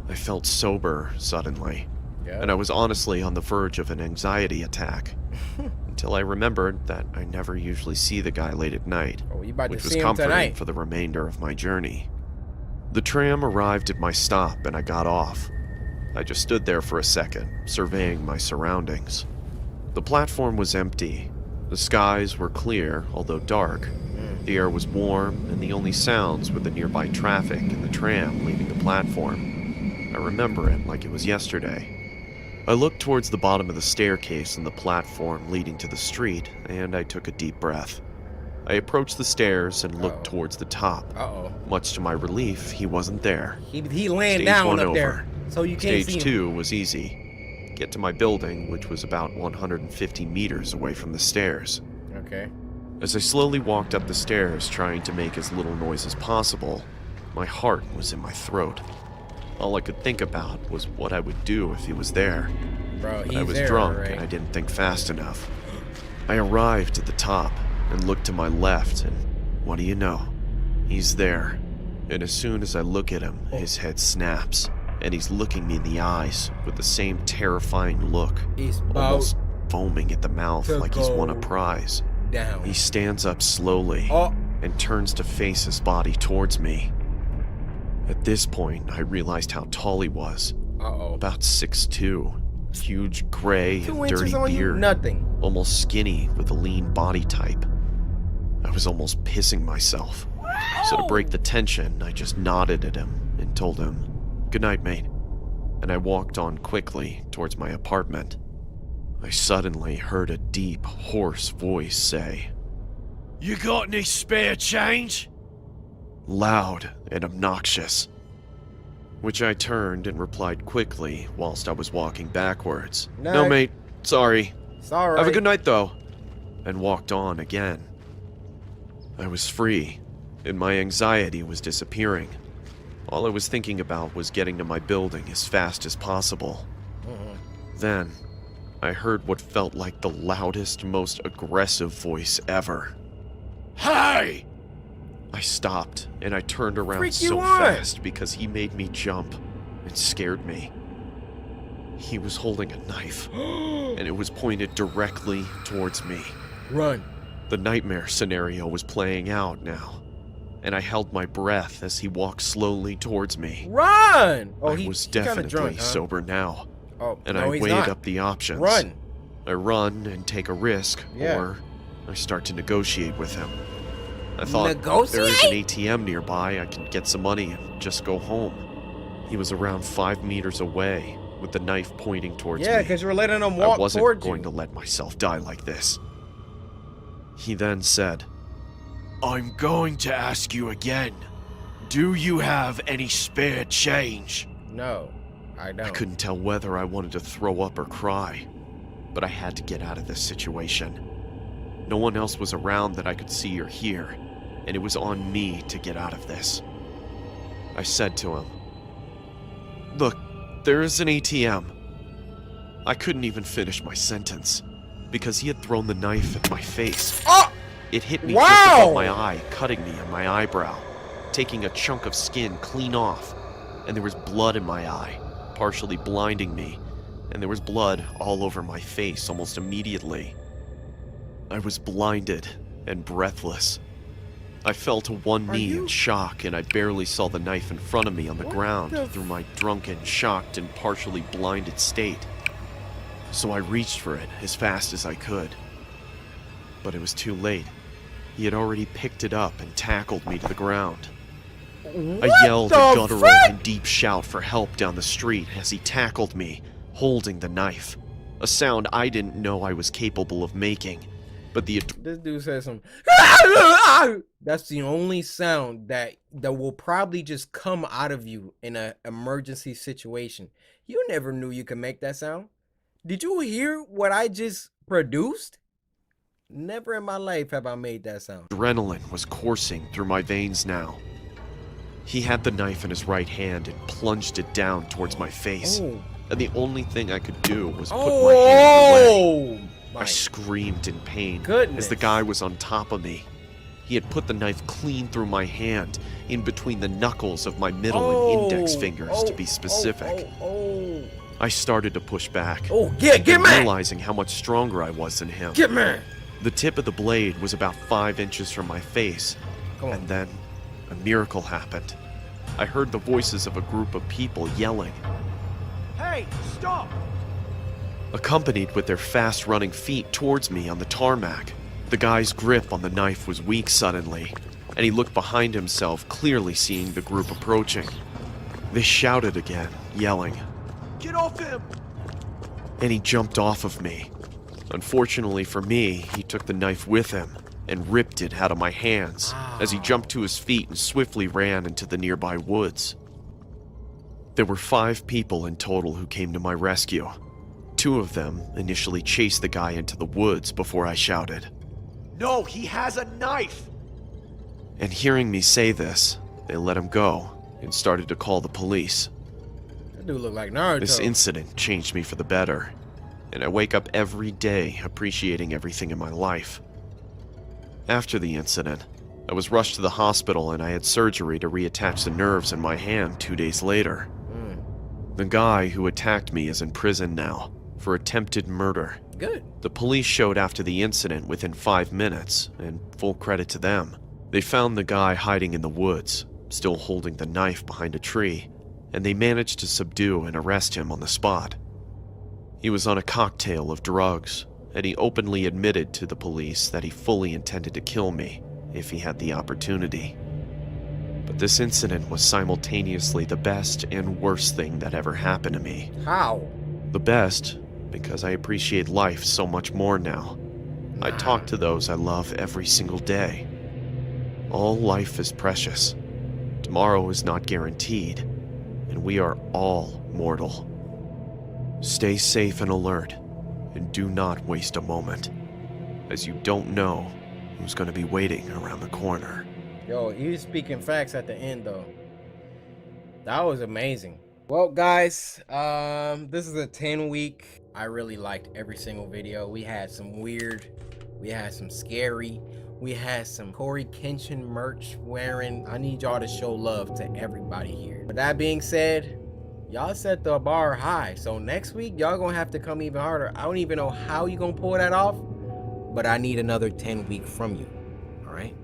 I felt sober suddenly, and I was honestly on the verge of an anxiety attack, until I remembered that I never usually see the guy late at night, which was comforting for the remainder of my journey. The tram arrived at my stop, and I got off. I just stood there for a second, surveying my surroundings. The platform was empty. The skies were clear, although dark. The air was warm, and the only sounds were the nearby traffic and the tram leaving the platform. I remember it like it was yesterday. I looked towards the bottom of the staircase and the platform leading to the street, and I took a deep breath. I approached the stairs and looked towards the top. Much to my relief, he wasn't there. He laying Stage down 1 up over. there, so you can't see Stage him. 2 was easy. Get to my building, which was about 150 meters away from the stairs. Okay. As I slowly walked up the stairs, trying to make as little noise as possible, my heart was in my throat. All I could think about was what I would do if he was there. Bro, But I he's was there, drunk right? and I didn't think fast enough. I arrived at the top and looked to my left, and what do you know? He's there. And as soon as I look at him, his head snaps, and he's looking me in the eyes with the same terrifying look, almost foaming at the mouth like he's won a prize. Down. He stands up slowly and turns to face his body towards me. At this point, I realized how tall he was. About 6'2", huge gray and 2 inches dirty on you, beard, nothing. almost skinny with a lean body type. I was almost pissing myself. So to break the tension, I just nodded at him and told him, "Good night, mate." and I walked on quickly towards my apartment. I suddenly heard a deep, hoarse voice say, "You got any spare change?" Loud and obnoxious. Which I turned and replied quickly whilst I was walking backwards. No, mate. Sorry. Sorry. Have a good night, though. And walked on again. I was free, and my anxiety was disappearing. All I was thinking about was getting to my building as fast as possible. Then, I heard what felt like the loudest, most aggressive voice ever. Hey! I stopped, and I turned around so fast because he made me jump and scared me. He was holding a knife, and it was pointed directly towards me. Run. The nightmare scenario was playing out now, and I held my breath as he walked slowly towards me. Run! Oh, I was definitely drunk, huh? sober now, and no, I he's weighed not. up the options. Run. I run and take a risk, or I start to negotiate with him. I thought, there is an ATM nearby, I can get some money and just go home. He was around 5 meters away, with the knife pointing towards me. Yeah, because you were letting him walk towards you. I wasn't going to let myself die like this. He then said, "I'm going to ask you again. Do you have any spare change?" No, I don't. I couldn't tell whether I wanted to throw up or cry, but I had to get out of this situation. No one else was around that I could see or hear, and it was on me to get out of this. I said to him, "Look, there is an ATM." I couldn't even finish my sentence, because he had thrown the knife at my face. It hit me just above my eye, cutting me on my eyebrow, taking a chunk of skin clean off, and there was blood in my eye, partially blinding me, and there was blood all over my face almost immediately. I was blinded and breathless. I fell to one knee in shock, and I barely saw the knife in front of me on the ground through my drunken, shocked, and partially blinded state. So I reached for it as fast as I could. But it was too late. He had already picked it up and tackled me to the ground. I yelled a guttural and deep shout for help down the street as he tackled me, holding the knife. A sound I didn't know I was capable of making. But this dude says some. That's the only sound that will probably just come out of you in an emergency situation. You never knew you could make that sound. Did you hear what I just produced? Never in my life have I made that sound. Adrenaline was coursing through my veins now. He had the knife in his right hand and plunged it down towards my face. And the only thing I could do was put my hand away. I screamed in pain as the guy was on top of me. He had put the knife clean through my hand, in between the knuckles of my middle and index fingers to be specific. I started to push back, realizing how much stronger I was than him. The tip of the blade was about 5 inches from my face, and then a miracle happened. I heard the voices of a group of people yelling. Hey, stop! Accompanied with their fast-running feet towards me on the tarmac. The guy's grip on the knife was weak suddenly, and he looked behind himself, clearly seeing the group approaching. They shouted again, yelling, "Get off him!" And he jumped off of me. Unfortunately for me, he took the knife with him and ripped it out of my hands as he jumped to his feet and swiftly ran into the nearby woods. There were 5 people in total who came to my rescue. 2 of them initially chased the guy into the woods before I shouted, "No, he has a knife!" And hearing me say this, they let him go and started to call the police. That dude look like Naruto. This incident changed me for the better, and I wake up every day appreciating everything in my life. After the incident, I was rushed to the hospital and I had surgery to reattach the nerves in my hand 2 days later. The guy who attacked me is in prison now for attempted murder. Good. The police showed after the incident within 5 minutes, and full credit to them. They found the guy hiding in the woods, still holding the knife behind a tree, and they managed to subdue and arrest him on the spot. He was on a cocktail of drugs, and he openly admitted to the police that he fully intended to kill me if he had the opportunity. But this incident was simultaneously the best and worst thing that ever happened to me. How? The best, because I appreciate life so much more now. I talk to those I love every single day. All life is precious. Tomorrow is not guaranteed, and we are all mortal. Stay safe and alert, and do not waste a moment, as you don't know who's going to be waiting around the corner. Yo, he was speaking facts at the end, though. That was amazing. Well, guys, this is a 10-week. I really liked every single video. We had some weird, we had some scary, we had some Coryxkenshin merch wearing. I need y'all to show love to everybody here. With that being said, y'all set the bar high. So next week, y'all gonna have to come even harder. I don't even know how you gonna pull that off, but I need another 10 week from you. All right?